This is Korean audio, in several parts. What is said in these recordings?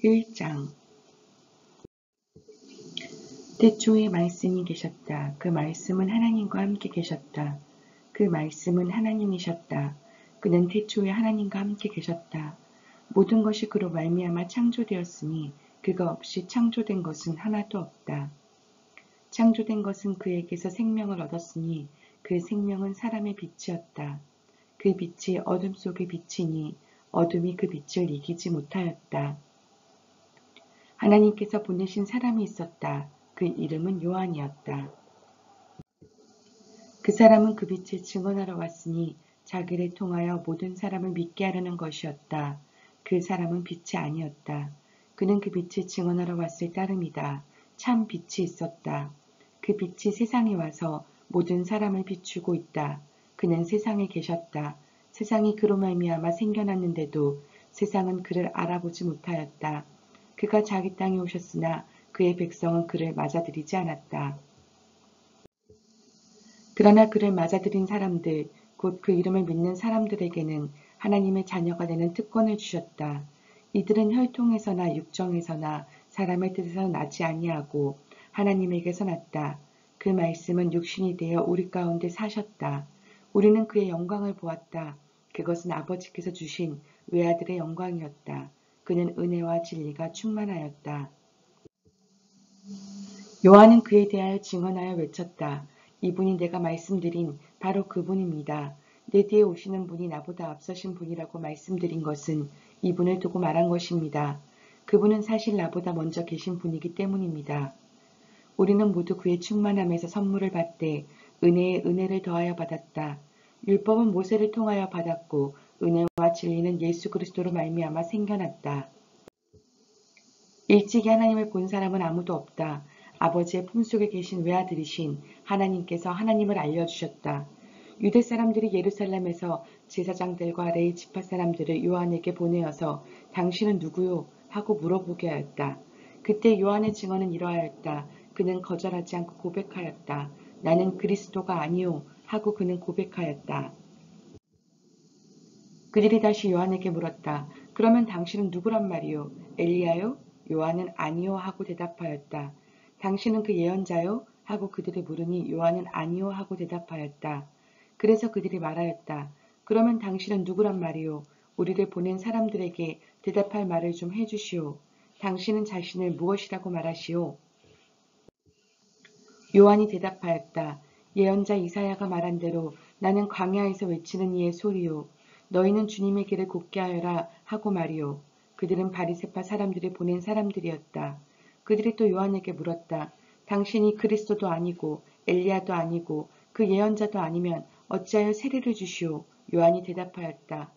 1장. 태초에 말씀이 계셨다. 그 말씀은 하나님과 함께 계셨다. 그 말씀은 하나님이셨다. 그는 태초에 하나님과 함께 계셨다. 모든 것이 그로 말미암아 창조되었으니 그가 없이 창조된 것은 하나도 없다. 창조된 것은 그에게서 생명을 얻었으니 그 생명은 사람의 빛이었다. 그 빛이 어둠 속에 비치니 어둠이 그 빛을 이기지 못하였다. 하나님께서 보내신 사람이 있었다. 그 이름은 요한이었다. 그 사람은 그 빛을 증언하러 왔으니 자기를 통하여 모든 사람을 믿게 하려는 것이었다. 그 사람은 빛이 아니었다. 그는 그 빛을 증언하러 왔을 따름이다. 참 빛이 있었다. 그 빛이 세상에 와서 모든 사람을 비추고 있다. 그는 세상에 계셨다. 세상이 그로 말미암아 생겨났는데도 세상은 그를 알아보지 못하였다. 그가 자기 땅에 오셨으나 그의 백성은 그를 맞아들이지 않았다. 그러나 그를 맞아들인 사람들, 곧 그 이름을 믿는 사람들에게는 하나님의 자녀가 되는 특권을 주셨다. 이들은 혈통에서나 육정에서나 사람의 뜻에서 나지 아니하고 하나님에게서 났다. 그 말씀은 육신이 되어 우리 가운데 사셨다. 우리는 그의 영광을 보았다. 그것은 아버지께서 주신 외아들의 영광이었다. 그는 은혜와 진리가 충만하였다. 요한은 그에 대하여 증언하여 외쳤다. 이분이 내가 말씀드린 바로 그분입니다. 내 뒤에 오시는 분이 나보다 앞서신 분이라고 말씀드린 것은 이분을 두고 말한 것입니다. 그분은 사실 나보다 먼저 계신 분이기 때문입니다. 우리는 모두 그의 충만함에서 선물을 받되 은혜에 은혜를 더하여 받았다. 율법은 모세를 통하여 받았고 은혜와 진리는 예수 그리스도로 말미암아 생겨났다. 일찍이 하나님을 본 사람은 아무도 없다. 아버지의 품속에 계신 외아들이신 하나님께서 하나님을 알려주셨다. 유대 사람들이 예루살렘에서 제사장들과 레위 지파 사람들을 요한에게 보내어서 당신은 누구요? 하고 물어보게 하였다. 그때 요한의 증언은 이러하였다. 그는 거절하지 않고 고백하였다. 나는 그리스도가 아니요 하고 그는 고백하였다. 그들이 다시 요한에게 물었다. 그러면 당신은 누구란 말이요? 엘리야요? 요한은 아니요 하고 대답하였다. 당신은 그 예언자요? 하고 그들이 물으니 요한은 아니요 하고 대답하였다. 그래서 그들이 말하였다. 그러면 당신은 누구란 말이요? 우리를 보낸 사람들에게 대답할 말을 좀 해주시오. 당신은 자신을 무엇이라고 말하시오? 요한이 대답하였다. 예언자 이사야가 말한 대로 나는 광야에서 외치는 이의 소리요. 너희는 주님의 길을 곧게 하여라 하고 말이요. 그들은 바리새파 사람들이 보낸 사람들이었다. 그들이 또 요한에게 물었다. 당신이 그리스도도 아니고 엘리야도 아니고 그 예언자도 아니면 어찌하여 세례를 주시오? 요한이 대답하였다.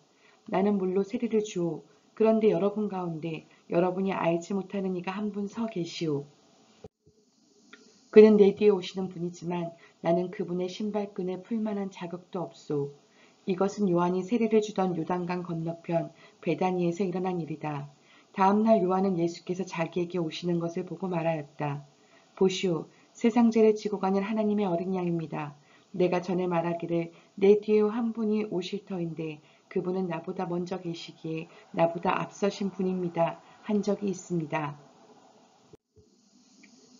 나는 물로 세례를 주오. 그런데 여러분 가운데 여러분이 알지 못하는 이가 한 분 서 계시오. 그는 내 뒤에 오시는 분이지만 나는 그분의 신발끈에 풀만한 자격도 없소. 이것은 요한이 세례를 주던 요단강 건너편 베다니에서 일어난 일이다. 다음날 요한은 예수께서 자기에게 오시는 것을 보고 말하였다. 보시오, 세상 죄를 지고 가는 하나님의 어린 양입니다. 내가 전에 말하기를 내 뒤에 한 분이 오실 터인데 그분은 나보다 먼저 계시기에 나보다 앞서신 분입니다. 한 적이 있습니다.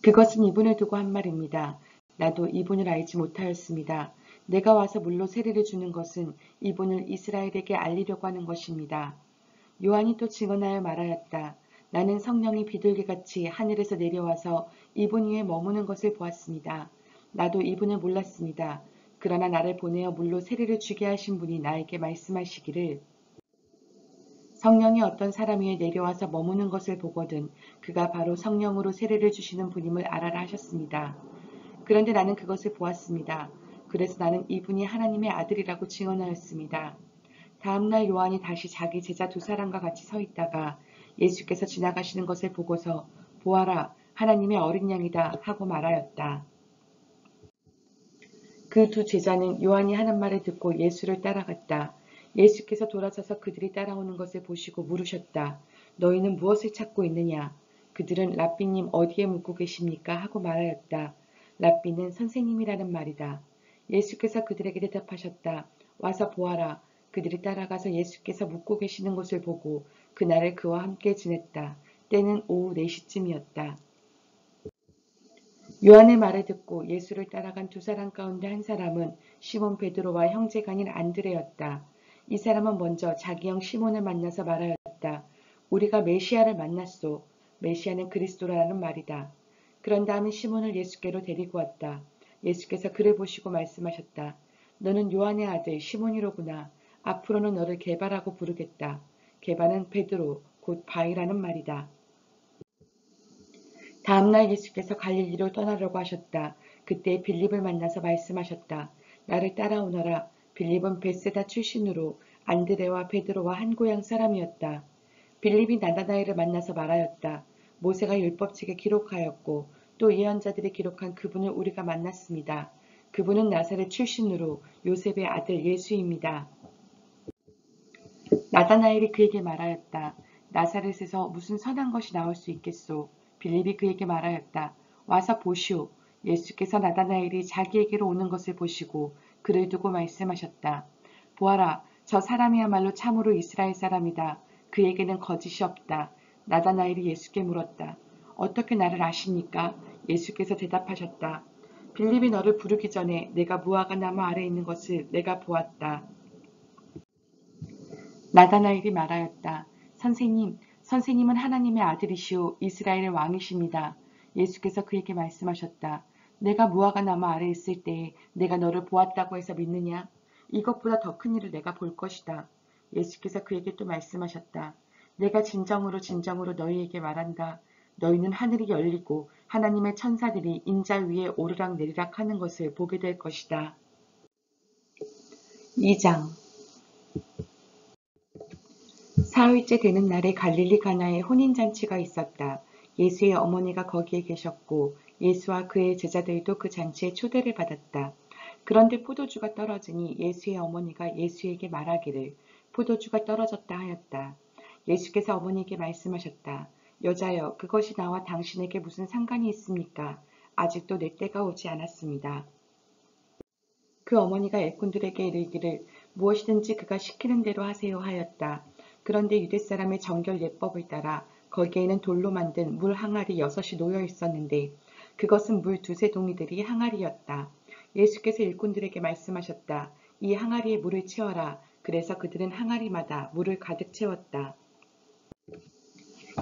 그것은 이분을 두고 한 말입니다. 나도 이분을 알지 못하였습니다. 내가 와서 물로 세례를 주는 것은 이분을 이스라엘에게 알리려고 하는 것입니다. 요한이 또 증언하여 말하였다. 나는 성령이 비둘기같이 하늘에서 내려와서 이분 위에 머무는 것을 보았습니다. 나도 이분을 몰랐습니다. 그러나 나를 보내어 물로 세례를 주게 하신 분이 나에게 말씀하시기를 성령이 어떤 사람 위에 내려와서 머무는 것을 보거든 그가 바로 성령으로 세례를 주시는 분임을 알아라 하셨습니다. 그런데 나는 그것을 보았습니다. 그래서 나는 이분이 하나님의 아들이라고 증언하였습니다. 다음날 요한이 다시 자기 제자 두 사람과 같이 서 있다가 예수께서 지나가시는 것을 보고서 보아라 하나님의 어린 양이다 하고 말하였다. 그 두 제자는 요한이 하는 말을 듣고 예수를 따라갔다. 예수께서 돌아서서 그들이 따라오는 것을 보시고 물으셨다. 너희는 무엇을 찾고 있느냐? 그들은 랍비님 어디에 묵고 계십니까? 하고 말하였다. 랍비는 선생님이라는 말이다. 예수께서 그들에게 대답하셨다. 와서 보아라. 그들이 따라가서 예수께서 묵고 계시는 곳을 보고 그날을 그와 함께 지냈다. 때는 오후 4시쯤이었다. 요한의 말을 듣고 예수를 따라간 두 사람 가운데 한 사람은 시몬 베드로와 형제간인 안드레였다. 이 사람은 먼저 자기 형 시몬을 만나서 말하였다. 우리가 메시아를 만났소. 메시아는 그리스도라는 말이다. 그런 다음에 시몬을 예수께로 데리고 왔다. 예수께서 그를 보시고 말씀하셨다. 너는 요한의 아들 시몬이로구나. 앞으로는 너를 게바라고 부르겠다. 게바는 베드로, 곧 바위라는 말이다. 다음날 예수께서 갈릴리로 떠나려고 하셨다. 그때 빌립을 만나서 말씀하셨다. 나를 따라오너라. 빌립은 벳세다 출신으로 안드레와 베드로와 한 고향 사람이었다. 빌립이 나다나엘을 만나서 말하였다. 모세가 율법책에 기록하였고 또 예언자들이 기록한 그분을 우리가 만났습니다. 그분은 나사렛 출신으로 요셉의 아들 예수입니다. 나다나엘이 그에게 말하였다. 나사렛에서 무슨 선한 것이 나올 수 있겠소? 빌립이 그에게 말하였다. 와서 보시오. 예수께서 나다나엘이 자기에게로 오는 것을 보시고 그를 두고 말씀하셨다. 보아라, 저 사람이야말로 참으로 이스라엘 사람이다. 그에게는 거짓이 없다. 나다나엘이 예수께 물었다. 어떻게 나를 아십니까? 예수께서 대답하셨다. 빌립이 너를 부르기 전에 내가 무화과 나무 아래에 있는 것을 내가 보았다. 나다나엘이 말하였다. 선생님, 선생님은 하나님의 아들이시오 이스라엘의 왕이십니다. 예수께서 그에게 말씀하셨다. 내가 무화과 나무 아래에 있을 때에 내가 너를 보았다고 해서 믿느냐? 이것보다 더 큰 일을 내가 볼 것이다. 예수께서 그에게 또 말씀하셨다. 내가 진정으로 진정으로 너희에게 말한다. 너희는 하늘이 열리고 하나님의 천사들이 인자 위에 오르락 내리락 하는 것을 보게 될 것이다. 2장 사흘째 되는 날에 갈릴리 가나에 혼인잔치가 있었다. 예수의 어머니가 거기에 계셨고 예수와 그의 제자들도 그 잔치에 초대를 받았다. 그런데 포도주가 떨어지니 예수의 어머니가 예수에게 말하기를 포도주가 떨어졌다 하였다. 예수께서 어머니에게 말씀하셨다. 여자여, 그것이 나와 당신에게 무슨 상관이 있습니까? 아직도 내 때가 오지 않았습니다. 그 어머니가 일꾼들에게 이르기를 무엇이든지 그가 시키는 대로 하세요 하였다. 그런데 유대 사람의 정결 예법을 따라 거기에는 돌로 만든 물 항아리 6이 놓여 있었는데 그것은 물 2-3 동이들이 항아리였다. 예수께서 일꾼들에게 말씀하셨다. 이 항아리에 물을 채워라. 그래서 그들은 항아리마다 물을 가득 채웠다.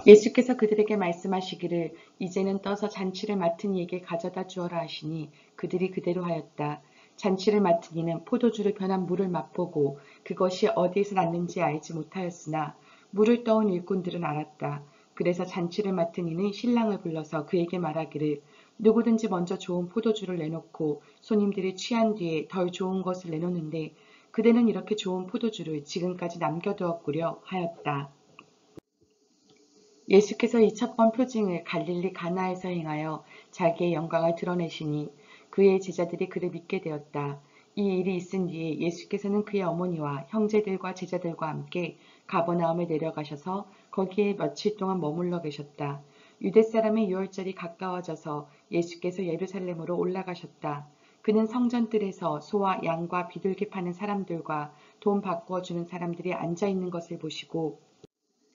예수께서 그들에게 말씀하시기를 이제는 떠서 잔치를 맡은 이에게 가져다 주어라 하시니 그들이 그대로 하였다. 잔치를 맡은 이는 포도주를 변한 물을 맛보고 그것이 어디에서 났는지 알지 못하였으나 물을 떠온 일꾼들은 알았다. 그래서 잔치를 맡은 이는 신랑을 불러서 그에게 말하기를 누구든지 먼저 좋은 포도주를 내놓고 손님들이 취한 뒤에 덜 좋은 것을 내놓는데 그대는 이렇게 좋은 포도주를 지금까지 남겨두었구려 하였다. 예수께서 이 첫 번 표징을 갈릴리 가나에서 행하여 자기의 영광을 드러내시니 그의 제자들이 그를 믿게 되었다. 이 일이 있은 뒤에 예수께서는 그의 어머니와 형제들과 제자들과 함께 가버나움에 내려가셔서 거기에 며칠 동안 머물러 계셨다. 유대 사람의 유월절이 가까워져서 예수께서 예루살렘으로 올라가셨다. 그는 성전뜰에서 소와 양과 비둘기 파는 사람들과 돈 바꾸어 주는 사람들이 앉아 있는 것을 보시고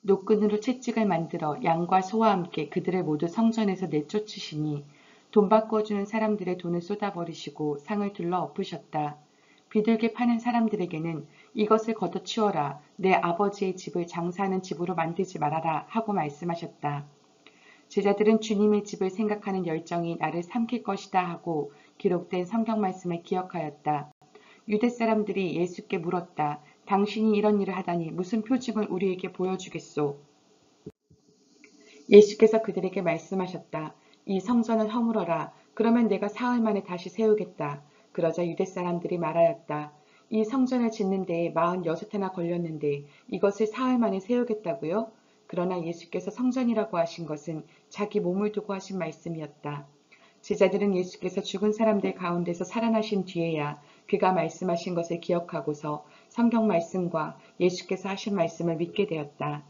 노끈으로 채찍을 만들어 양과 소와 함께 그들을 모두 성전에서 내쫓으시니 돈 바꿔주는 사람들의 돈을 쏟아버리시고 상을 둘러 엎으셨다. 비둘기 파는 사람들에게는 이것을 걷어치워라. 내 아버지의 집을 장사하는 집으로 만들지 말아라 하고 말씀하셨다. 제자들은 주님의 집을 생각하는 열정이 나를 삼킬 것이다 하고 기록된 성경 말씀을 기억하였다. 유대 사람들이 예수께 물었다. 당신이 이런 일을 하다니 무슨 표징을 우리에게 보여주겠소? 예수께서 그들에게 말씀하셨다. 이 성전을 허물어라. 그러면 내가 사흘 만에 다시 세우겠다. 그러자 유대 사람들이 말하였다. 이 성전을 짓는 데에 46해나 걸렸는데 이것을 사흘 만에 세우겠다고요? 그러나 예수께서 성전이라고 하신 것은 자기 몸을 두고 하신 말씀이었다. 제자들은 예수께서 죽은 사람들 가운데서 살아나신 뒤에야 그가 말씀하신 것을 기억하고서 성경 말씀과 예수께서 하신 말씀을 믿게 되었다.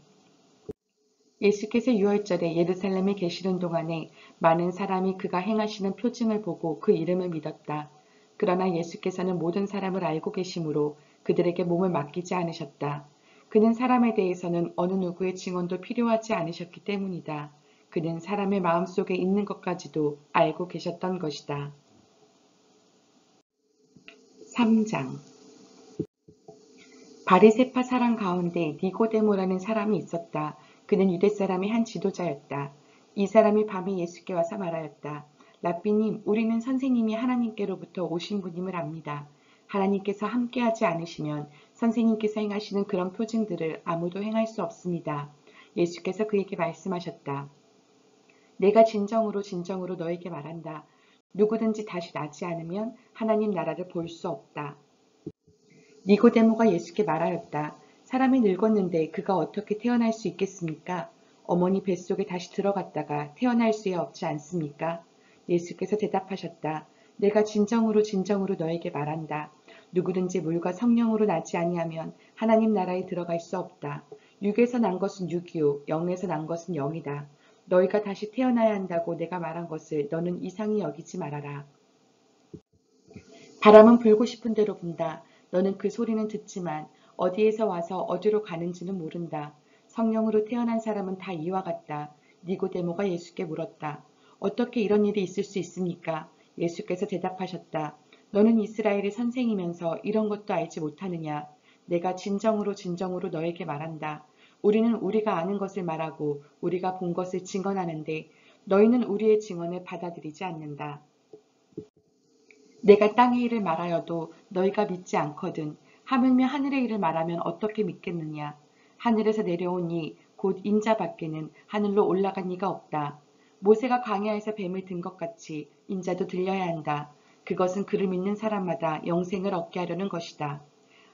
예수께서 유월절에 예루살렘에 계시는 동안에 많은 사람이 그가 행하시는 표징을 보고 그 이름을 믿었다. 그러나 예수께서는 모든 사람을 알고 계시므로 그들에게 몸을 맡기지 않으셨다. 그는 사람에 대해서는 어느 누구의 증언도 필요하지 않으셨기 때문이다. 그는 사람의 마음속에 있는 것까지도 알고 계셨던 것이다. 3장 바리새파 사람 가운데 니고데모라는 사람이 있었다. 그는 유대 사람의 한 지도자였다. 이 사람이 밤에 예수께 와서 말하였다. 랍비님, 우리는 선생님이 하나님께로부터 오신 분임을 압니다. 하나님께서 함께하지 않으시면 선생님께서 행하시는 그런 표징들을 아무도 행할 수 없습니다. 예수께서 그에게 말씀하셨다. 내가 진정으로 진정으로 너에게 말한다. 누구든지 다시 나지 않으면 하나님 나라를 볼 수 없다. 니고데모가 예수께 말하였다. 사람이 늙었는데 그가 어떻게 태어날 수 있겠습니까? 어머니 뱃속에 다시 들어갔다가 태어날 수야 없지 않습니까? 예수께서 대답하셨다. 내가 진정으로 진정으로 너에게 말한다. 누구든지 물과 성령으로 나지 아니하면 하나님 나라에 들어갈 수 없다. 육에서 난 것은 육이요 영에서 난 것은 영이다. 너희가 다시 태어나야 한다고 내가 말한 것을 너는 이상히 여기지 말아라. 바람은 불고 싶은 대로 분다. 너는 그 소리는 듣지만 어디에서 와서 어디로 가는지는 모른다. 성령으로 태어난 사람은 다 이와 같다. 니고데모가 예수께 물었다. 어떻게 이런 일이 있을 수 있습니까? 예수께서 대답하셨다. 너는 이스라엘의 선생이면서 이런 것도 알지 못하느냐? 내가 진정으로 진정으로 너에게 말한다. 우리는 우리가 아는 것을 말하고 우리가 본 것을 증언하는데 너희는 우리의 증언을 받아들이지 않는다. 내가 땅의 일을 말하여도 너희가 믿지 않거든. 하물며 하늘의 일을 말하면 어떻게 믿겠느냐. 하늘에서 내려온 이 곧 인자 밖에는 하늘로 올라간 이가 없다. 모세가 광야에서 뱀을 든 것 같이 인자도 들려야 한다. 그것은 그를 믿는 사람마다 영생을 얻게 하려는 것이다.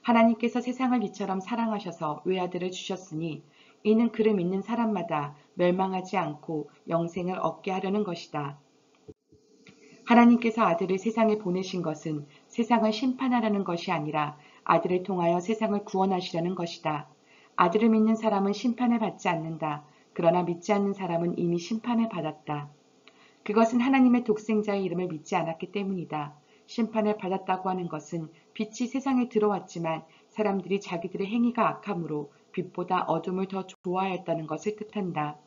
하나님께서 세상을 이처럼 사랑하셔서 외아들을 주셨으니 이는 그를 믿는 사람마다 멸망하지 않고 영생을 얻게 하려는 것이다. 하나님께서 아들을 세상에 보내신 것은 세상을 심판하려는 것이 아니라 아들을 통하여 세상을 구원하시려는 것이다. 아들을 믿는 사람은 심판을 받지 않는다. 그러나 믿지 않는 사람은 이미 심판을 받았다. 그것은 하나님의 독생자의 이름을 믿지 않았기 때문이다. 심판을 받았다고 하는 것은 빛이 세상에 들어왔지만 사람들이 자기들의 행위가 악함으로 빛보다 어둠을 더 좋아했다는 것을 뜻한다.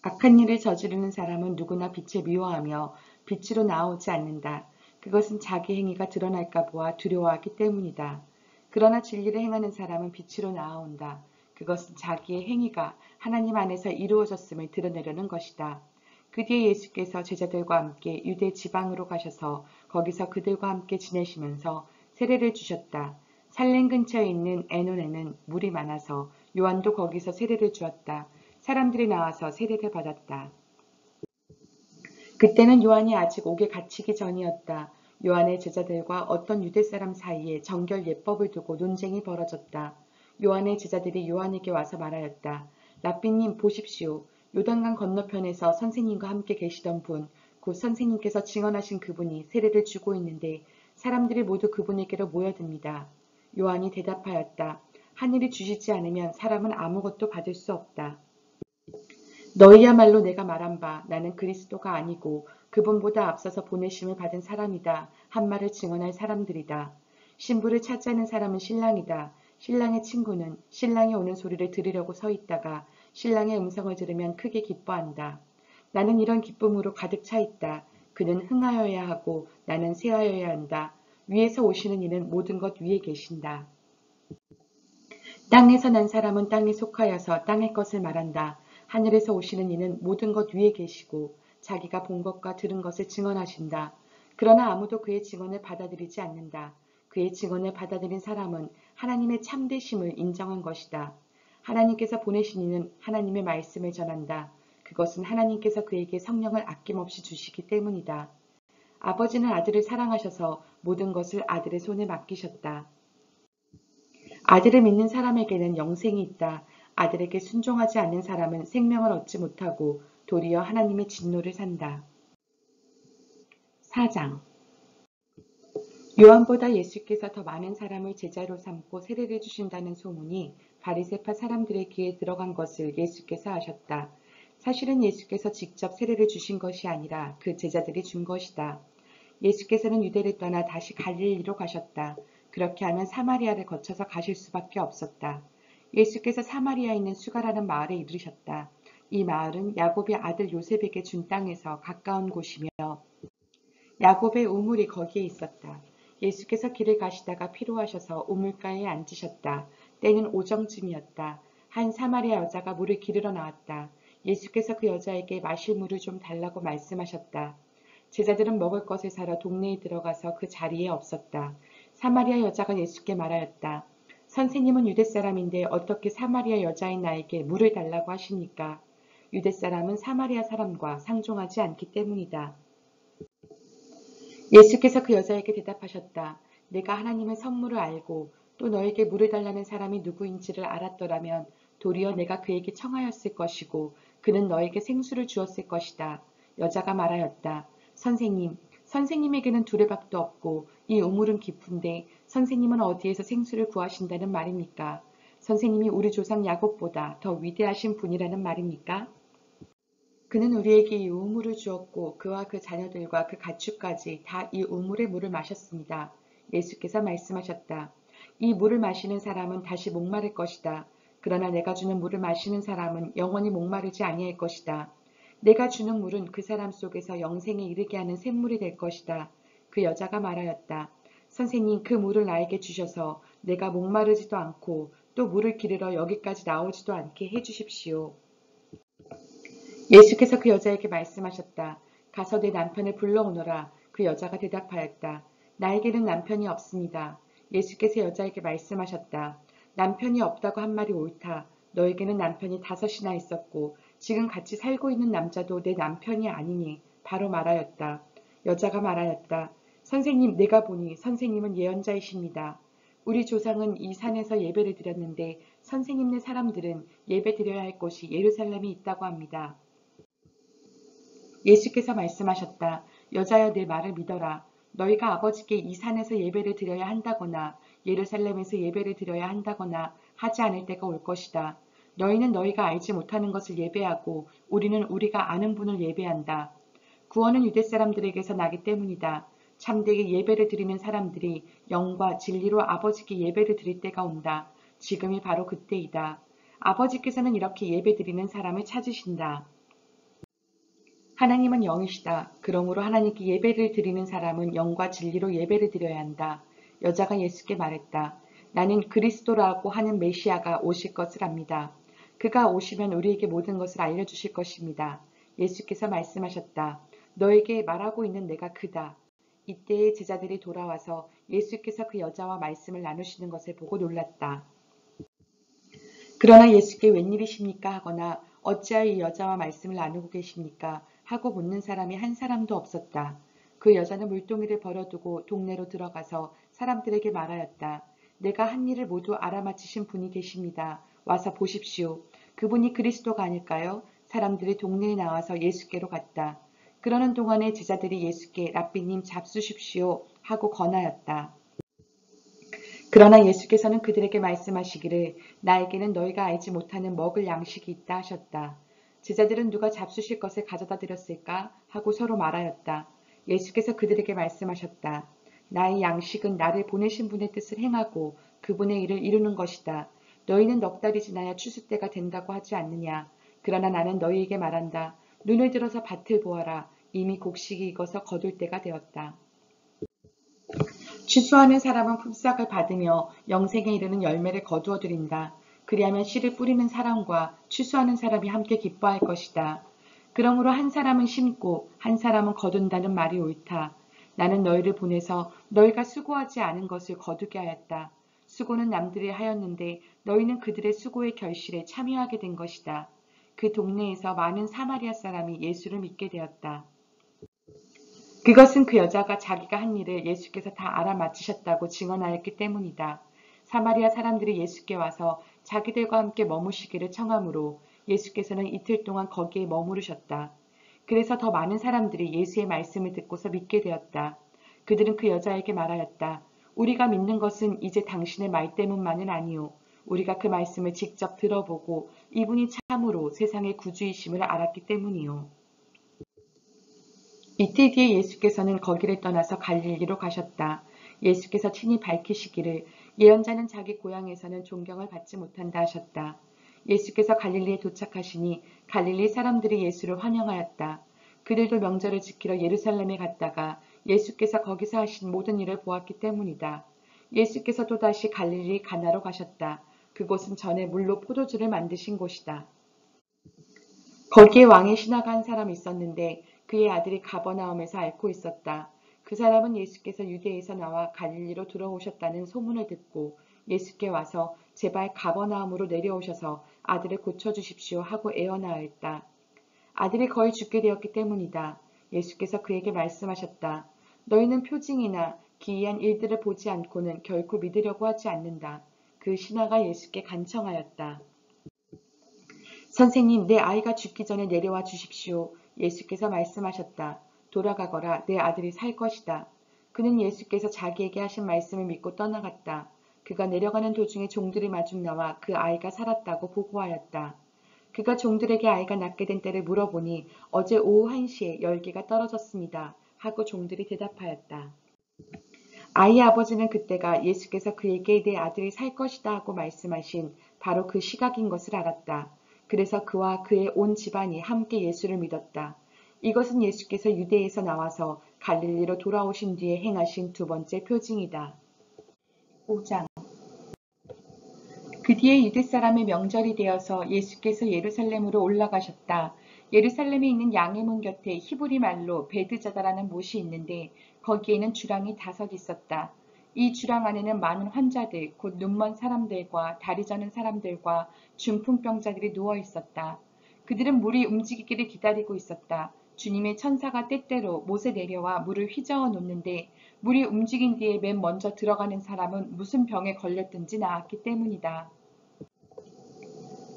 악한 일을 저지르는 사람은 누구나 빛을 미워하며 빛으로 나오지 않는다. 그것은 자기 행위가 드러날까 보아 두려워하기 때문이다. 그러나 진리를 행하는 사람은 빛으로 나아온다. 그것은 자기의 행위가 하나님 안에서 이루어졌음을 드러내려는 것이다. 그 뒤에 예수께서 제자들과 함께 유대 지방으로 가셔서 거기서 그들과 함께 지내시면서 세례를 주셨다. 살렘 근처에 있는 에논에는 물이 많아서 요한도 거기서 세례를 주었다. 사람들이 나와서 세례를 받았다. 그때는 요한이 아직 옥에 갇히기 전이었다. 요한의 제자들과 어떤 유대 사람 사이에 정결 예법을 두고 논쟁이 벌어졌다. 요한의 제자들이 요한에게 와서 말하였다. 랍비님 보십시오. 요단강 건너편에서 선생님과 함께 계시던 분, 곧 선생님께서 증언하신 그분이 세례를 주고 있는데 사람들이 모두 그분에게로 모여듭니다. 요한이 대답하였다. 하늘이 주시지 않으면 사람은 아무것도 받을 수 없다. 너희야말로 내가 말한 바 나는 그리스도가 아니고 그분보다 앞서서 보내심을 받은 사람이다 한 말을 증언할 사람들이다. 신부를 찾자는 사람은 신랑이다. 신랑의 친구는 신랑이 오는 소리를 들으려고 서 있다가 신랑의 음성을 들으면 크게 기뻐한다. 나는 이런 기쁨으로 가득 차 있다. 그는 흥하여야 하고 나는 쇠하여야 한다. 위에서 오시는 이는 모든 것 위에 계신다. 땅에서 난 사람은 땅에 속하여서 땅의 것을 말한다. 하늘에서 오시는 이는 모든 것 위에 계시고 자기가 본 것과 들은 것을 증언하신다. 그러나 아무도 그의 증언을 받아들이지 않는다. 그의 증언을 받아들인 사람은 하나님의 참되심을 인정한 것이다. 하나님께서 보내신 이는 하나님의 말씀을 전한다. 그것은 하나님께서 그에게 성령을 아낌없이 주시기 때문이다. 아버지는 아들을 사랑하셔서 모든 것을 아들의 손에 맡기셨다. 아들을 믿는 사람에게는 영생이 있다. 아들에게 순종하지 않는 사람은 생명을 얻지 못하고 도리어 하나님의 진노를 산다. 4장 요한보다 예수께서 더 많은 사람을 제자로 삼고 세례를 주신다는 소문이 바리새파 사람들의 귀에 들어간 것을 예수께서 아셨다. 사실은 예수께서 직접 세례를 주신 것이 아니라 그 제자들이 준 것이다. 예수께서는 유대를 떠나 다시 갈릴리로 가셨다. 그렇게 하면 사마리아를 거쳐서 가실 수밖에 없었다. 예수께서 사마리아에 있는 수가라는 마을에 이르셨다. 이 마을은 야곱의 아들 요셉에게 준 땅에서 가까운 곳이며 야곱의 우물이 거기에 있었다. 예수께서 길을 가시다가 피로하셔서 우물가에 앉으셨다. 때는 오정쯤이었다. 한 사마리아 여자가 물을 기르러 나왔다. 예수께서 그 여자에게 마실 물을 좀 달라고 말씀하셨다. 제자들은 먹을 것을 사러 동네에 들어가서 그 자리에 없었다. 사마리아 여자가 예수께 말하였다. 선생님은 유대 사람인데 어떻게 사마리아 여자인 나에게 물을 달라고 하십니까? 유대 사람은 사마리아 사람과 상종하지 않기 때문이다. 예수께서 그 여자에게 대답하셨다. 내가 하나님의 선물을 알고 또 너에게 물을 달라는 사람이 누구인지를 알았더라면 도리어 내가 그에게 청하였을 것이고 그는 너에게 생수를 주었을 것이다. 여자가 말하였다. 선생님, 선생님에게는 두레박도 없고 이 우물은 깊은데 선생님은 어디에서 생수를 구하신다는 말입니까? 선생님이 우리 조상 야곱보다 더 위대하신 분이라는 말입니까? 그는 우리에게 이 우물을 주었고 그와 그 자녀들과 그 가축까지 다 이 우물의 물을 마셨습니다. 예수께서 말씀하셨다. 이 물을 마시는 사람은 다시 목마를 것이다. 그러나 내가 주는 물을 마시는 사람은 영원히 목마르지 아니할 것이다. 내가 주는 물은 그 사람 속에서 영생에 이르게 하는 샘물이 될 것이다. 그 여자가 말하였다. 선생님, 그 물을 나에게 주셔서 내가 목마르지도 않고 또 물을 기르러 여기까지 나오지도 않게 해주십시오. 예수께서 그 여자에게 말씀하셨다. 가서 내 남편을 불러오너라. 그 여자가 대답하였다. 나에게는 남편이 없습니다. 예수께서 여자에게 말씀하셨다. 남편이 없다고 한 말이 옳다. 너에게는 남편이 5이나 있었고 지금 같이 살고 있는 남자도 내 남편이 아니니 바로 말하였다. 여자가 말하였다. 선생님, 내가 보니 선생님은 예언자이십니다. 우리 조상은 이 산에서 예배를 드렸는데 선생님네 사람들은 예배 드려야 할 곳이 예루살렘에 있다고 합니다. 예수께서 말씀하셨다. 여자여 내 말을 믿어라. 너희가 아버지께 이 산에서 예배를 드려야 한다거나 예루살렘에서 예배를 드려야 한다거나 하지 않을 때가 올 것이다. 너희는 너희가 알지 못하는 것을 예배하고 우리는 우리가 아는 분을 예배한다. 구원은 유대 사람들에게서 나기 때문이다. 참되게 예배를 드리는 사람들이 영과 진리로 아버지께 예배를 드릴 때가 온다. 지금이 바로 그때이다. 아버지께서는 이렇게 예배 드리는 사람을 찾으신다. 하나님은 영이시다. 그러므로 하나님께 예배를 드리는 사람은 영과 진리로 예배를 드려야 한다. 여자가 예수께 말했다. 나는 그리스도라고 하는 메시아가 오실 것을 압니다. 그가 오시면 우리에게 모든 것을 알려주실 것입니다. 예수께서 말씀하셨다. 너에게 말하고 있는 내가 그다. 이때의 제자들이 돌아와서 예수께서 그 여자와 말씀을 나누시는 것을 보고 놀랐다. 그러나 예수께 웬일이십니까 하거나 어찌하여 이 여자와 말씀을 나누고 계십니까 하고 묻는 사람이 한 사람도 없었다. 그 여자는 물동이를 버려두고 동네로 들어가서 사람들에게 말하였다. 내가 한 일을 모두 알아맞히신 분이 계십니다. 와서 보십시오. 그분이 그리스도가 아닐까요? 사람들이 동네에 나와서 예수께로 갔다. 그러는 동안에 제자들이 예수께 랍비님 잡수십시오 하고 권하였다. 그러나 예수께서는 그들에게 말씀하시기를 나에게는 너희가 알지 못하는 먹을 양식이 있다 하셨다. 제자들은 누가 잡수실 것을 가져다 드렸을까 하고 서로 말하였다. 예수께서 그들에게 말씀하셨다. 나의 양식은 나를 보내신 분의 뜻을 행하고 그분의 일을 이루는 것이다. 너희는 넉 달이 지나야 추수 때가 된다고 하지 않느냐. 그러나 나는 너희에게 말한다. 눈을 들어서 밭을 보아라. 이미 곡식이 익어서 거둘 때가 되었다. 추수하는 사람은 품삯을 받으며 영생에 이르는 열매를 거두어 드린다. 그리하면 씨를 뿌리는 사람과 추수하는 사람이 함께 기뻐할 것이다. 그러므로 한 사람은 심고 한 사람은 거둔다는 말이 옳다. 나는 너희를 보내서 너희가 수고하지 않은 것을 거두게 하였다. 수고는 남들이 하였는데 너희는 그들의 수고의 결실에 참여하게 된 것이다. 그 동네에서 많은 사마리아 사람이 예수를 믿게 되었다. 그것은 그 여자가 자기가 한 일을 예수께서 다 알아맞히셨다고 증언하였기 때문이다. 사마리아 사람들이 예수께 와서 자기들과 함께 머무시기를 청하므로 예수께서는 이틀 동안 거기에 머무르셨다. 그래서 더 많은 사람들이 예수의 말씀을 듣고서 믿게 되었다. 그들은 그 여자에게 말하였다. 우리가 믿는 것은 이제 당신의 말 때문만은 아니오. 우리가 그 말씀을 직접 들어보고 이분이 참으로 세상의 구주이심을 알았기 때문이오. 이틀 뒤에 예수께서는 거기를 떠나서 갈릴리로 가셨다. 예수께서 친히 밝히시기를 예언자는 자기 고향에서는 존경을 받지 못한다 하셨다. 예수께서 갈릴리에 도착하시니 갈릴리 사람들이 예수를 환영하였다. 그들도 명절을 지키러 예루살렘에 갔다가 예수께서 거기서 하신 모든 일을 보았기 때문이다. 예수께서 또다시 갈릴리 가나로 가셨다. 그곳은 전에 물로 포도주를 만드신 곳이다. 거기에 왕의 신하가 한 사람이 있었는데 그의 아들이 가버나움에서 앓고 있었다. 그 사람은 예수께서 유대에서 나와 갈릴리로 들어오셨다는 소문을 듣고 예수께 와서 제발 가버나움으로 내려오셔서 아들을 고쳐주십시오 하고 애원하였다. 아들이 거의 죽게 되었기 때문이다. 예수께서 그에게 말씀하셨다. 너희는 표징이나 기이한 일들을 보지 않고는 결코 믿으려고 하지 않는다. 그 신하가 예수께 간청하였다. 선생님, 내 아이가 죽기 전에 내려와 주십시오. 예수께서 말씀하셨다. 돌아가거라, 내 아들이 살 것이다. 그는 예수께서 자기에게 하신 말씀을 믿고 떠나갔다. 그가 내려가는 도중에 종들이 마중 나와 그 아이가 살았다고 보고하였다. 그가 종들에게 아이가 낳게 된 때를 물어보니 어제 오후 1시에 열개가 떨어졌습니다. 하고 종들이 대답하였다. 아이의 아버지는 그때가 예수께서 그에게 내 아들이 살 것이다 하고 말씀하신 바로 그 시각인 것을 알았다. 그래서 그와 그의 온 집안이 함께 예수를 믿었다. 이것은 예수께서 유대에서 나와서 갈릴리로 돌아오신 뒤에 행하신 두 번째 표징이다. 5장. 그 뒤에 유대 사람의 명절이 되어서 예수께서 예루살렘으로 올라가셨다. 예루살렘에 있는 양의 문 곁에 히브리 말로 베드자다라는 못이 있는데 거기에는 주랑이 5 있었다. 이 주랑 안에는 많은 환자들, 곧 눈먼 사람들과 다리 저는 사람들과 중풍병자들이 누워 있었다. 그들은 물이 움직이기를 기다리고 있었다. 주님의 천사가 때때로 못에 내려와 물을 휘저어 놓는데 물이 움직인 뒤에 맨 먼저 들어가는 사람은 무슨 병에 걸렸든지 나았기 때문이다.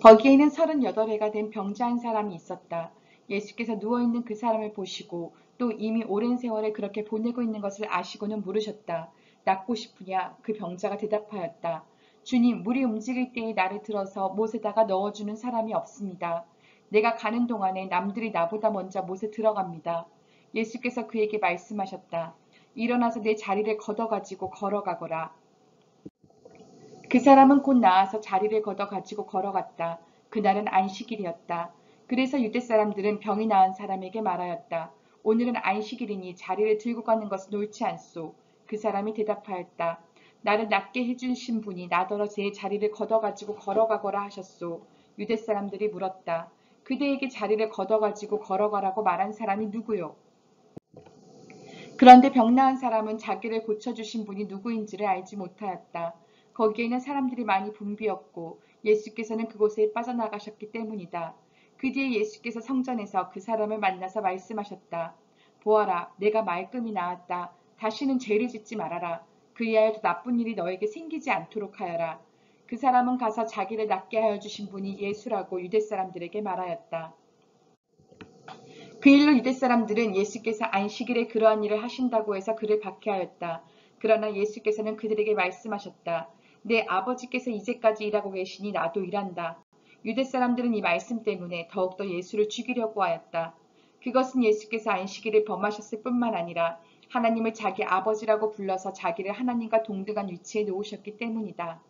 거기에는 38해가 된 병자 한 사람이 있었다. 예수께서 누워있는 그 사람을 보시고 또 이미 오랜 세월을 그렇게 보내고 있는 것을 아시고는 물으셨다. 낫고 싶으냐? 그 병자가 대답하였다. 주님, 물이 움직일 때에 나를 들어서 못에다가 넣어주는 사람이 없습니다. 내가 가는 동안에 남들이 나보다 먼저 못에 들어갑니다. 예수께서 그에게 말씀하셨다. 일어나서 내 자리를 걷어가지고 걸어가거라. 그 사람은 곧 나아서 자리를 걷어 가지고 걸어갔다. 그날은 안식일이었다. 그래서 유대 사람들은 병이 나은 사람에게 말하였다. 오늘은 안식일이니 자리를 들고 가는 것은 옳지 않소. 그 사람이 대답하였다. 나를 낫게 해주신 분이 나더러 제 자리를 걷어 가지고 걸어가거라 하셨소. 유대 사람들이 물었다. 그대에게 자리를 걷어 가지고 걸어가라고 말한 사람이 누구요? 그런데 병 나은 사람은 자기를 고쳐주신 분이 누구인지를 알지 못하였다. 거기에는 사람들이 많이 붐비었고 예수께서는 그곳에 빠져나가셨기 때문이다. 그 뒤에 예수께서 성전에서 그 사람을 만나서 말씀하셨다. 보아라, 내가 말끔히 나았다. 다시는 죄를 짓지 말아라. 그리하여 더 나쁜 일이 너에게 생기지 않도록 하여라. 그 사람은 가서 자기를 낫게 하여 주신 분이 예수라고 유대 사람들에게 말하였다. 그 일로 유대 사람들은 예수께서 안식일에 그러한 일을 하신다고 해서 그를 박해하였다. 그러나 예수께서는 그들에게 말씀하셨다. 내 아버지께서 이제까지 일하고 계시니 나도 일한다. 유대 사람들은 이 말씀 때문에 더욱더 예수를 죽이려고 하였다. 그것은 예수께서 안식일을 범하셨을 뿐만 아니라 하나님을 자기 아버지라고 불러서 자기를 하나님과 동등한 위치에 놓으셨기 때문이다.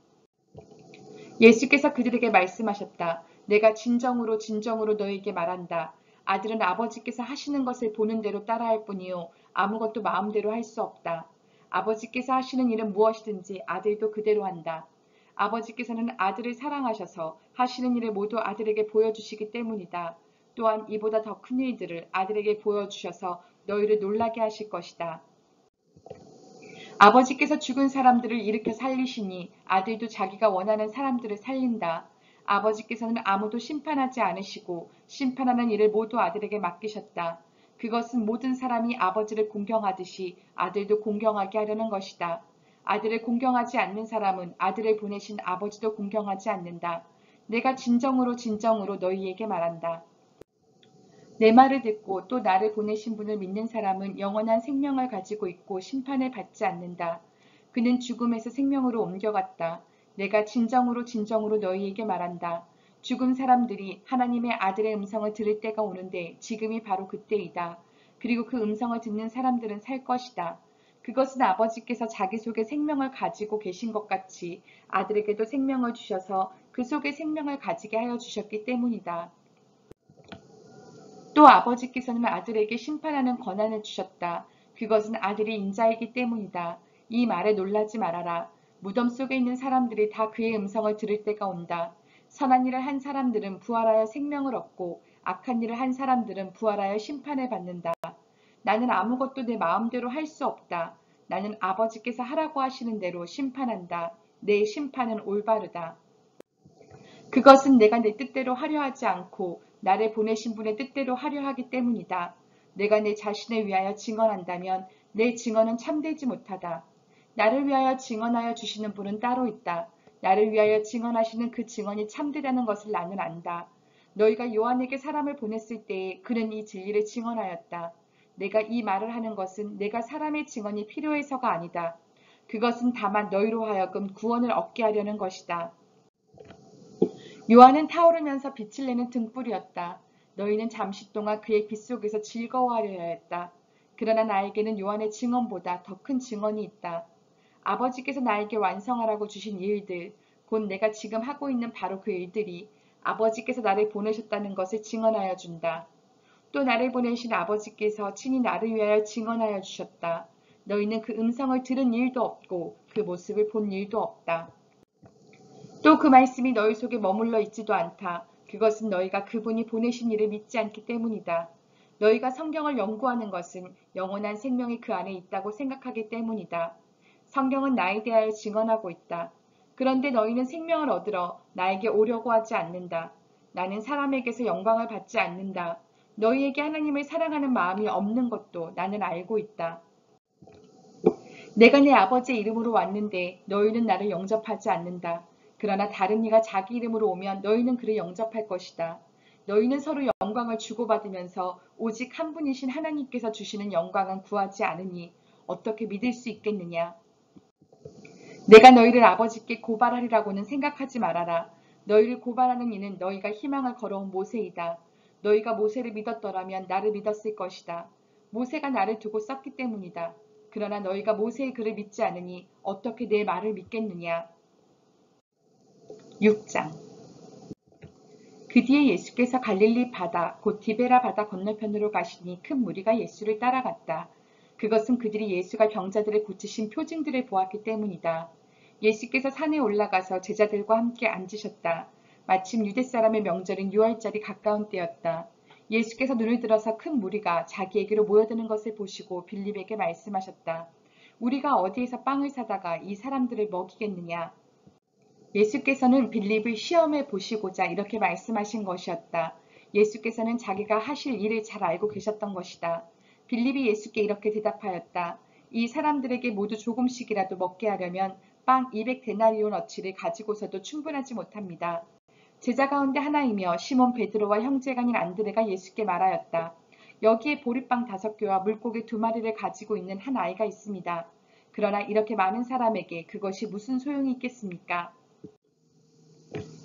예수께서 그들에게 말씀하셨다. 내가 진정으로 진정으로 너희에게 말한다. 아들은 아버지께서 하시는 것을 보는 대로 따라할 뿐이요 아무것도 마음대로 할 수 없다. 아버지께서 하시는 일은 무엇이든지 아들도 그대로 한다. 아버지께서는 아들을 사랑하셔서 하시는 일을 모두 아들에게 보여주시기 때문이다. 또한 이보다 더 큰 일들을 아들에게 보여주셔서 너희를 놀라게 하실 것이다. 아버지께서 죽은 사람들을 일으켜 살리시니 아들도 자기가 원하는 사람들을 살린다. 아버지께서는 아무도 심판하지 않으시고 심판하는 일을 모두 아들에게 맡기셨다. 그것은 모든 사람이 아버지를 공경하듯이 아들도 공경하게 하려는 것이다. 아들을 공경하지 않는 사람은 아들을 보내신 아버지도 공경하지 않는다. 내가 진정으로 진정으로 너희에게 말한다. 내 말을 듣고 또 나를 보내신 분을 믿는 사람은 영원한 생명을 가지고 있고 심판을 받지 않는다. 그는 죽음에서 생명으로 옮겨갔다. 내가 진정으로 진정으로 너희에게 말한다. 죽은 사람들이 하나님의 아들의 음성을 들을 때가 오는데 지금이 바로 그때이다. 그리고 그 음성을 듣는 사람들은 살 것이다. 그것은 아버지께서 자기 속에 생명을 가지고 계신 것 같이 아들에게도 생명을 주셔서 그 속에 생명을 가지게 하여 주셨기 때문이다. 또 아버지께서는 아들에게 심판하는 권한을 주셨다. 그것은 아들이 인자이기 때문이다. 이 말에 놀라지 말아라. 무덤 속에 있는 사람들이 다 그의 음성을 들을 때가 온다. 선한 일을 한 사람들은 부활하여 생명을 얻고 악한 일을 한 사람들은 부활하여 심판을 받는다. 나는 아무것도 내 마음대로 할 수 없다. 나는 아버지께서 하라고 하시는 대로 심판한다. 내 심판은 올바르다. 그것은 내가 내 뜻대로 하려 하지 않고 나를 보내신 분의 뜻대로 하려 하기 때문이다. 내가 내 자신을 위하여 증언한다면 내 증언은 참되지 못하다. 나를 위하여 증언하여 주시는 분은 따로 있다. 나를 위하여 증언하시는 그 증언이 참되다는 것을 나는 안다. 너희가 요한에게 사람을 보냈을 때에 그는 이 진리를 증언하였다. 내가 이 말을 하는 것은 내가 사람의 증언이 필요해서가 아니다. 그것은 다만 너희로 하여금 구원을 얻게 하려는 것이다. 요한은 타오르면서 빛을 내는 등불이었다. 너희는 잠시 동안 그의 빛 속에서 즐거워하려 했다. 그러나 나에게는 요한의 증언보다 더 큰 증언이 있다. 아버지께서 나에게 완성하라고 주신 일들, 곧 내가 지금 하고 있는 바로 그 일들이 아버지께서 나를 보내셨다는 것을 증언하여 준다. 또 나를 보내신 아버지께서 친히 나를 위하여 증언하여 주셨다. 너희는 그 음성을 들은 일도 없고 그 모습을 본 일도 없다. 또 그 말씀이 너희 속에 머물러 있지도 않다. 그것은 너희가 그분이 보내신 이를 믿지 않기 때문이다. 너희가 성경을 연구하는 것은 영원한 생명이 그 안에 있다고 생각하기 때문이다. 성경은 나에 대하여 증언하고 있다. 그런데 너희는 생명을 얻으러 나에게 오려고 하지 않는다. 나는 사람에게서 영광을 받지 않는다. 너희에게 하나님을 사랑하는 마음이 없는 것도 나는 알고 있다. 내가 내 아버지의 이름으로 왔는데 너희는 나를 영접하지 않는다. 그러나 다른 이가 자기 이름으로 오면 너희는 그를 영접할 것이다. 너희는 서로 영광을 주고받으면서 오직 한 분이신 하나님께서 주시는 영광은 구하지 않으니 어떻게 믿을 수 있겠느냐. 내가 너희를 아버지께 고발하리라고는 생각하지 말아라. 너희를 고발하는 이는 너희가 희망을 걸어온 모세이다. 너희가 모세를 믿었더라면 나를 믿었을 것이다. 모세가 나를 두고 썼기 때문이다. 그러나 너희가 모세의 글을 믿지 않으니 어떻게 내 말을 믿겠느냐. 6장. 그 뒤에 예수께서 갈릴리 바다 곧 디베라 바다 건너편으로 가시니 큰 무리가 예수를 따라갔다. 그것은 그들이 예수가 병자들을 고치신 표징들을 보았기 때문이다. 예수께서 산에 올라가서 제자들과 함께 앉으셨다. 마침 유대 사람의 명절인 유월절이 가까운 때였다. 예수께서 눈을 들어서 큰 무리가 자기에게로 모여드는 것을 보시고 빌립에게 말씀하셨다. 우리가 어디에서 빵을 사다가 이 사람들을 먹이겠느냐. 예수께서는 빌립을 시험해 보시고자 이렇게 말씀하신 것이었다. 예수께서는 자기가 하실 일을 잘 알고 계셨던 것이다. 빌립이 예수께 이렇게 대답하였다. 이 사람들에게 모두 조금씩이라도 먹게 하려면 빵 200데나리온어치를 가지고서도 충분하지 못합니다. 제자 가운데 하나이며 시몬 베드로와 형제간인 안드레가 예수께 말하였다. 여기에 보리빵 5개와 물고기 2마리를 가지고 있는 한 아이가 있습니다. 그러나 이렇게 많은 사람에게 그것이 무슨 소용이 있겠습니까?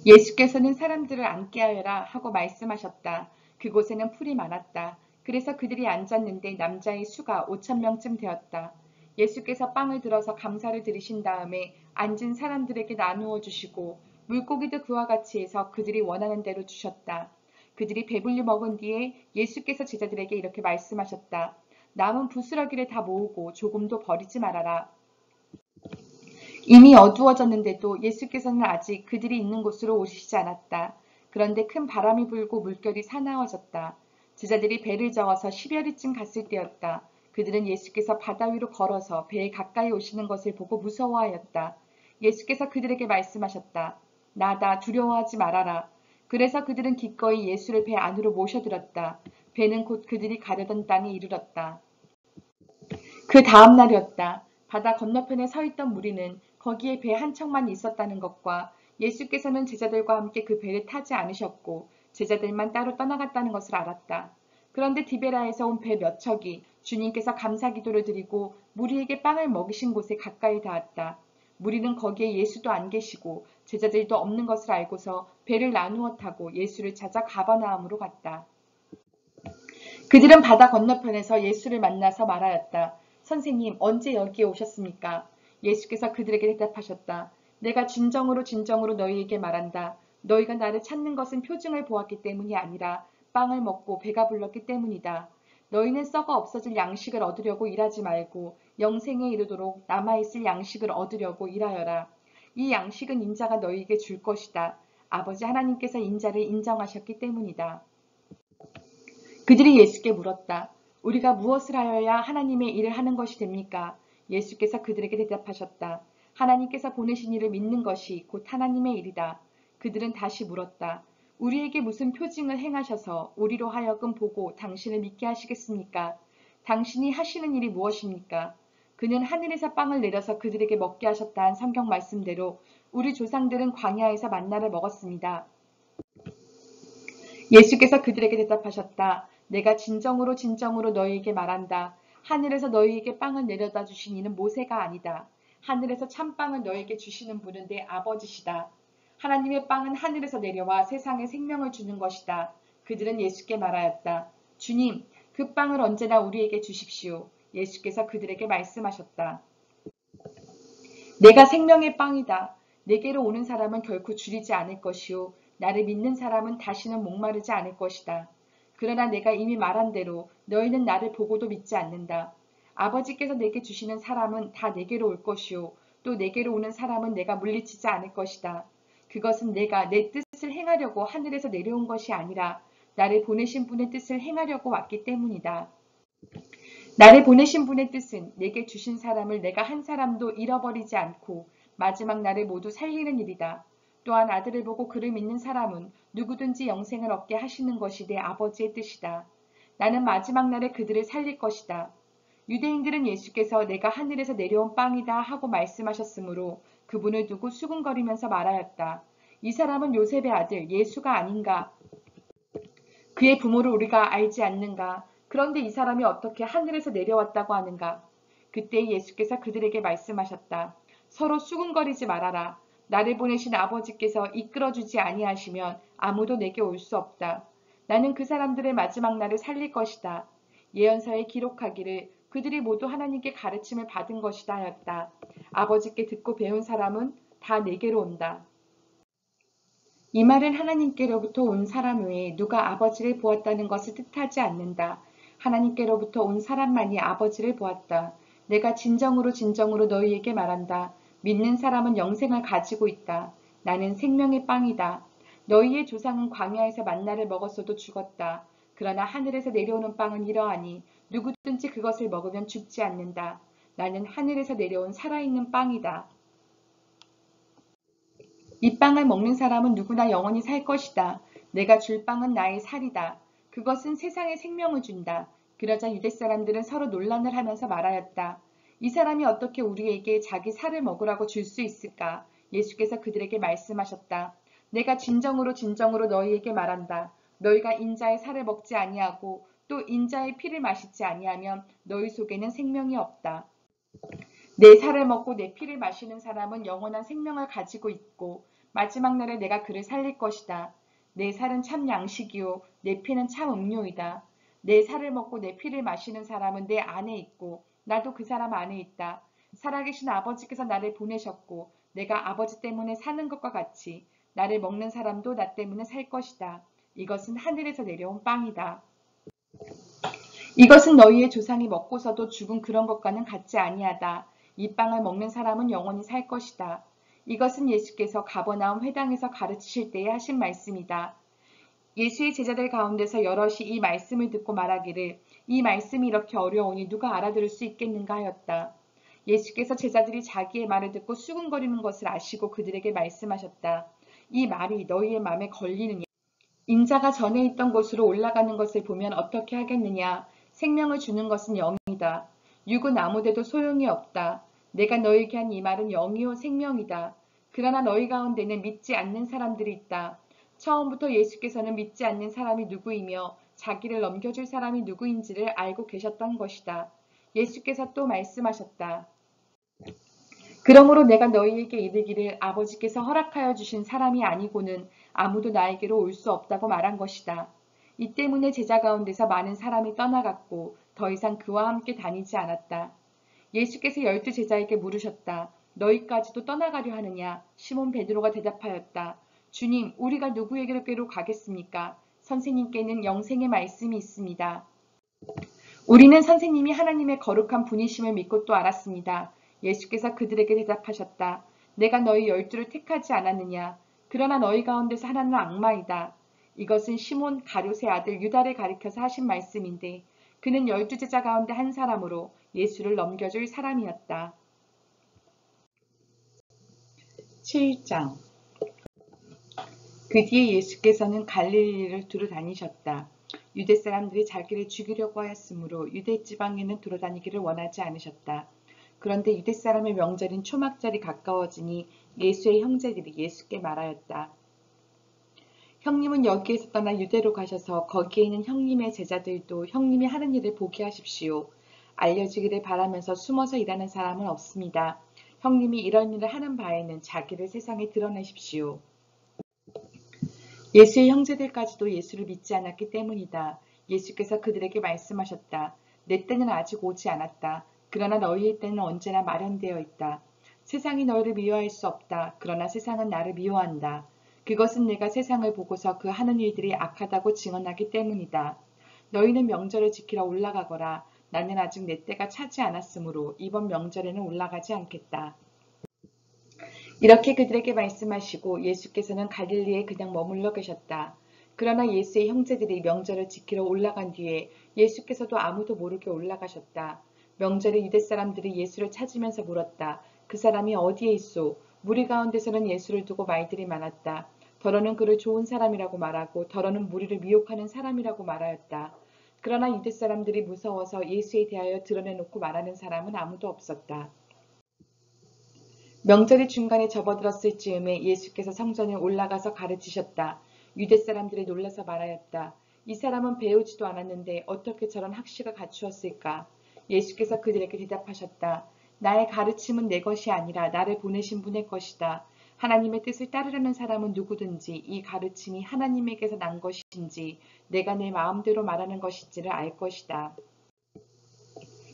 예수께서는 사람들을 앉게 하여라 하고 말씀하셨다. 그곳에는 풀이 많았다. 그래서 그들이 앉았는데 남자의 수가 5,000명쯤 되었다. 예수께서 빵을 들어서 감사를 드리신 다음에 앉은 사람들에게 나누어 주시고 물고기도 그와 같이 해서 그들이 원하는 대로 주셨다. 그들이 배불리 먹은 뒤에 예수께서 제자들에게 이렇게 말씀하셨다. 남은 부스러기를 다 모으고 조금도 버리지 말아라. 이미 어두워졌는데도 예수께서는 아직 그들이 있는 곳으로 오시지 않았다. 그런데 큰 바람이 불고 물결이 사나워졌다. 제자들이 배를 저어서 10여리쯤 갔을 때였다. 그들은 예수께서 바다 위로 걸어서 배에 가까이 오시는 것을 보고 무서워하였다. 예수께서 그들에게 말씀하셨다. 나다, 두려워하지 말아라. 그래서 그들은 기꺼이 예수를 배 안으로 모셔들었다. 배는 곧 그들이 가려던 땅에 이르렀다. 그 다음 날이었다. 바다 건너편에 서 있던 무리는 거기에 배 한 척만 있었다는 것과 예수께서는 제자들과 함께 그 배를 타지 않으셨고 제자들만 따로 떠나갔다는 것을 알았다. 그런데 디베라에서 온 배 몇 척이 주님께서 감사 기도를 드리고 무리에게 빵을 먹이신 곳에 가까이 닿았다. 무리는 거기에 예수도 안 계시고 제자들도 없는 것을 알고서 배를 나누어 타고 예수를 찾아 가버나움으로 갔다. 그들은 바다 건너편에서 예수를 만나서 말하였다. 선생님, 언제 여기에 오셨습니까? 예수께서 그들에게 대답하셨다. 내가 진정으로 진정으로 너희에게 말한다. 너희가 나를 찾는 것은 표징을 보았기 때문이 아니라 빵을 먹고 배가 불렀기 때문이다. 너희는 썩어 없어질 양식을 얻으려고 일하지 말고 영생에 이르도록 남아있을 양식을 얻으려고 일하여라. 이 양식은 인자가 너희에게 줄 것이다. 아버지 하나님께서 인자를 인정하셨기 때문이다. 그들이 예수께 물었다. 우리가 무엇을 하여야 하나님의 일을 하는 것이 됩니까? 예수께서 그들에게 대답하셨다. 하나님께서 보내신 이를 믿는 것이 곧 하나님의 일이다. 그들은 다시 물었다. 우리에게 무슨 표징을 행하셔서 우리로 하여금 보고 당신을 믿게 하시겠습니까? 당신이 하시는 일이 무엇입니까? 그는 하늘에서 빵을 내려서 그들에게 먹게 하셨다는 성경 말씀대로 우리 조상들은 광야에서 만나를 먹었습니다. 예수께서 그들에게 대답하셨다. 내가 진정으로 진정으로 너희에게 말한다. 하늘에서 너희에게 빵을 내려다 주신 이는 모세가 아니다. 하늘에서 참빵을 너희에게 주시는 분은 내 아버지시다. 하나님의 빵은 하늘에서 내려와 세상에 생명을 주는 것이다. 그들은 예수께 말하였다. 주님, 그 빵을 언제나 우리에게 주십시오. 예수께서 그들에게 말씀하셨다. 내가 생명의 빵이다. 내게로 오는 사람은 결코 줄이지 않을 것이요. 나를 믿는 사람은 다시는 목마르지 않을 것이다. 그러나 내가 이미 말한 대로 너희는 나를 보고도 믿지 않는다. 아버지께서 내게 주시는 사람은 다 내게로 올 것이요. 또 내게로 오는 사람은 내가 물리치지 않을 것이다. 그것은 내가 내 뜻을 행하려고 하늘에서 내려온 것이 아니라 나를 보내신 분의 뜻을 행하려고 왔기 때문이다. 나를 보내신 분의 뜻은 내게 주신 사람을 내가 한 사람도 잃어버리지 않고 마지막 날을 모두 살리는 일이다. 또한 아들을 보고 그를 믿는 사람은 누구든지 영생을 얻게 하시는 것이 내 아버지의 뜻이다. 나는 마지막 날에 그들을 살릴 것이다. 유대인들은 예수께서 내가 하늘에서 내려온 빵이다 하고 말씀하셨으므로 그분을 두고 수군거리면서 말하였다. 이 사람은 요셉의 아들 예수가 아닌가? 그의 부모를 우리가 알지 않는가? 그런데 이 사람이 어떻게 하늘에서 내려왔다고 하는가? 그때 예수께서 그들에게 말씀하셨다. 서로 수군거리지 말아라. 나를 보내신 아버지께서 이끌어주지 아니하시면 아무도 내게 올 수 없다. 나는 그 사람들의 마지막 날을 살릴 것이다. 예언서에 기록하기를 그들이 모두 하나님께 가르침을 받은 것이다 하였다. 아버지께 듣고 배운 사람은 다 내게로 온다. 이 말은 하나님께로부터 온 사람 외에 누가 아버지를 보았다는 것을 뜻하지 않는다. 하나님께로부터 온 사람만이 아버지를 보았다. 내가 진정으로 진정으로 너희에게 말한다. 믿는 사람은 영생을 가지고 있다. 나는 생명의 빵이다. 너희의 조상은 광야에서 만나를 먹었어도 죽었다. 그러나 하늘에서 내려오는 빵은 이러하니 누구든지 그것을 먹으면 죽지 않는다. 나는 하늘에서 내려온 살아있는 빵이다. 이 빵을 먹는 사람은 누구나 영원히 살 것이다. 내가 줄 빵은 나의 살이다. 그것은 세상에 생명을 준다. 그러자 유대 사람들은 서로 논란을 하면서 말하였다. 이 사람이 어떻게 우리에게 자기 살을 먹으라고 줄 수 있을까? 예수께서 그들에게 말씀하셨다. 내가 진정으로 진정으로 너희에게 말한다. 너희가 인자의 살을 먹지 아니하고 또 인자의 피를 마시지 아니하면 너희 속에는 생명이 없다. 내 살을 먹고 내 피를 마시는 사람은 영원한 생명을 가지고 있고 마지막 날에 내가 그를 살릴 것이다. 내 살은 참 양식이요 내 피는 참 음료이다. 내 살을 먹고 내 피를 마시는 사람은 내 안에 있고 나도 그 사람 안에 있다. 살아계신 아버지께서 나를 보내셨고 내가 아버지 때문에 사는 것과 같이 나를 먹는 사람도 나 때문에 살 것이다. 이것은 하늘에서 내려온 빵이다. 이것은 너희의 조상이 먹고서도 죽은 그런 것과는 같지 아니하다. 이 빵을 먹는 사람은 영원히 살 것이다. 이것은 예수께서 가버나움 회당에서 가르치실 때에 하신 말씀이다. 예수의 제자들 가운데서 여럿이 이 말씀을 듣고 말하기를 이 말씀이 이렇게 어려우니 누가 알아들을 수 있겠는가 하였다. 예수께서 제자들이 자기의 말을 듣고 수군거리는 것을 아시고 그들에게 말씀하셨다. 이 말이 너희의 마음에 걸리느냐? 인자가 전에 있던 곳으로 올라가는 것을 보면 어떻게 하겠느냐? 생명을 주는 것은 영이다. 육은 아무데도 소용이 없다. 내가 너희에게 한 이 말은 영이요 생명이다. 그러나 너희 가운데는 믿지 않는 사람들이 있다. 처음부터 예수께서는 믿지 않는 사람이 누구이며 자기를 넘겨줄 사람이 누구인지를 알고 계셨던 것이다. 예수께서 또 말씀하셨다. 그러므로 내가 너희에게 이르기를 아버지께서 허락하여 주신 사람이 아니고는 아무도 나에게로 올 수 없다고 말한 것이다. 이 때문에 제자 가운데서 많은 사람이 떠나갔고 더 이상 그와 함께 다니지 않았다. 예수께서 12제자에게 물으셨다. 너희까지도 떠나가려 하느냐? 시몬 베드로가 대답하였다. 주님, 우리가 누구에게로 가겠습니까? 선생님께는 영생의 말씀이 있습니다. 우리는 선생님이 하나님의 거룩한 분이심을 믿고 또 알았습니다. 예수께서 그들에게 대답하셨다. 내가 너희 12를 택하지 않았느냐? 그러나 너희 가운데서 하나는 악마이다. 이것은 시몬 가룟의 아들 유다를 가리켜서 하신 말씀인데 그는 12제자 가운데 한 사람으로 예수를 넘겨줄 사람이었다. 7장 그 뒤에 예수께서는 갈릴리를 두루 다니셨다. 유대 사람들이 자기를 죽이려고 하였으므로 유대 지방에는 돌아다니기를 원하지 않으셨다. 그런데 유대 사람의 명절인 초막절이 가까워지니 예수의 형제들이 예수께 말하였다. 형님은 여기에서 떠나 유대로 가셔서 거기에 있는 형님의 제자들도 형님이 하는 일을 보게 하십시오. 알려지기를 바라면서 숨어서 일하는 사람은 없습니다. 형님이 이런 일을 하는 바에는 자기를 세상에 드러내십시오. 예수의 형제들까지도 예수를 믿지 않았기 때문이다. 예수께서 그들에게 말씀하셨다. 내 때는 아직 오지 않았다. 그러나 너희의 때는 언제나 마련되어 있다. 세상이 너희를 미워할 수 없다. 그러나 세상은 나를 미워한다. 그것은 내가 세상을 보고서 그 하는 일들이 악하다고 증언하기 때문이다. 너희는 명절을 지키러 올라가거라. 나는 아직 내 때가 차지 않았으므로 이번 명절에는 올라가지 않겠다. 이렇게 그들에게 말씀하시고 예수께서는 갈릴리에 그냥 머물러 계셨다. 그러나 예수의 형제들이 명절을 지키러 올라간 뒤에 예수께서도 아무도 모르게 올라가셨다. 명절에 유대 사람들이 예수를 찾으면서 물었다. 그 사람이 어디에 있소? 무리 가운데서는 예수를 두고 말들이 많았다. 더러는 그를 좋은 사람이라고 말하고 더러는 무리를 미혹하는 사람이라고 말하였다. 그러나 유대 사람들이 무서워서 예수에 대하여 드러내놓고 말하는 사람은 아무도 없었다. 명절이 중간에 접어들었을 즈음에 예수께서 성전에 올라가서 가르치셨다. 유대 사람들이 놀라서 말하였다. 이 사람은 배우지도 않았는데 어떻게 저런 학식을 갖추었을까? 예수께서 그들에게 대답하셨다. 나의 가르침은 내 것이 아니라 나를 보내신 분의 것이다. 하나님의 뜻을 따르려는 사람은 누구든지 이 가르침이 하나님에게서 난 것인지 내가 내 마음대로 말하는 것인지를 알 것이다.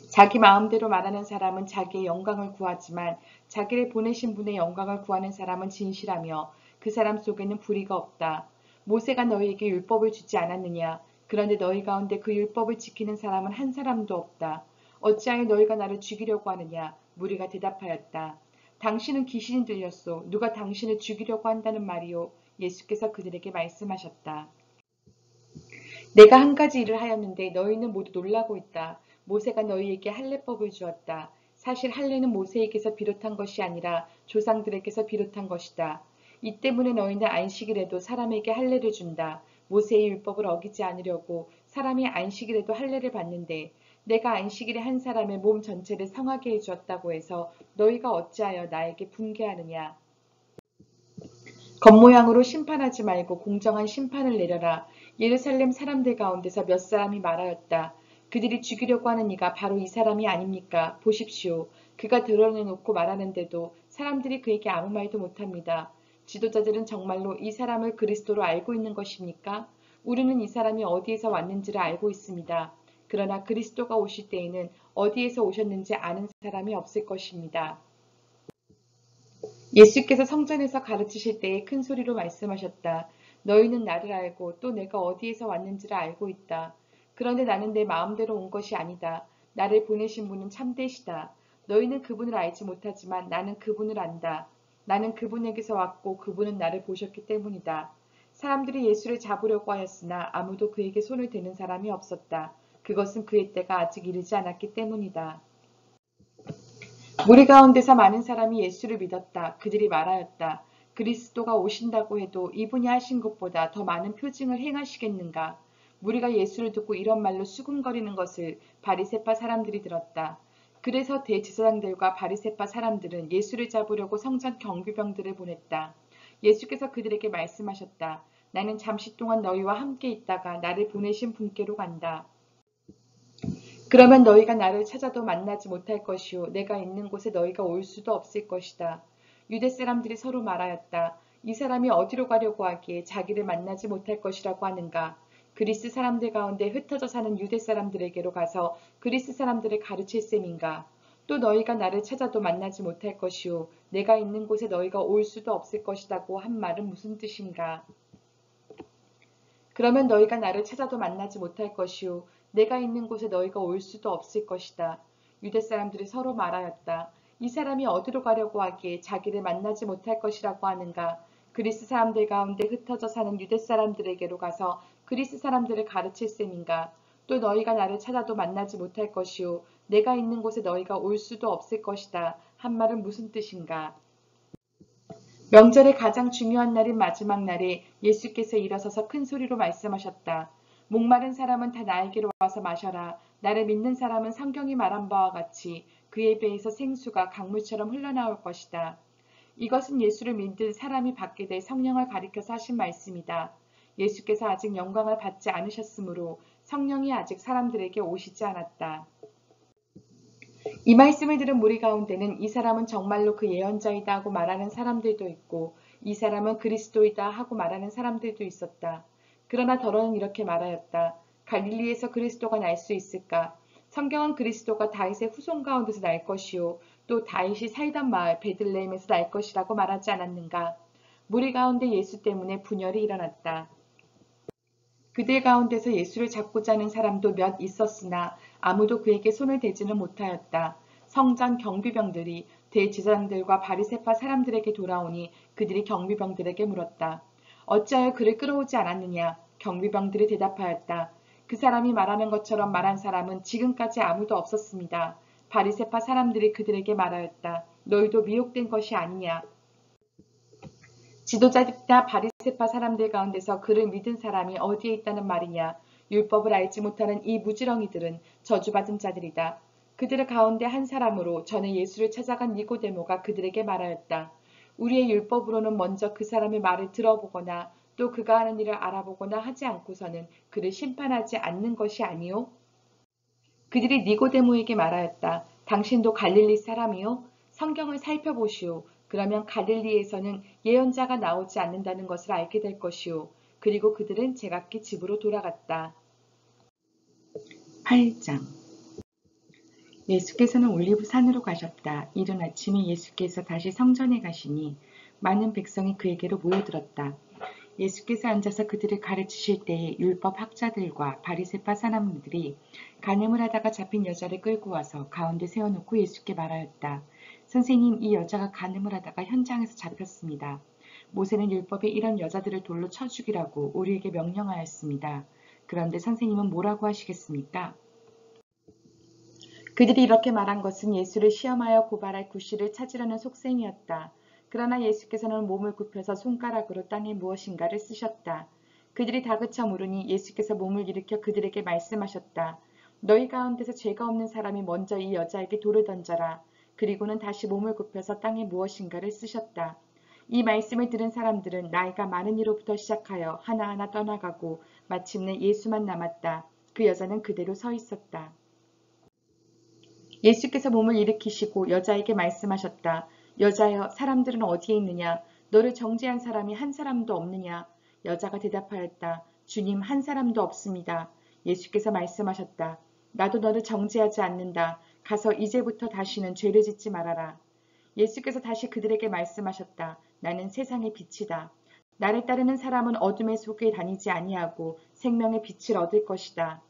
자기 마음대로 말하는 사람은 자기의 영광을 구하지만 자기를 보내신 분의 영광을 구하는 사람은 진실하며 그 사람 속에는 불의가 없다. 모세가 너희에게 율법을 주지 않았느냐? 그런데 너희 가운데 그 율법을 지키는 사람은 한 사람도 없다. 어찌하여 너희가 나를 죽이려고 하느냐? 무리가 대답하였다. 당신은 귀신이 들렸소. 누가 당신을 죽이려고 한다는 말이요? 예수께서 그들에게 말씀하셨다. 내가 한 가지 일을 하였는데 너희는 모두 놀라고 있다. 모세가 너희에게 할례법을 주었다. 사실 할례는 모세에게서 비롯한 것이 아니라 조상들에게서 비롯한 것이다. 이 때문에 너희는 안식일에도 사람에게 할례를 준다. 모세의 율법을 어기지 않으려고 사람이 안식일에도 할례를 받는데 내가 안식일에 한 사람의 몸 전체를 성하게 해주었다고 해서 너희가 어찌하여 나에게 분개하느냐. 겉모양으로 심판하지 말고 공정한 심판을 내려라. 예루살렘 사람들 가운데서 몇 사람이 말하였다. 그들이 죽이려고 하는 이가 바로 이 사람이 아닙니까? 보십시오. 그가 드러내놓고 말하는데도 사람들이 그에게 아무 말도 못합니다. 지도자들은 정말로 이 사람을 그리스도로 알고 있는 것입니까? 우리는 이 사람이 어디에서 왔는지를 알고 있습니다. 그러나 그리스도가 오실 때에는 어디에서 오셨는지 아는 사람이 없을 것입니다. 예수께서 성전에서 가르치실 때에 큰 소리로 말씀하셨다. 너희는 나를 알고 또 내가 어디에서 왔는지를 알고 있다. 그런데 나는 내 마음대로 온 것이 아니다. 나를 보내신 분은 참되시다. 너희는 그분을 알지 못하지만 나는 그분을 안다. 나는 그분에게서 왔고 그분은 나를 보셨기 때문이다. 사람들이 예수를 잡으려고 하였으나 아무도 그에게 손을 대는 사람이 없었다. 그것은 그의 때가 아직 이르지 않았기 때문이다. 무리 가운데서 많은 사람이 예수를 믿었다. 그들이 말하였다. 그리스도가 오신다고 해도 이분이 하신 것보다 더 많은 표징을 행하시겠는가? 무리가 예수를 듣고 이런 말로 수군거리는 것을 바리새파 사람들이 들었다. 그래서 대제사장들과 바리새파 사람들은 예수를 잡으려고 성전 경비병들을 보냈다. 예수께서 그들에게 말씀하셨다. 나는 잠시 동안 너희와 함께 있다가 나를 보내신 분께로 간다. 그러면 너희가 나를 찾아도 만나지 못할 것이요 내가 있는 곳에 너희가 올 수도 없을 것이다. 유대 사람들이 서로 말하였다. 이 사람이 어디로 가려고 하기에 자기를 만나지 못할 것이라고 하는가. 그리스 사람들 가운데 흩어져 사는 유대 사람들에게로 가서 그리스 사람들을 가르칠 셈인가. 또 너희가 나를 찾아도 만나지 못할 것이요 내가 있는 곳에 너희가 올 수도 없을 것이라고 한 말은 무슨 뜻인가? 그러면 너희가 나를 찾아도 만나지 못할 것이요 내가 있는 곳에 너희가 올 수도 없을 것이다. 유대 사람들이 서로 말하였다. 이 사람이 어디로 가려고 하기에 자기를 만나지 못할 것이라고 하는가? 그리스 사람들 가운데 흩어져 사는 유대 사람들에게로 가서 그리스 사람들을 가르칠 셈인가? 또 너희가 나를 찾아도 만나지 못할 것이요 내가 있는 곳에 너희가 올 수도 없을 것이다. 한 말은 무슨 뜻인가? 명절의 가장 중요한 날인 마지막 날에 예수께서 일어서서 큰 소리로 말씀하셨다. 목마른 사람은 다 나에게로 와서 마셔라. 나를 믿는 사람은 성경이 말한 바와 같이 그의 배에서 생수가 강물처럼 흘러나올 것이다. 이것은 예수를 믿는 사람이 받게 될 성령을 가리켜서 하신 말씀이다. 예수께서 아직 영광을 받지 않으셨으므로 성령이 아직 사람들에게 오시지 않았다. 이 말씀을 들은 무리 가운데는 이 사람은 정말로 그 예언자이다 하고 말하는 사람들도 있고 이 사람은 그리스도이다 하고 말하는 사람들도 있었다. 그러나 더러는 이렇게 말하였다. 갈릴리에서 그리스도가 날 수 있을까? 성경은 그리스도가 다윗의 후손 가운데서 날 것이요 또 다윗이 살던 마을 베들레헴에서 날 것이라고 말하지 않았는가? 무리 가운데 예수 때문에 분열이 일어났다. 그들 가운데서 예수를 잡고자 하는 사람도 몇 있었으나 아무도 그에게 손을 대지는 못하였다. 성전 경비병들이 대제사장들과 바리새파 사람들에게 돌아오니 그들이 경비병들에게 물었다. 어찌하여 그를 끌어오지 않았느냐? 경비병들이 대답하였다. 그 사람이 말하는 것처럼 말한 사람은 지금까지 아무도 없었습니다. 바리새파 사람들이 그들에게 말하였다. 너희도 미혹된 것이 아니냐? 지도자들이나 바리새파 사람들 가운데서 그를 믿은 사람이 어디에 있다는 말이냐? 율법을 알지 못하는 이 무지렁이들은 저주받은 자들이다. 그들 가운데 한 사람으로 전에 예수를 찾아간 니고데모가 그들에게 말하였다. 우리의 율법으로는 먼저 그 사람의 말을 들어보거나 또 그가 하는 일을 알아보거나 하지 않고서는 그를 심판하지 않는 것이 아니요? 그들이 니고데모에게 말하였다. 당신도 갈릴리 사람이요? 성경을 살펴보시오. 그러면 갈릴리에서는 예언자가 나오지 않는다는 것을 알게 될 것이오. 그리고 그들은 제각기 집으로 돌아갔다. 8장 예수께서는 올리브 산으로 가셨다. 이른 아침에 예수께서 다시 성전에 가시니 많은 백성이 그에게로 모여들었다. 예수께서 앉아서 그들을 가르치실 때에 율법 학자들과 바리새파 사람들이 간음을 하다가 잡힌 여자를 끌고 와서 가운데 세워놓고 예수께 말하였다. 선생님, 이 여자가 간음을 하다가 현장에서 잡혔습니다. 모세는 율법에 이런 여자들을 돌로 쳐 죽이라고 우리에게 명령하였습니다. 그런데 선생님은 뭐라고 하시겠습니까? 그들이 이렇게 말한 것은 예수를 시험하여 고발할 구실을 찾으려는 속셈이었다. 그러나 예수께서는 몸을 굽혀서 손가락으로 땅에 무엇인가를 쓰셨다. 그들이 다그쳐 물으니 예수께서 몸을 일으켜 그들에게 말씀하셨다. 너희 가운데서 죄가 없는 사람이 먼저 이 여자에게 돌을 던져라. 그리고는 다시 몸을 굽혀서 땅에 무엇인가를 쓰셨다. 이 말씀을 들은 사람들은 나이가 많은 이로부터 시작하여 하나하나 떠나가고 마침내 예수만 남았다. 그 여자는 그대로 서 있었다. 예수께서 몸을 일으키시고 여자에게 말씀하셨다. 여자여, 사람들은 어디에 있느냐? 너를 정죄한 사람이 한 사람도 없느냐? 여자가 대답하였다. 주님, 한 사람도 없습니다. 예수께서 말씀하셨다. 나도 너를 정죄하지 않는다. 가서 이제부터 다시는 죄를 짓지 말아라. 예수께서 다시 그들에게 말씀하셨다. 나는 세상의 빛이다. 나를 따르는 사람은 어둠의 속에 다니지 아니하고 생명의 빛을 얻을 것이다.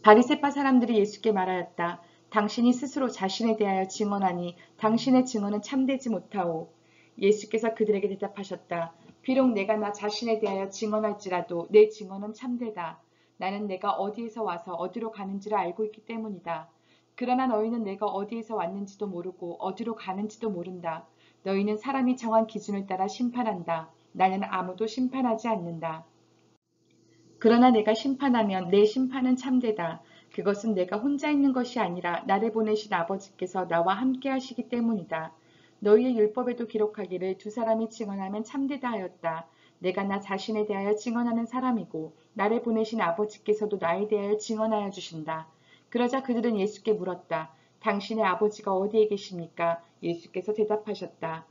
바리새파 사람들이 예수께 말하였다. 당신이 스스로 자신에 대하여 증언하니 당신의 증언은 참되지 못하오. 예수께서 그들에게 대답하셨다. 비록 내가 나 자신에 대하여 증언할지라도 내 증언은 참되다. 나는 내가 어디에서 와서 어디로 가는지를 알고 있기 때문이다. 그러나 너희는 내가 어디에서 왔는지도 모르고 어디로 가는지도 모른다. 너희는 사람이 정한 기준을 따라 심판한다. 나는 아무도 심판하지 않는다. 그러나 내가 심판하면 내 심판은 참되다. 그것은 내가 혼자 있는 것이 아니라 나를 보내신 아버지께서 나와 함께 하시기 때문이다. 너희의 율법에도 기록하기를 두 사람이 증언하면 참되다 하였다. 내가 나 자신에 대하여 증언하는 사람이고 나를 보내신 아버지께서도 나에 대하여 증언하여 주신다. 그러자 그들은 예수께 물었다. 당신의 아버지가 어디에 계십니까? 예수께서 대답하셨다.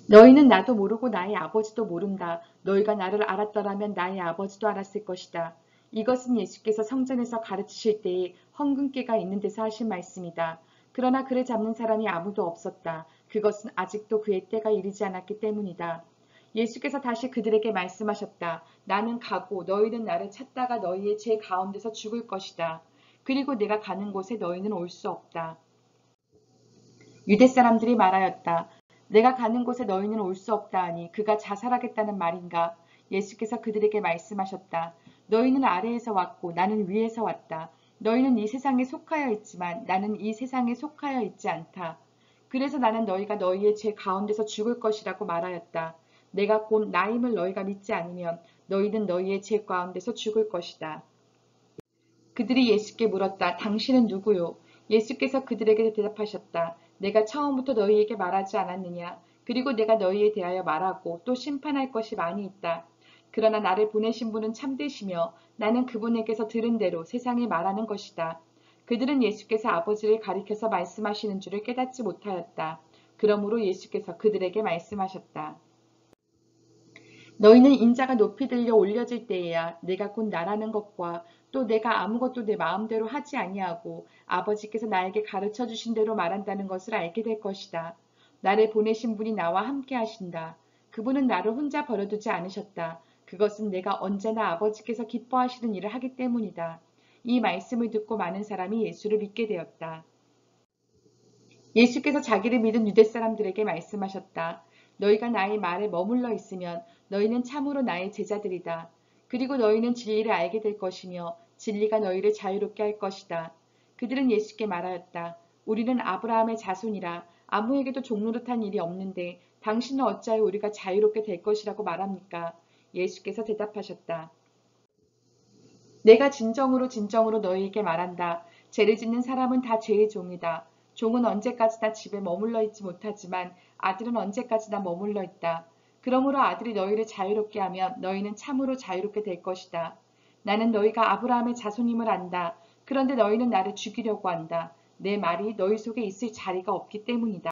너희는 나도 모르고 나의 아버지도 모른다. 너희가 나를 알았더라면 나의 아버지도 알았을 것이다. 이것은 예수께서 성전에서 가르치실 때에 헌금깨가 있는 데서 하신 말씀이다. 그러나 그를 잡는 사람이 아무도 없었다. 그것은 아직도 그의 때가 이르지 않았기 때문이다. 예수께서 다시 그들에게 말씀하셨다. 나는 가고 너희는 나를 찾다가 너희의 죄 가운데서 죽을 것이다. 그리고 내가 가는 곳에 너희는 올 수 없다. 유대 사람들이 말하였다. 내가 가는 곳에 너희는 올 수 없다 하니 그가 자살하겠다는 말인가? 예수께서 그들에게 말씀하셨다. 너희는 아래에서 왔고 나는 위에서 왔다. 너희는 이 세상에 속하여 있지만 나는 이 세상에 속하여 있지 않다. 그래서 나는 너희가 너희의 죄 가운데서 죽을 것이라고 말하였다. 내가 곧 나임을 너희가 믿지 않으면 너희는 너희의 죄 가운데서 죽을 것이다. 그들이 예수께 물었다. 당신은 누구요? 예수께서 그들에게 대답하셨다. 내가 처음부터 너희에게 말하지 않았느냐? 그리고 내가 너희에 대하여 말하고 또 심판할 것이 많이 있다. 그러나 나를 보내신 분은 참되시며 나는 그분에게서 들은 대로 세상에 말하는 것이다. 그들은 예수께서 아버지를 가리켜서 말씀하시는 줄을 깨닫지 못하였다. 그러므로 예수께서 그들에게 말씀하셨다. 너희는 인자가 높이 들려 올려질 때에야 내가 곧 나라는 것과 또 내가 아무것도 내 마음대로 하지 아니하고 아버지께서 나에게 가르쳐 주신 대로 말한다는 것을 알게 될 것이다. 나를 보내신 분이 나와 함께 하신다. 그분은 나를 혼자 버려두지 않으셨다. 그것은 내가 언제나 아버지께서 기뻐하시는 일을 하기 때문이다. 이 말씀을 듣고 많은 사람이 예수를 믿게 되었다. 예수께서 자기를 믿은 유대 사람들에게 말씀하셨다. 너희가 나의 말에 머물러 있으면 너희는 참으로 나의 제자들이다. 그리고 너희는 진리를 알게 될 것이며 진리가 너희를 자유롭게 할 것이다. 그들은 예수께 말하였다. 우리는 아브라함의 자손이라 아무에게도 종노릇한 일이 없는데 당신은 어찌하여 우리가 자유롭게 될 것이라고 말합니까? 예수께서 대답하셨다. 내가 진정으로 진정으로 너희에게 말한다. 죄를 짓는 사람은 다 죄의 종이다. 종은 언제까지나 집에 머물러 있지 못하지만 아들은 언제까지나 머물러 있다. 그러므로 아들이 너희를 자유롭게 하면 너희는 참으로 자유롭게 될 것이다. 나는 너희가 아브라함의 자손임을 안다. 그런데 너희는 나를 죽이려고 한다. 내 말이 너희 속에 있을 자리가 없기 때문이다.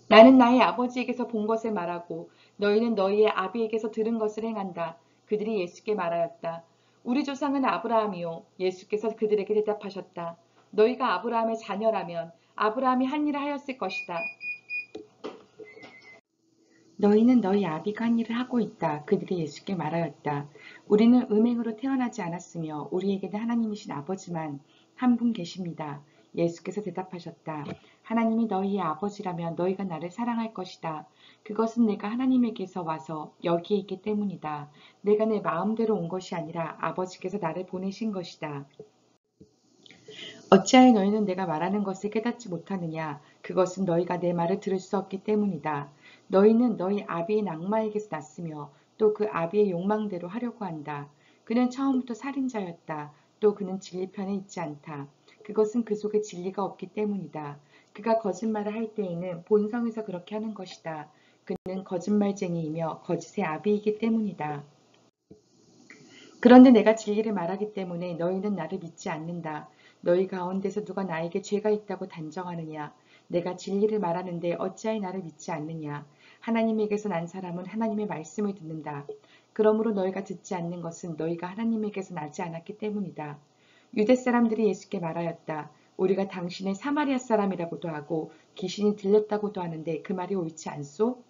나는 나의 아버지에게서 본 것을 말하고 너희는 너희의 아비에게서 들은 것을 행한다. 그들이 예수께 말하였다. 우리 조상은 아브라함이요. 예수께서 그들에게 대답하셨다. 너희가 아브라함의 자녀라면 아브라함이 한 일을 하였을 것이다. 너희는 너희 아비가 한 일을 하고 있다. 그들이 예수께 말하였다. 우리는 음행으로 태어나지 않았으며 우리에게는 하나님이신 아버지만 한 분 계십니다. 예수께서 대답하셨다. 하나님이 너희의 아버지라면 너희가 나를 사랑할 것이다. 그것은 내가 하나님에게서 와서 여기에 있기 때문이다. 내가 내 마음대로 온 것이 아니라 아버지께서 나를 보내신 것이다. 어찌하여 너희는 내가 말하는 것을 깨닫지 못하느냐? 그것은 너희가 내 말을 들을 수 없기 때문이다. 너희는 너희 아비인 악마에게서 났으며 또 그 아비의 욕망대로 하려고 한다. 그는 처음부터 살인자였다. 또 그는 진리 편에 있지 않다. 그것은 그 속에 진리가 없기 때문이다. 그가 거짓말을 할 때에는 본성에서 그렇게 하는 것이다. 그는 거짓말쟁이이며 거짓의 아비이기 때문이다. 그런데 내가 진리를 말하기 때문에 너희는 나를 믿지 않는다. 너희 가운데서 누가 나에게 죄가 있다고 단정하느냐? 내가 진리를 말하는데 어찌하여 나를 믿지 않느냐? 하나님에게서 난 사람은 하나님의 말씀을 듣는다. 그러므로 너희가 듣지 않는 것은 너희가 하나님에게서 나지 않았기 때문이다. 유대 사람들이 예수께 말하였다. 우리가 당신을 사마리아 사람이라고도 하고 귀신이 들렸다고도 하는데 그 말이 옳지 않소?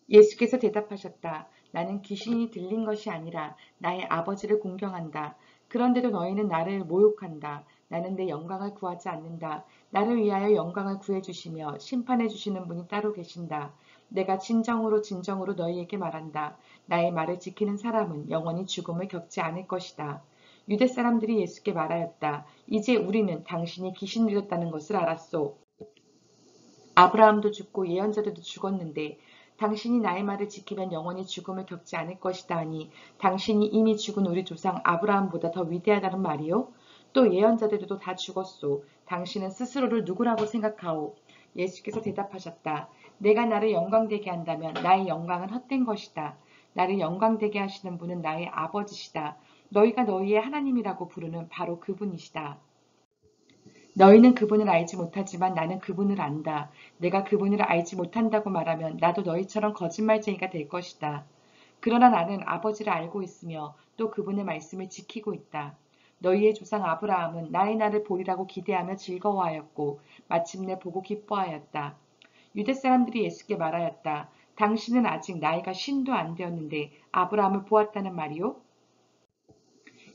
예수께서 대답하셨다. 나는 귀신이 들린 것이 아니라 나의 아버지를 공경한다. 그런데도 너희는 나를 모욕한다. 나는 내 영광을 구하지 않는다. 나를 위하여 영광을 구해주시며 심판해주시는 분이 따로 계신다. 내가 진정으로 진정으로 너희에게 말한다. 나의 말을 지키는 사람은 영원히 죽음을 겪지 않을 것이다. 유대 사람들이 예수께 말하였다. 이제 우리는 당신이 귀신 들렸다는 것을 알았소. 아브라함도 죽고 예언자들도 죽었는데 당신이 나의 말을 지키면 영원히 죽음을 겪지 않을 것이다 하니 당신이 이미 죽은 우리 조상 아브라함보다 더 위대하다는 말이요? 또 예언자들도 다 죽었소. 당신은 스스로를 누구라고 생각하오? 예수께서 대답하셨다. 내가 나를 영광되게 한다면 나의 영광은 헛된 것이다. 나를 영광되게 하시는 분은 나의 아버지시다. 너희가 너희의 하나님이라고 부르는 바로 그분이시다. 너희는 그분을 알지 못하지만 나는 그분을 안다. 내가 그분을 알지 못한다고 말하면 나도 너희처럼 거짓말쟁이가 될 것이다. 그러나 나는 아버지를 알고 있으며 또 그분의 말씀을 지키고 있다. 너희의 조상 아브라함은 나의 날을 보리라고 기대하며 즐거워하였고 마침내 보고 기뻐하였다. 유대 사람들이 예수께 말하였다. 당신은 아직 나이가 50도 안 되었는데 아브라함을 보았다는 말이요?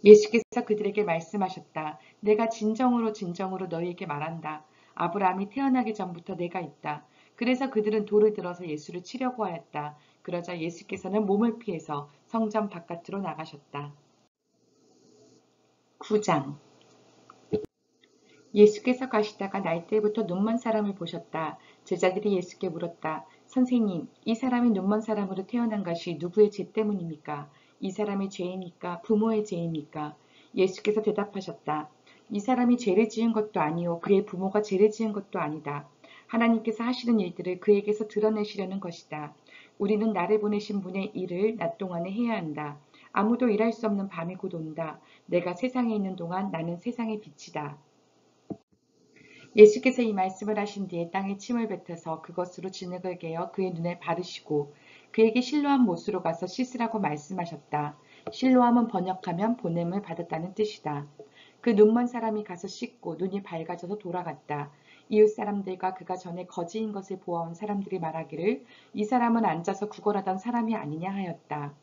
예수께서 그들에게 말씀하셨다. 내가 진정으로 진정으로 너희에게 말한다. 아브라함이 태어나기 전부터 내가 있다. 그래서 그들은 돌을 들어서 예수를 치려고 하였다. 그러자 예수께서는 몸을 피해서 성전 바깥으로 나가셨다. 9장. 예수께서 가시다가 날 때부터 눈먼 사람을 보셨다. 제자들이 예수께 물었다. 선생님, 이 사람이 눈먼 사람으로 태어난 것이 누구의 죄 때문입니까? 이 사람의 죄입니까? 부모의 죄입니까? 예수께서 대답하셨다. 이 사람이 죄를 지은 것도 아니요 그의 부모가 죄를 지은 것도 아니다. 하나님께서 하시는 일들을 그에게서 드러내시려는 것이다. 우리는 나를 보내신 분의 일을 낮 동안에 해야 한다. 아무도 일할 수 없는 밤이 곧 온다. 내가 세상에 있는 동안 나는 세상의 빛이다. 예수께서 이 말씀을 하신 뒤에 땅에 침을 뱉어서 그것으로 진흙을 개어 그의 눈에 바르시고 그에게 실로암 못으로 가서 씻으라고 말씀하셨다. 실로암은 번역하면 보냄을 받았다는 뜻이다. 그 눈먼 사람이 가서 씻고 눈이 밝아져서 돌아갔다. 이웃 사람들과 그가 전에 거지인 것을 보아온 사람들이 말하기를 이 사람은 앉아서 구걸하던 사람이 아니냐 하였다.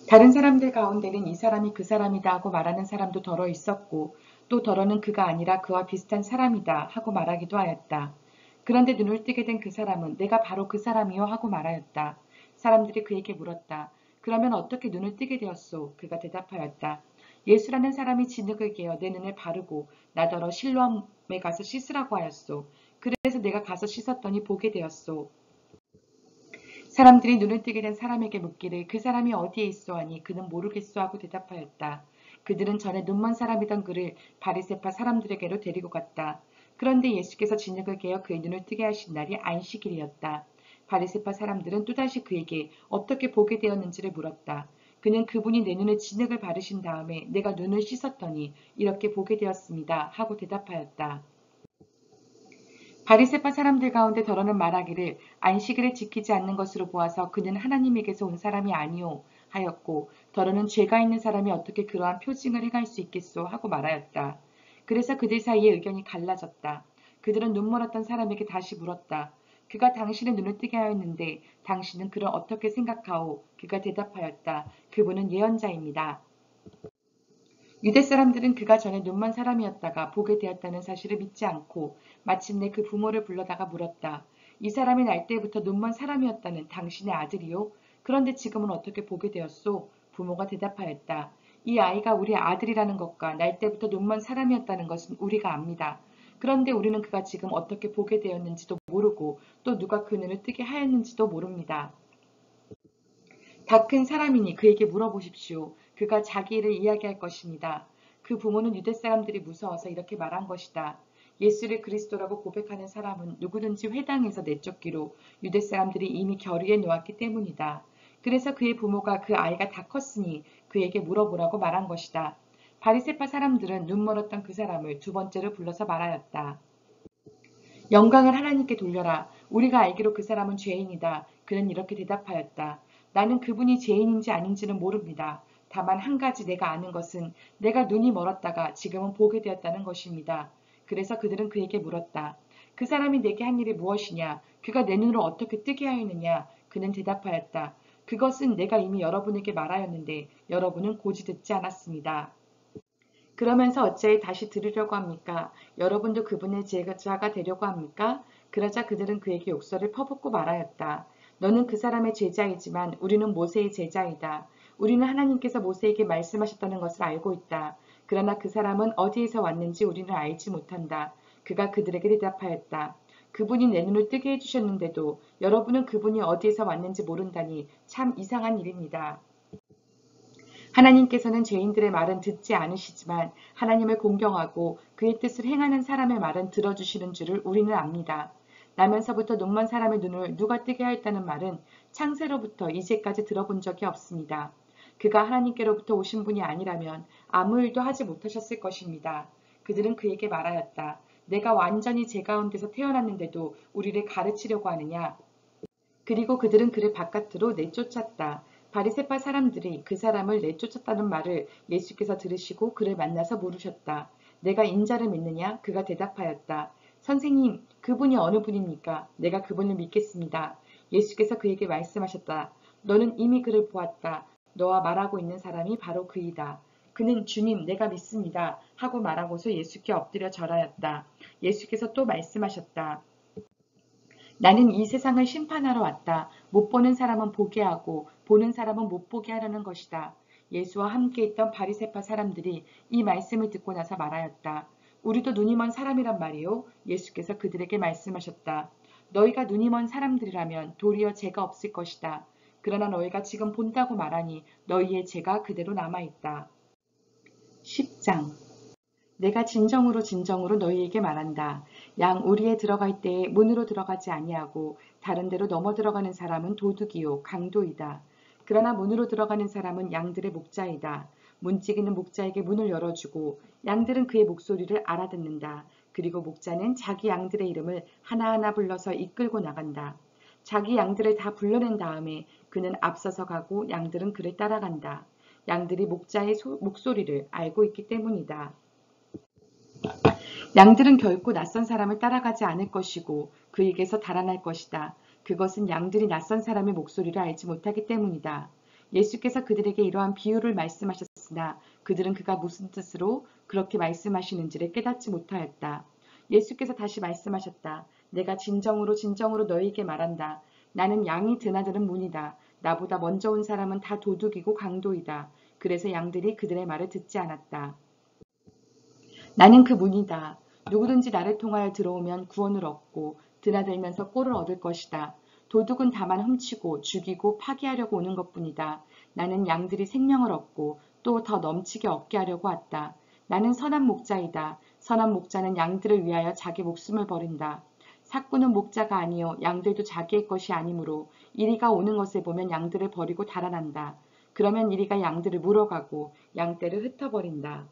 다른 사람들 가운데는 이 사람이 그 사람이다 하고 말하는 사람도 더러 있었고 또 더러는 그가 아니라 그와 비슷한 사람이다 하고 말하기도 하였다. 그런데 눈을 뜨게 된 그 사람은 내가 바로 그 사람이요 하고 말하였다. 사람들이 그에게 물었다. 그러면 어떻게 눈을 뜨게 되었소? 그가 대답하였다. 예수라는 사람이 진흙을 개어 내 눈을 바르고 나더러 실로암에 가서 씻으라고 하였소. 그래서 내가 가서 씻었더니 보게 되었소. 사람들이 눈을 뜨게 된 사람에게 묻기를 그 사람이 어디에 있어 하니 그는 모르겠소 하고 대답하였다. 그들은 전에 눈먼 사람이던 그를 바리새파 사람들에게로 데리고 갔다. 그런데 예수께서 진흙을 개어 그의 눈을 뜨게 하신 날이 안식일이었다. 바리새파 사람들은 또다시 그에게 어떻게 보게 되었는지를 물었다. 그는 그분이 내 눈에 진흙을 바르신 다음에 내가 눈을 씻었더니 이렇게 보게 되었습니다 하고 대답하였다. 바리새파 사람들 가운데 더러는 말하기를 안식일을 지키지 않는 것으로 보아서 그는 하나님에게서 온 사람이 아니오 하였고 더러는 죄가 있는 사람이 어떻게 그러한 표징을 행할 수 있겠소 하고 말하였다. 그래서 그들 사이에 의견이 갈라졌다. 그들은 눈멀었던 사람에게 다시 물었다. 그가 당신의 눈을 뜨게 하였는데 당신은 그를 어떻게 생각하오? 그가 대답하였다. 그분은 예언자입니다. 유대 사람들은 그가 전에 눈먼 사람이었다가 보게 되었다는 사실을 믿지 않고 마침내 그 부모를 불러다가 물었다. 이 사람이 날 때부터 눈먼 사람이었다는 당신의 아들이요? 그런데 지금은 어떻게 보게 되었소? 부모가 대답하였다. 이 아이가 우리 아들이라는 것과 날 때부터 눈먼 사람이었다는 것은 우리가 압니다. 그런데 우리는 그가 지금 어떻게 보게 되었는지도 모르고 또 누가 그 눈을 뜨게 하였는지도 모릅니다. 다 큰 사람이니 그에게 물어보십시오. 그가 자기 일을 이야기할 것입니다. 그 부모는 유대 사람들이 무서워서 이렇게 말한 것이다. 예수를 그리스도라고 고백하는 사람은 누구든지 회당에서 내쫓기로 유대 사람들이 이미 결의해 놓았기 때문이다. 그래서 그의 부모가 그 아이가 다 컸으니 그에게 물어보라고 말한 것이다. 바리새파 사람들은 눈멀었던 그 사람을 두 번째로 불러서 말하였다. 영광을 하나님께 돌려라. 우리가 알기로 그 사람은 죄인이다. 그는 이렇게 대답하였다. 나는 그분이 죄인인지 아닌지는 모릅니다. 다만 한 가지 내가 아는 것은 내가 눈이 멀었다가 지금은 보게 되었다는 것입니다. 그래서 그들은 그에게 물었다. 그 사람이 내게 한 일이 무엇이냐? 그가 내 눈을 어떻게 뜨게 하였느냐? 그는 대답하였다. 그것은 내가 이미 여러분에게 말하였는데 여러분은 고지 듣지 않았습니다. 그러면서 어찌 다시 들으려고 합니까? 여러분도 그분의 제자가 되려고 합니까? 그러자 그들은 그에게 욕설을 퍼붓고 말하였다. 너는 그 사람의 제자이지만 우리는 모세의 제자이다. 우리는 하나님께서 모세에게 말씀하셨다는 것을 알고 있다. 그러나 그 사람은 어디에서 왔는지 우리는 알지 못한다. 그가 그들에게 대답하였다. 그분이 내 눈을 뜨게 해주셨는데도 여러분은 그분이 어디에서 왔는지 모른다니 참 이상한 일입니다. 하나님께서는 죄인들의 말은 듣지 않으시지만 하나님을 공경하고 그의 뜻을 행하는 사람의 말은 들어주시는 줄을 우리는 압니다. 나면서부터 눈먼 사람의 눈을 누가 뜨게 하였다는 말은 창세로부터 이제까지 들어본 적이 없습니다. 그가 하나님께로부터 오신 분이 아니라면 아무 일도 하지 못하셨을 것입니다. 그들은 그에게 말하였다. 내가 완전히 죄 가운데서 태어났는데도 우리를 가르치려고 하느냐? 그리고 그들은 그를 바깥으로 내쫓았다. 바리새파 사람들이 그 사람을 내쫓았다는 말을 예수께서 들으시고 그를 만나서 물으셨다. 내가 인자를 믿느냐? 그가 대답하였다. 선생님, 그분이 어느 분입니까? 내가 그분을 믿겠습니다. 예수께서 그에게 말씀하셨다. 너는 이미 그를 보았다. 너와 말하고 있는 사람이 바로 그이다. 그는 주님, 내가 믿습니다. 하고 말하고서 예수께 엎드려 절하였다. 예수께서 또 말씀하셨다. 나는 이 세상을 심판하러 왔다. 못 보는 사람은 보게 하고 보는 사람은 못 보게 하려는 것이다. 예수와 함께 있던 바리새파 사람들이 이 말씀을 듣고 나서 말하였다. 우리도 눈이 먼 사람이란 말이요. 예수께서 그들에게 말씀하셨다. 너희가 눈이 먼 사람들이라면 도리어 죄가 없을 것이다. 그러나 너희가 지금 본다고 말하니 너희의 죄가 그대로 남아있다. 10장 내가 진정으로 너희에게 말한다. 양 우리에 들어갈 때에 문으로 들어가지 아니하고 다른 데로 넘어 들어가는 사람은 도둑이요 강도이다. 그러나 문으로 들어가는 사람은 양들의 목자이다. 문지기는 목자에게 문을 열어주고 양들은 그의 목소리를 알아듣는다. 그리고 목자는 자기 양들의 이름을 하나하나 불러서 이끌고 나간다. 자기 양들을 다 불러낸 다음에 그는 앞서서 가고 양들은 그를 따라간다. 양들이 목자의 목소리를 알고 있기 때문이다. 양들은 결코 낯선 사람을 따라가지 않을 것이고 그에게서 달아날 것이다. 그것은 양들이 낯선 사람의 목소리를 알지 못하기 때문이다. 예수께서 그들에게 이러한 비유를 말씀하셨으나 그들은 그가 무슨 뜻으로 그렇게 말씀하시는지를 깨닫지 못하였다. 예수께서 다시 말씀하셨다. 내가 진정으로 너희에게 말한다. 나는 양이 드나드는 문이다. 나보다 먼저 온 사람은 다 도둑이고 강도이다. 그래서 양들이 그들의 말을 듣지 않았다. 나는 그 문이다. 누구든지 나를 통하여 들어오면 구원을 얻고 드나들면서 꼴을 얻을 것이다. 도둑은 다만 훔치고 죽이고 파괴하려고 오는 것뿐이다. 나는 양들이 생명을 얻고 또 더 넘치게 얻게 하려고 왔다. 나는 선한 목자이다. 선한 목자는 양들을 위하여 자기 목숨을 버린다. 삭구는 목자가 아니요 양들도 자기의 것이 아니므로 이리가 오는 것을 보면 양들을 버리고 달아난다. 그러면 이리가 양들을 물어가고 양떼를 흩어버린다.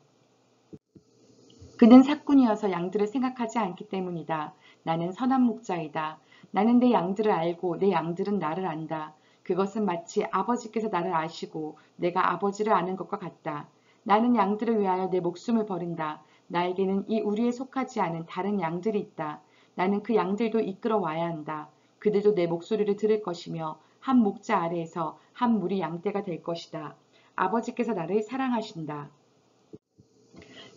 그는 삭군이어서 양들을 생각하지 않기 때문이다. 나는 선한 목자이다. 나는 내 양들을 알고 내 양들은 나를 안다. 그것은 마치 아버지께서 나를 아시고 내가 아버지를 아는 것과 같다. 나는 양들을 위하여 내 목숨을 버린다. 나에게는 이 우리에 속하지 않은 다른 양들이 있다. 나는 그 양들도 이끌어 와야 한다. 그들도 내 목소리를 들을 것이며 한 목자 아래에서 한 무리 양떼가 될 것이다. 아버지께서 나를 사랑하신다.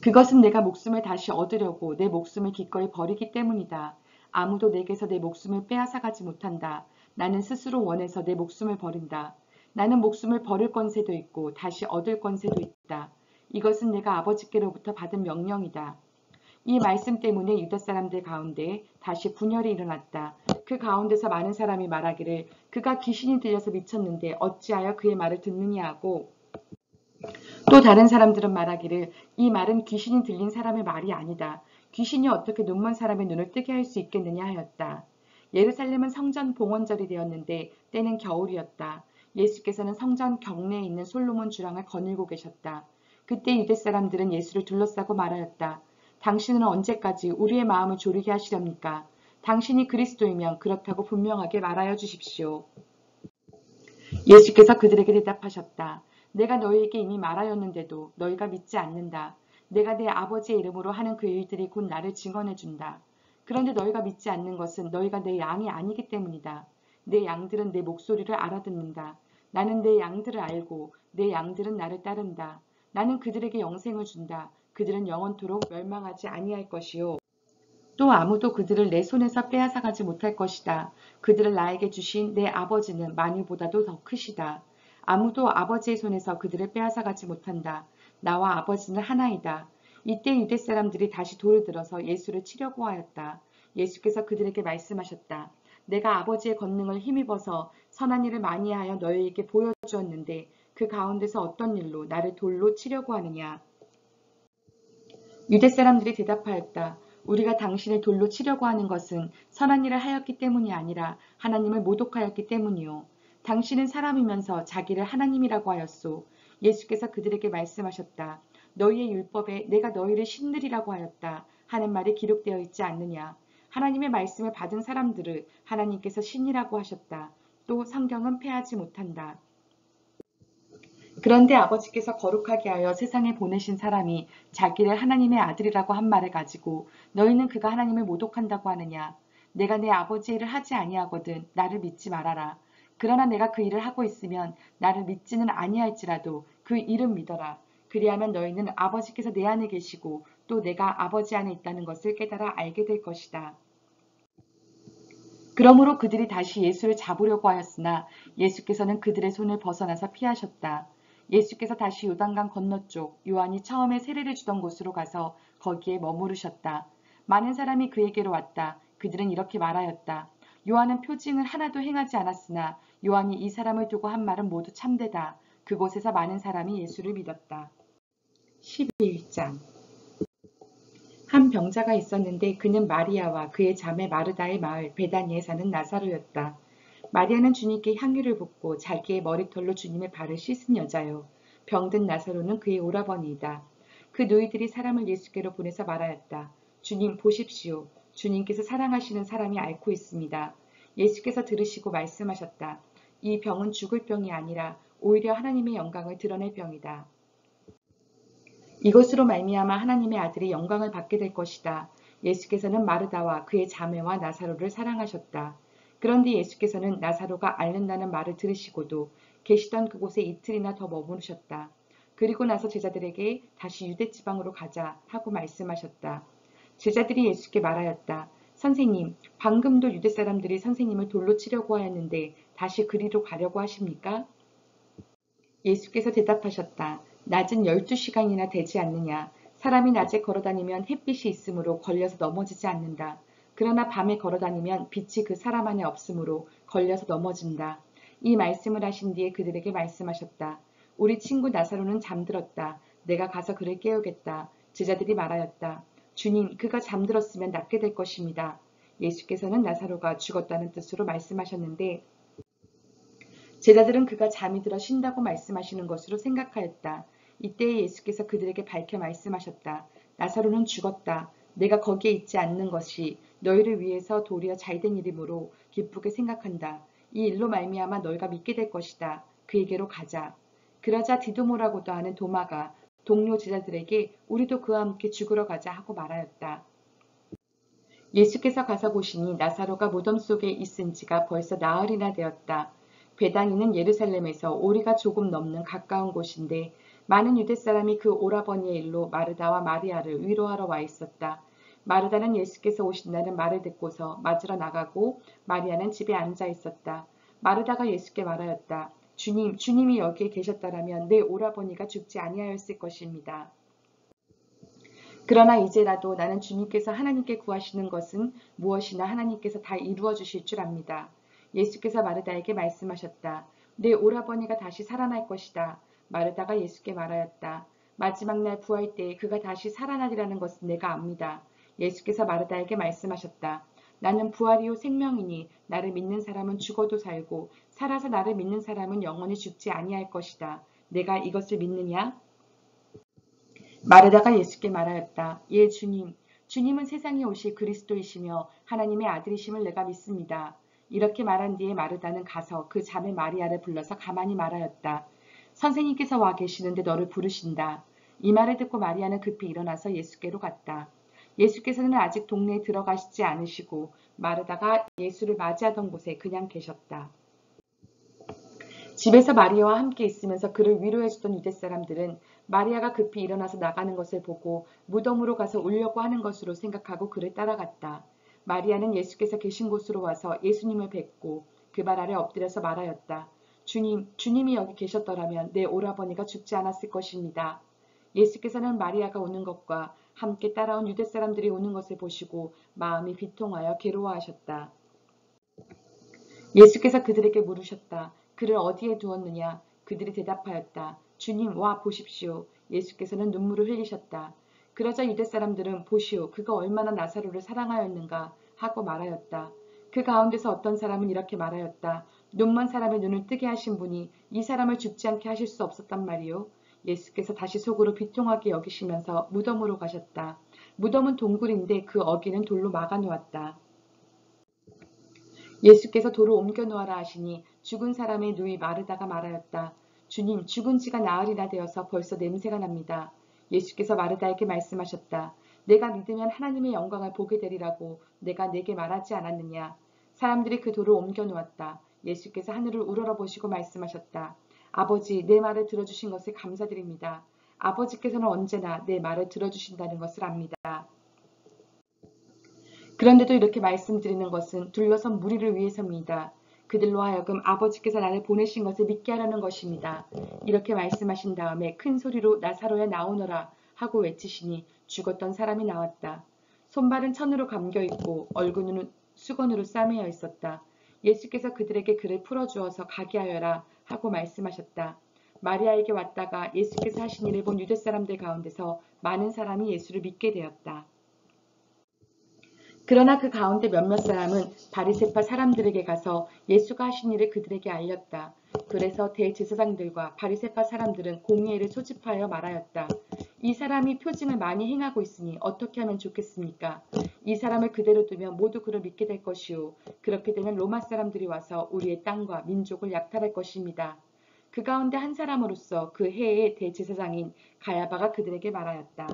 그것은 내가 목숨을 다시 얻으려고 내 목숨을 기꺼이 버리기 때문이다. 아무도 내게서 내 목숨을 빼앗아가지 못한다. 나는 스스로 원해서 내 목숨을 버린다. 나는 목숨을 버릴 권세도 있고 다시 얻을 권세도 있다. 이것은 내가 아버지께로부터 받은 명령이다. 이 말씀 때문에 유다 사람들 가운데 다시 분열이 일어났다. 그 가운데서 많은 사람이 말하기를 그가 귀신이 들려서 미쳤는데 어찌하여 그의 말을 듣느냐 하고 또 다른 사람들은 말하기를 이 말은 귀신이 들린 사람의 말이 아니다. 귀신이 어떻게 눈먼 사람의 눈을 뜨게 할 수 있겠느냐 하였다. 예루살렘은 성전 봉헌절이 되었는데 때는 겨울이었다. 예수께서는 성전 경내에 있는 솔로몬 주랑을 거닐고 계셨다. 그때 유대 사람들은 예수를 둘러싸고 말하였다. 당신은 언제까지 우리의 마음을 졸이게 하시렵니까? 당신이 그리스도이면 그렇다고 분명하게 말하여 주십시오. 예수께서 그들에게 대답하셨다. 내가 너희에게 이미 말하였는데도 너희가 믿지 않는다. 내가 내 아버지의 이름으로 하는 그 일들이 곧 나를 증언해 준다. 그런데 너희가 믿지 않는 것은 너희가 내 양이 아니기 때문이다. 내 양들은 내 목소리를 알아듣는다. 나는 내 양들을 알고 내 양들은 나를 따른다. 나는 그들에게 영생을 준다. 그들은 영원토록 멸망하지 아니할 것이요. 또 아무도 그들을 내 손에서 빼앗아가지 못할 것이다. 그들을 나에게 주신 내 아버지는 만유보다도 더 크시다. 아무도 아버지의 손에서 그들을 빼앗아가지 못한다. 나와 아버지는 하나이다. 이때 유대 사람들이 다시 돌을 들어서 예수를 치려고 하였다. 예수께서 그들에게 말씀하셨다. 내가 아버지의 권능을 힘입어서 선한 일을 많이 하여 너희에게 보여주었는데 그 가운데서 어떤 일로 나를 돌로 치려고 하느냐. 유대 사람들이 대답하였다. 우리가 당신을 돌로 치려고 하는 것은 선한 일을 하였기 때문이 아니라 하나님을 모독하였기 때문이요. 당신은 사람이면서 자기를 하나님이라고 하였소. 예수께서 그들에게 말씀하셨다. 너희의 율법에 내가 너희를 신들이라고 하였다 하는 말이 기록되어 있지 않느냐. 하나님의 말씀을 받은 사람들을 하나님께서 신이라고 하셨다. 또 성경은 패하지 못한다. 그런데 아버지께서 거룩하게 하여 세상에 보내신 사람이 자기를 하나님의 아들이라고 한 말을 가지고 너희는 그가 하나님을 모독한다고 하느냐. 내가 내 아버지 일을 하지 아니하거든 나를 믿지 말아라. 그러나 내가 그 일을 하고 있으면 나를 믿지는 아니할지라도 그 일은 믿어라. 그리하면 너희는 아버지께서 내 안에 계시고 또 내가 아버지 안에 있다는 것을 깨달아 알게 될 것이다. 그러므로 그들이 다시 예수를 잡으려고 하였으나 예수께서는 그들의 손을 벗어나서 피하셨다. 예수께서 다시 요단강 건너쪽 요한이 처음에 세례를 주던 곳으로 가서 거기에 머무르셨다. 많은 사람이 그에게로 왔다. 그들은 이렇게 말하였다. 요한은 표징을 하나도 행하지 않았으나 요한이 이 사람을 두고 한 말은 모두 참되다. 그곳에서 많은 사람이 예수를 믿었다. 11장 한 병자가 있었는데 그는 마리아와 그의 자매 마르다의 마을 베다니에 사는 나사로였다. 마리아는 주님께 향유를 붓고 자기의 머리털로 주님의 발을 씻은 여자요. 병든 나사로는 그의 오라버니이다. 그 누이들이 사람을 예수께로 보내서 말하였다. 주님 보십시오. 주님께서 사랑하시는 사람이 앓고 있습니다. 예수께서 들으시고 말씀하셨다. 이 병은 죽을 병이 아니라 오히려 하나님의 영광을 드러낼 병이다. 이것으로 말미암아 하나님의 아들이 영광을 받게 될 것이다. 예수께서는 마르다와 그의 자매와 나사로를 사랑하셨다. 그런데 예수께서는 나사로가 앓는다는 말을 들으시고도 계시던 그곳에 이틀이나 더 머무르셨다. 그리고 나서 제자들에게 다시 유대 지방으로 가자 하고 말씀하셨다. 제자들이 예수께 말하였다. 선생님, 방금도 유대 사람들이 선생님을 돌로 치려고 하였는데 다시 그리로 가려고 하십니까? 예수께서 대답하셨다. 낮은 12시간이나 되지 않느냐. 사람이 낮에 걸어다니면 햇빛이 있으므로 걸려서 넘어지지 않는다. 그러나 밤에 걸어다니면 빛이 그 사람 안에 없으므로 걸려서 넘어진다. 이 말씀을 하신 뒤에 그들에게 말씀하셨다. 우리 친구 나사로는 잠들었다. 내가 가서 그를 깨우겠다. 제자들이 말하였다. 주님, 그가 잠들었으면 낫게 될 것입니다. 예수께서는 나사로가 죽었다는 뜻으로 말씀하셨는데 제자들은 그가 잠이 들어 쉰다고 말씀하시는 것으로 생각하였다. 이때 예수께서 그들에게 밝혀 말씀하셨다. 나사로는 죽었다. 내가 거기에 있지 않는 것이 너희를 위해서 도리어 잘된 일이므로 기쁘게 생각한다. 이 일로 말미암아 너희가 믿게 될 것이다. 그에게로 가자. 그러자 디도모라고도 하는 도마가 동료 제자들에게 우리도 그와 함께 죽으러 가자 하고 말하였다. 예수께서 가서 보시니 나사로가 무덤 속에 있은 지가 벌써 나흘이나 되었다. 베다니는 예루살렘에서 오리가 조금 넘는 가까운 곳인데 많은 유대 사람이 그 오라버니의 일로 마르다와 마리아를 위로하러 와 있었다. 마르다는 예수께서 오신다는 말을 듣고서 맞으러 나가고 마리아는 집에 앉아 있었다. 마르다가 예수께 말하였다. 주님, 주님이 여기에 계셨더라면 내 오라버니가 죽지 아니하였을 것입니다. 그러나 이제라도 나는 주님께서 하나님께 구하시는 것은 무엇이나 하나님께서 다 이루어 주실 줄 압니다. 예수께서 마르다에게 말씀하셨다. 내 오라버니가 다시 살아날 것이다. 마르다가 예수께 말하였다. 마지막 날 부활 때에 그가 다시 살아나리라는 것은 내가 압니다. 예수께서 마르다에게 말씀하셨다. 나는 부활이요 생명이니 나를 믿는 사람은 죽어도 살고 살아서 나를 믿는 사람은 영원히 죽지 아니할 것이다. 내가 이것을 믿느냐? 마르다가 예수께 말하였다. 예, 주님. 주님은 세상에 오실 그리스도이시며 하나님의 아들이심을 내가 믿습니다. 이렇게 말한 뒤에 마르다는 가서 그 자매 마리아를 불러서 가만히 말하였다. 선생님께서 와 계시는데 너를 부르신다. 이 말을 듣고 마리아는 급히 일어나서 예수께로 갔다. 예수께서는 아직 동네에 들어가시지 않으시고 마르다가 예수를 맞이하던 곳에 그냥 계셨다. 집에서 마리아와 함께 있으면서 그를 위로해주던 유대 사람들은 마리아가 급히 일어나서 나가는 것을 보고 무덤으로 가서 울려고 하는 것으로 생각하고 그를 따라갔다. 마리아는 예수께서 계신 곳으로 와서 예수님을 뵙고 그 발 아래 엎드려서 말하였다. 주님, 주님이 여기 계셨더라면 내 오라버니가 죽지 않았을 것입니다. 예수께서는 마리아가 오는 것과 함께 따라온 유대 사람들이 오는 것을 보시고 마음이 비통하여 괴로워하셨다. 예수께서 그들에게 물으셨다. 그를 어디에 두었느냐? 그들이 대답하였다. 주님, 와 보십시오. 예수께서는 눈물을 흘리셨다. 그러자 유대 사람들은 보시오, 그가 얼마나 나사로를 사랑하였는가 하고 말하였다. 그 가운데서 어떤 사람은 이렇게 말하였다. 눈먼 사람의 눈을 뜨게 하신 분이 이 사람을 죽지 않게 하실 수 없었단 말이오. 예수께서 다시 속으로 비통하게 여기시면서 무덤으로 가셨다. 무덤은 동굴인데 그 어귀는 돌로 막아놓았다. 예수께서 돌을 옮겨 놓아라 하시니 죽은 사람의 누이 마르다가 말하였다. 주님, 죽은 지가 나흘이나 되어서 벌써 냄새가 납니다. 예수께서 마르다에게 말씀하셨다. 내가 믿으면 하나님의 영광을 보게 되리라고 내가 내게 말하지 않았느냐. 사람들이 그 돌을 옮겨 놓았다. 예수께서 하늘을 우러러보시고 말씀하셨다. 아버지, 내 말을 들어주신 것을 감사드립니다. 아버지께서는 언제나 내 말을 들어주신다는 것을 압니다. 그런데도 이렇게 말씀드리는 것은 둘러선 무리를 위해서입니다. 그들로 하여금 아버지께서 나를 보내신 것을 믿게 하려는 것입니다. 이렇게 말씀하신 다음에 큰 소리로 나사로야 나오너라 하고 외치시니 죽었던 사람이 나왔다. 손발은 천으로 감겨있고 얼굴은 수건으로 싸매어 있었다. 예수께서 그들에게 그를 풀어주어서 가게 하여라 하고 말씀하셨다. 마리아에게 왔다가 예수께서 하신 일을 본 유대 사람들 가운데서 많은 사람이 예수를 믿게 되었다. 그러나 그 가운데 몇몇 사람은 바리새파 사람들에게 가서 예수가 하신 일을 그들에게 알렸다. 그래서 대제사장들과 바리새파 사람들은 공의회를 소집하여 말하였다. 이 사람이 표징을 많이 행하고 있으니 어떻게 하면 좋겠습니까? 이 사람을 그대로 두면 모두 그를 믿게 될 것이요. 그렇게 되면 로마 사람들이 와서 우리의 땅과 민족을 약탈할 것입니다. 그 가운데 한 사람으로서 그 해의 대제사장인 가야바가 그들에게 말하였다.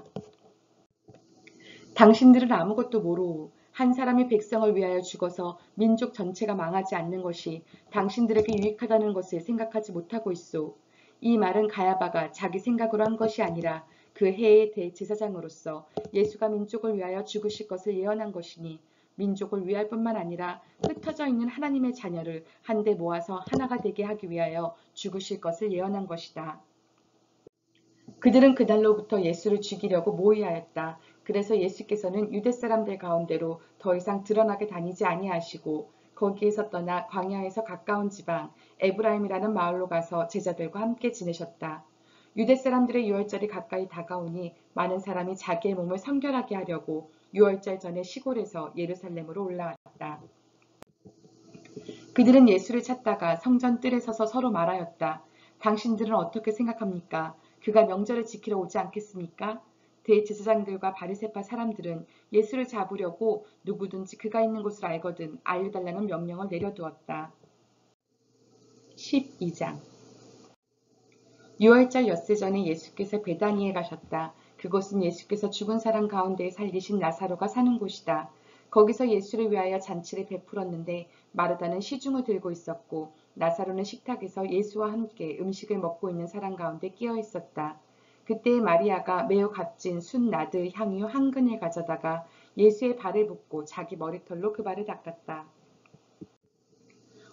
당신들은 아무것도 모르오. 한 사람이 백성을 위하여 죽어서 민족 전체가 망하지 않는 것이 당신들에게 유익하다는 것을 생각하지 못하고 있소. 이 말은 가야바가 자기 생각으로 한 것이 아니라 그 해의 대제사장으로서 예수가 민족을 위하여 죽으실 것을 예언한 것이니 민족을 위할 뿐만 아니라 흩어져 있는 하나님의 자녀를 한데 모아서 하나가 되게 하기 위하여 죽으실 것을 예언한 것이다. 그들은 그날로부터 예수를 죽이려고 모의하였다. 그래서 예수께서는 유대 사람들 가운데로 더 이상 드러나게 다니지 아니하시고 거기에서 떠나 광야에서 가까운 지방 에브라임이라는 마을로 가서 제자들과 함께 지내셨다. 유대 사람들의 유월절이 가까이 다가오니 많은 사람이 자기의 몸을 성결하게 하려고 유월절 전에 시골에서 예루살렘으로 올라왔다. 그들은 예수를 찾다가 성전 뜰에 서서 서로 말하였다. 당신들은 어떻게 생각합니까? 그가 명절을 지키러 오지 않겠습니까? 대제사장들과 바리새파 사람들은 예수를 잡으려고 누구든지 그가 있는 곳을 알거든 알려달라는 명령을 내려두었다. 12장 유월절 엿새 전에 예수께서 베다니에 가셨다. 그곳은 예수께서 죽은 사람 가운데 살리신 나사로가 사는 곳이다. 거기서 예수를 위하여 잔치를 베풀었는데 마르다는 시중을 들고 있었고 나사로는 식탁에서 예수와 함께 음식을 먹고 있는 사람 가운데 끼어 있었다. 그때 마리아가 매우 값진 순나드 향유 한 근을 가져다가 예수의 발을 붓고 자기 머리털로 그 발을 닦았다.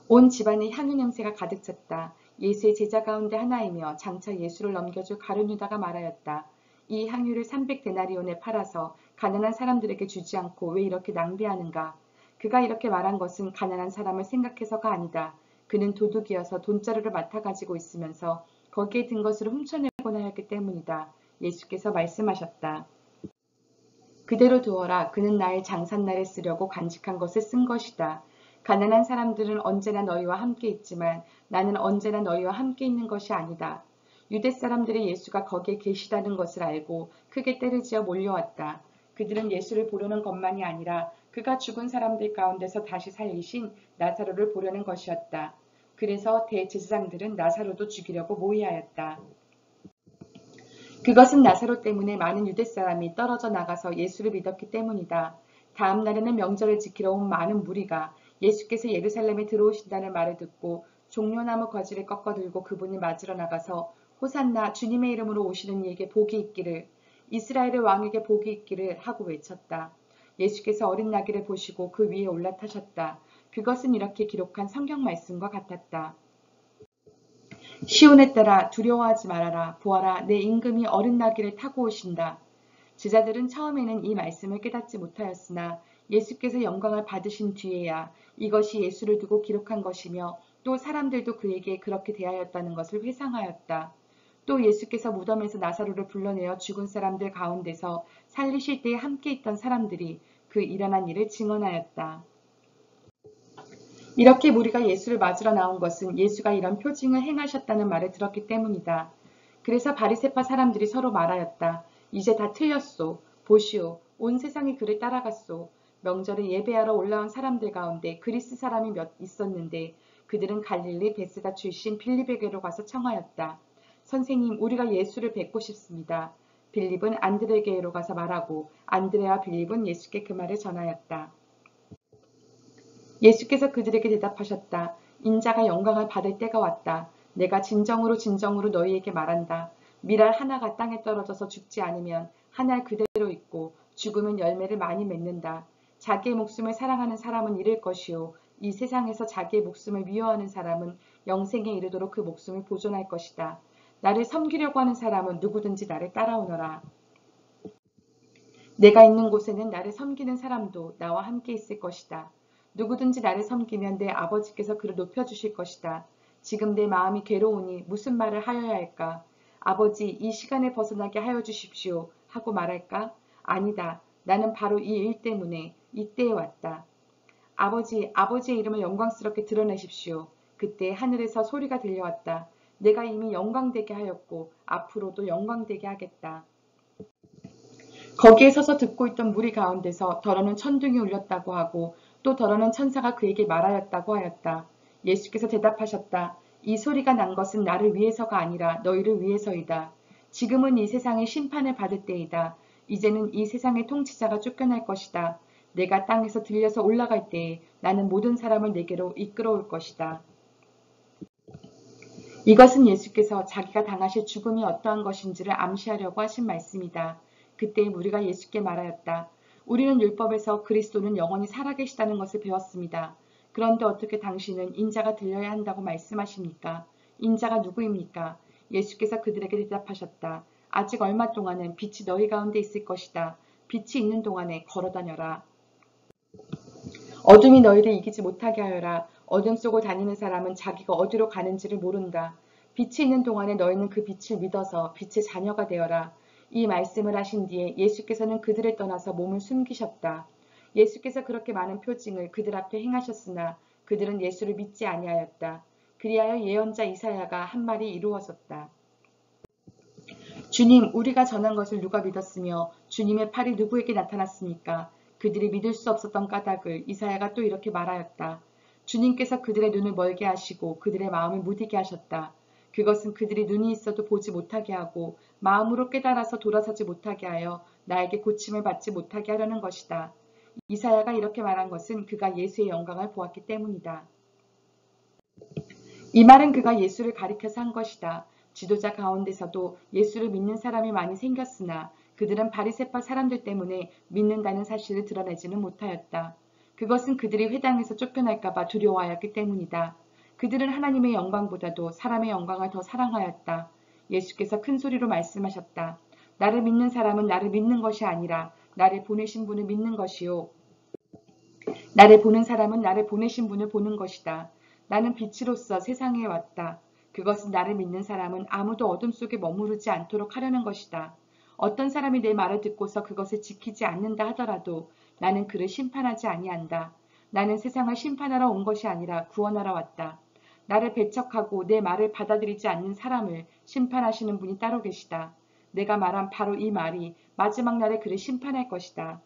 온 집안에 향유 냄새가 가득 찼다. 예수의 제자 가운데 하나이며 장차 예수를 넘겨줄 가룟 유다가 말하였다. 이 향유를 300데나리온에 팔아서 가난한 사람들에게 주지 않고 왜 이렇게 낭비하는가? 그가 이렇게 말한 것은 가난한 사람을 생각해서가 아니다. 그는 도둑이어서 돈자루를 맡아 가지고 있으면서 거기에 든 것을 훔쳐내곤 하였기 때문이다. 예수께서 말씀하셨다. 그대로 두어라. 그는 나의 장산날에 쓰려고 간직한 것을 쓴 것이다. 가난한 사람들은 언제나 너희와 함께 있지만 나는 언제나 너희와 함께 있는 것이 아니다. 유대 사람들이 예수가 거기에 계시다는 것을 알고 크게 떼를지어 몰려왔다. 그들은 예수를 보려는 것만이 아니라 그가 죽은 사람들 가운데서 다시 살리신 나사로를 보려는 것이었다. 그래서 대제사장들은 나사로도 죽이려고 모의하였다. 그것은 나사로 때문에 많은 유대 사람이 떨어져 나가서 예수를 믿었기 때문이다. 다음 날에는 명절을 지키러 온 많은 무리가 예수께서 예루살렘에 들어오신다는 말을 듣고 종려나무 거지를 꺾어 들고 그분을 맞으러 나가서 호산나 주님의 이름으로 오시는 이에게 복이 있기를 이스라엘의 왕에게 복이 있기를 하고 외쳤다. 예수께서 어린 나귀를 보시고 그 위에 올라타셨다. 그것은 이렇게 기록한 성경 말씀과 같았다. 시온에 따라 두려워하지 말아라. 보아라, 내 임금이 어린 나귀를 타고 오신다. 제자들은 처음에는 이 말씀을 깨닫지 못하였으나 예수께서 영광을 받으신 뒤에야 이것이 예수를 두고 기록한 것이며 또 사람들도 그에게 그렇게 대하였다는 것을 회상하였다. 또 예수께서 무덤에서 나사로를 불러내어 죽은 사람들 가운데서 살리실 때에 함께 있던 사람들이 그 일어난 일을 증언하였다. 이렇게 무리가 예수를 맞으러 나온 것은 예수가 이런 표징을 행하셨다는 말을 들었기 때문이다. 그래서 바리새파 사람들이 서로 말하였다. 이제 다 틀렸소. 보시오. 온 세상이 그를 따라갔소. 명절에 예배하러 올라온 사람들 가운데 그리스 사람이 몇 있었는데 그들은 갈릴리 베스다 출신 빌립에게로 가서 청하였다. 선생님, 우리가 예수를 뵙고 싶습니다. 빌립은 안드레에게로 가서 말하고 안드레와 빌립은 예수께 그 말을 전하였다. 예수께서 그들에게 대답하셨다. 인자가 영광을 받을 때가 왔다. 내가 진정으로 진정으로 너희에게 말한다. 밀알 하나가 땅에 떨어져서 죽지 않으면 한 알 그대로 있고 죽으면 열매를 많이 맺는다. 자기의 목숨을 사랑하는 사람은 잃을 것이요 이 세상에서 자기의 목숨을 미워하는 사람은 영생에 이르도록 그 목숨을 보존할 것이다. 나를 섬기려고 하는 사람은 누구든지 나를 따라오너라. 내가 있는 곳에는 나를 섬기는 사람도 나와 함께 있을 것이다. 누구든지 나를 섬기면 내 아버지께서 그를 높여주실 것이다. 지금 내 마음이 괴로우니 무슨 말을 하여야 할까? 아버지, 이 시간에 벗어나게 하여 주십시오. 하고 말할까? 아니다. 나는 바로 이 일 때문에 이때에 왔다. 아버지, 아버지의 이름을 영광스럽게 드러내십시오. 그때 하늘에서 소리가 들려왔다. 내가 이미 영광되게 하였고 앞으로도 영광되게 하겠다. 거기에 서서 듣고 있던 무리 가운데서 더러는 천둥이 울렸다고 하고 또 더러는 천사가 그에게 말하였다고 하였다. 예수께서 대답하셨다. 이 소리가 난 것은 나를 위해서가 아니라 너희를 위해서이다. 지금은 이 세상의 심판을 받을 때이다. 이제는 이 세상의 통치자가 쫓겨날 것이다. 내가 땅에서 들려서 올라갈 때에 나는 모든 사람을 내게로 이끌어올 것이다. 이것은 예수께서 자기가 당하실 죽음이 어떠한 것인지를 암시하려고 하신 말씀이다. 그때 무리가 예수께 말하였다. 우리는 율법에서 그리스도는 영원히 살아계시다는 것을 배웠습니다. 그런데 어떻게 당신은 인자가 들려야 한다고 말씀하십니까? 인자가 누구입니까? 예수께서 그들에게 대답하셨다. 아직 얼마 동안은 빛이 너희 가운데 있을 것이다. 빛이 있는 동안에 걸어다녀라. 어둠이 너희를 이기지 못하게 하여라. 어둠 속을 다니는 사람은 자기가 어디로 가는지를 모른다. 빛이 있는 동안에 너희는 그 빛을 믿어서 빛의 자녀가 되어라. 이 말씀을 하신 뒤에 예수께서는 그들을 떠나서 몸을 숨기셨다. 예수께서 그렇게 많은 표징을 그들 앞에 행하셨으나 그들은 예수를 믿지 아니하였다. 그리하여 예언자 이사야가 한 말이 이루어졌다. 주님, 우리가 전한 것을 누가 믿었으며 주님의 팔이 누구에게 나타났습니까? 그들이 믿을 수 없었던 까닭을 이사야가 또 이렇게 말하였다. 주님께서 그들의 눈을 멀게 하시고 그들의 마음을 무디게 하셨다. 그것은 그들이 눈이 있어도 보지 못하게 하고 마음으로 깨달아서 돌아서지 못하게 하여 나에게 고침을 받지 못하게 하려는 것이다. 이사야가 이렇게 말한 것은 그가 예수의 영광을 보았기 때문이다. 이 말은 그가 예수를 가리켜서 한 것이다. 지도자 가운데서도 예수를 믿는 사람이 많이 생겼으나 그들은 바리새파 사람들 때문에 믿는다는 사실을 드러내지는 못하였다. 그것은 그들이 회당에서 쫓겨날까봐 두려워하였기 때문이다. 그들은 하나님의 영광보다도 사람의 영광을 더 사랑하였다. 예수께서 큰 소리로 말씀하셨다. 나를 믿는 사람은 나를 믿는 것이 아니라 나를 보내신 분을 믿는 것이요. 나를 보는 사람은 나를 보내신 분을 보는 것이다. 나는 빛으로서 세상에 왔다. 그것은 나를 믿는 사람은 아무도 어둠 속에 머무르지 않도록 하려는 것이다. 어떤 사람이 내 말을 듣고서 그것을 지키지 않는다 하더라도 나는 그를 심판하지 아니한다. 나는 세상을 심판하러 온 것이 아니라 구원하러 왔다. 나를 배척하고 내 말을 받아들이지 않는 사람을 심판하시는 분이 따로 계시다. 내가 말한 바로 이 말이 마지막 날에 그를 심판할 것이다.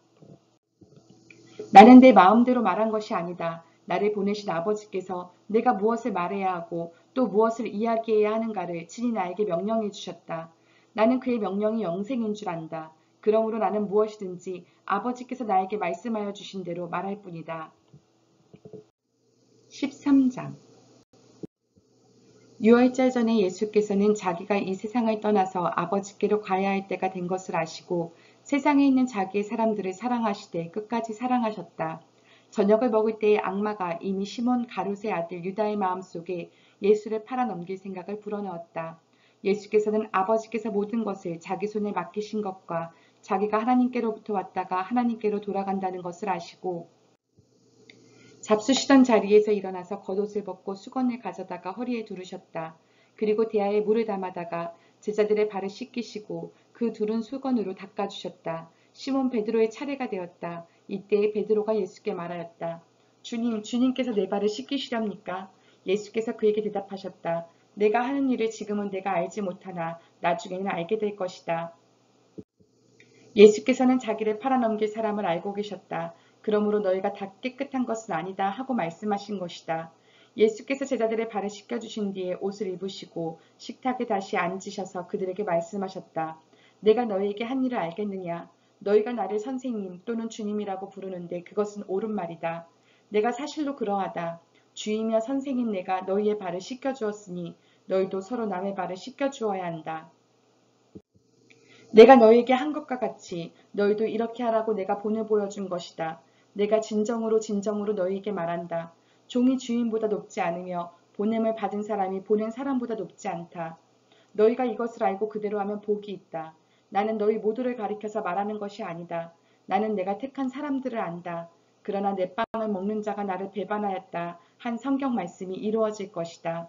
나는 내 마음대로 말한 것이 아니다. 나를 보내신 아버지께서 내가 무엇을 말해야 하고 또 무엇을 이야기해야 하는가를 친히 나에게 명령해 주셨다. 나는 그의 명령이 영생인 줄 안다. 그러므로 나는 무엇이든지 아버지께서 나에게 말씀하여 주신 대로 말할 뿐이다. 13장 유월절 전에 예수께서는 자기가 이 세상을 떠나서 아버지께로 가야 할 때가 된 것을 아시고 세상에 있는 자기의 사람들을 사랑하시되 끝까지 사랑하셨다. 저녁을 먹을 때에 악마가 이미 시몬 가룟의 아들 유다의 마음속에 예수를 팔아넘길 생각을 불어넣었다. 예수께서는 아버지께서 모든 것을 자기 손에 맡기신 것과 자기가 하나님께로부터 왔다가 하나님께로 돌아간다는 것을 아시고 잡수시던 자리에서 일어나서 겉옷을 벗고 수건을 가져다가 허리에 두르셨다. 그리고 대야에 물을 담아다가 제자들의 발을 씻기시고 그 두른 수건으로 닦아주셨다. 시몬 베드로의 차례가 되었다. 이때에 베드로가 예수께 말하였다. 주님, 주님께서 내 발을 씻기시렵니까? 예수께서 그에게 대답하셨다. 내가 하는 일을 지금은 내가 알지 못하나 나중에는 알게 될 것이다. 예수께서는 자기를 팔아넘길 사람을 알고 계셨다. 그러므로 너희가 다 깨끗한 것은 아니다 하고 말씀하신 것이다. 예수께서 제자들의 발을 씻겨주신 뒤에 옷을 입으시고 식탁에 다시 앉으셔서 그들에게 말씀하셨다. 내가 너희에게 한 일을 알겠느냐? 너희가 나를 선생님 또는 주님이라고 부르는데 그것은 옳은 말이다. 내가 사실로 그러하다. 주이며 선생인 내가 너희의 발을 씻겨주었으니 너희도 서로 남의 발을 씻겨주어야 한다. 내가 너희에게 한 것과 같이 너희도 이렇게 하라고 내가 본을 보여준 것이다. 내가 진정으로 진정으로 너희에게 말한다. 종이 주인보다 높지 않으며 보냄을 받은 사람이 보낸 사람보다 높지 않다. 너희가 이것을 알고 그대로 하면 복이 있다. 나는 너희 모두를 가리켜서 말하는 것이 아니다. 나는 내가 택한 사람들을 안다. 그러나 내 빵을 먹는 자가 나를 배반하였다. 한 성경 말씀이 이루어질 것이다.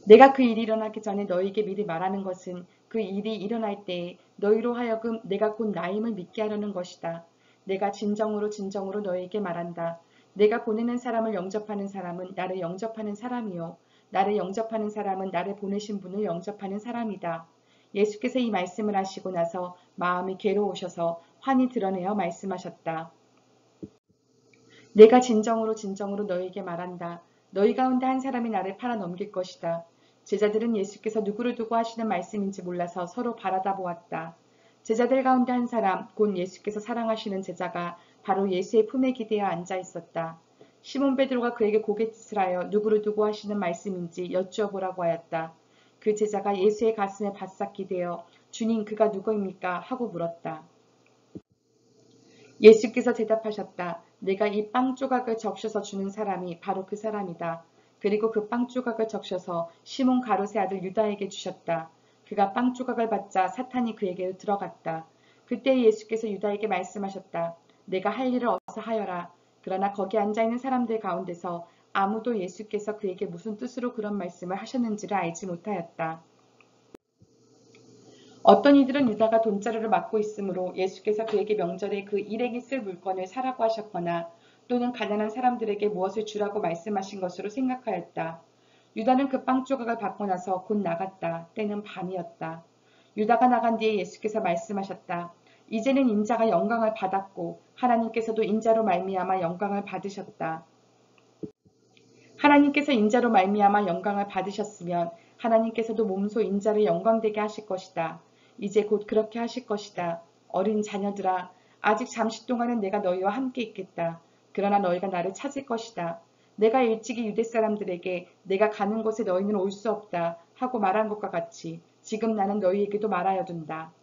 내가 그 일이 일어나기 전에 너희에게 미리 말하는 것은 그 일이 일어날 때에 너희로 하여금 내가 곧 나임을 믿게 하려는 것이다. 내가 진정으로 진정으로 너희에게 말한다. 내가 보내는 사람을 영접하는 사람은 나를 영접하는 사람이요. 나를 영접하는 사람은 나를 보내신 분을 영접하는 사람이다. 예수께서 이 말씀을 하시고 나서 마음이 괴로우셔서 환히 드러내어 말씀하셨다. 내가 진정으로 진정으로 너희에게 말한다. 너희 가운데 한 사람이 나를 팔아 넘길 것이다. 제자들은 예수께서 누구를 두고 하시는 말씀인지 몰라서 서로 바라다 보았다. 제자들 가운데 한 사람, 곧 예수께서 사랑하시는 제자가 바로 예수의 품에 기대어 앉아 있었다. 시몬 베드로가 그에게 고갯짓을 하여 누구를 두고 하시는 말씀인지 여쭈어보라고 하였다. 그 제자가 예수의 가슴에 바싹 기대어 주님 그가 누구입니까? 하고 물었다. 예수께서 대답하셨다. 내가 이 빵 조각을 적셔서 주는 사람이 바로 그 사람이다. 그리고 그 빵 조각을 적셔서 시몬 가롯의 아들 유다에게 주셨다. 그가 빵 조각을 받자 사탄이 그에게로 들어갔다. 그때 예수께서 유다에게 말씀하셨다. 내가 할 일을 어서 하여라. 그러나 거기 앉아있는 사람들 가운데서 아무도 예수께서 그에게 무슨 뜻으로 그런 말씀을 하셨는지를 알지 못하였다. 어떤 이들은 유다가 돈자루를 맡고 있으므로 예수께서 그에게 명절에 그 일행이 쓸 물건을 사라고 하셨거나 또는 가난한 사람들에게 무엇을 주라고 말씀하신 것으로 생각하였다. 유다는 그 빵 조각을 받고 나서 곧 나갔다. 때는 밤이었다. 유다가 나간 뒤에 예수께서 말씀하셨다. 이제는 인자가 영광을 받았고 하나님께서도 인자로 말미암아 영광을 받으셨다. 하나님께서 인자로 말미암아 영광을 받으셨으면 하나님께서도 몸소 인자를 영광되게 하실 것이다. 이제 곧 그렇게 하실 것이다. 어린 자녀들아, 아직 잠시 동안은 내가 너희와 함께 있겠다. 그러나 너희가 나를 찾을 것이다. 내가 일찍이 유대 사람들에게 내가 가는 곳에 너희는 올 수 없다 하고 말한 것과 같이 지금 나는 너희에게도 말하여 둔다.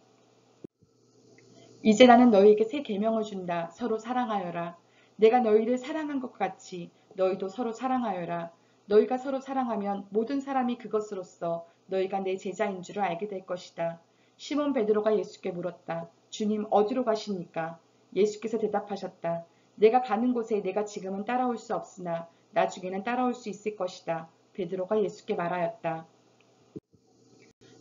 이제 나는 너희에게 새 계명을 준다. 서로 사랑하여라. 내가 너희를 사랑한 것 같이 너희도 서로 사랑하여라. 너희가 서로 사랑하면 모든 사람이 그것으로써 너희가 내 제자인 줄을 알게 될 것이다. 시몬 베드로가 예수께 물었다. 주님 어디로 가십니까? 예수께서 대답하셨다. 내가 가는 곳에 내가 지금은 따라올 수 없으나 나중에는 따라올 수 있을 것이다. 베드로가 예수께 말하였다.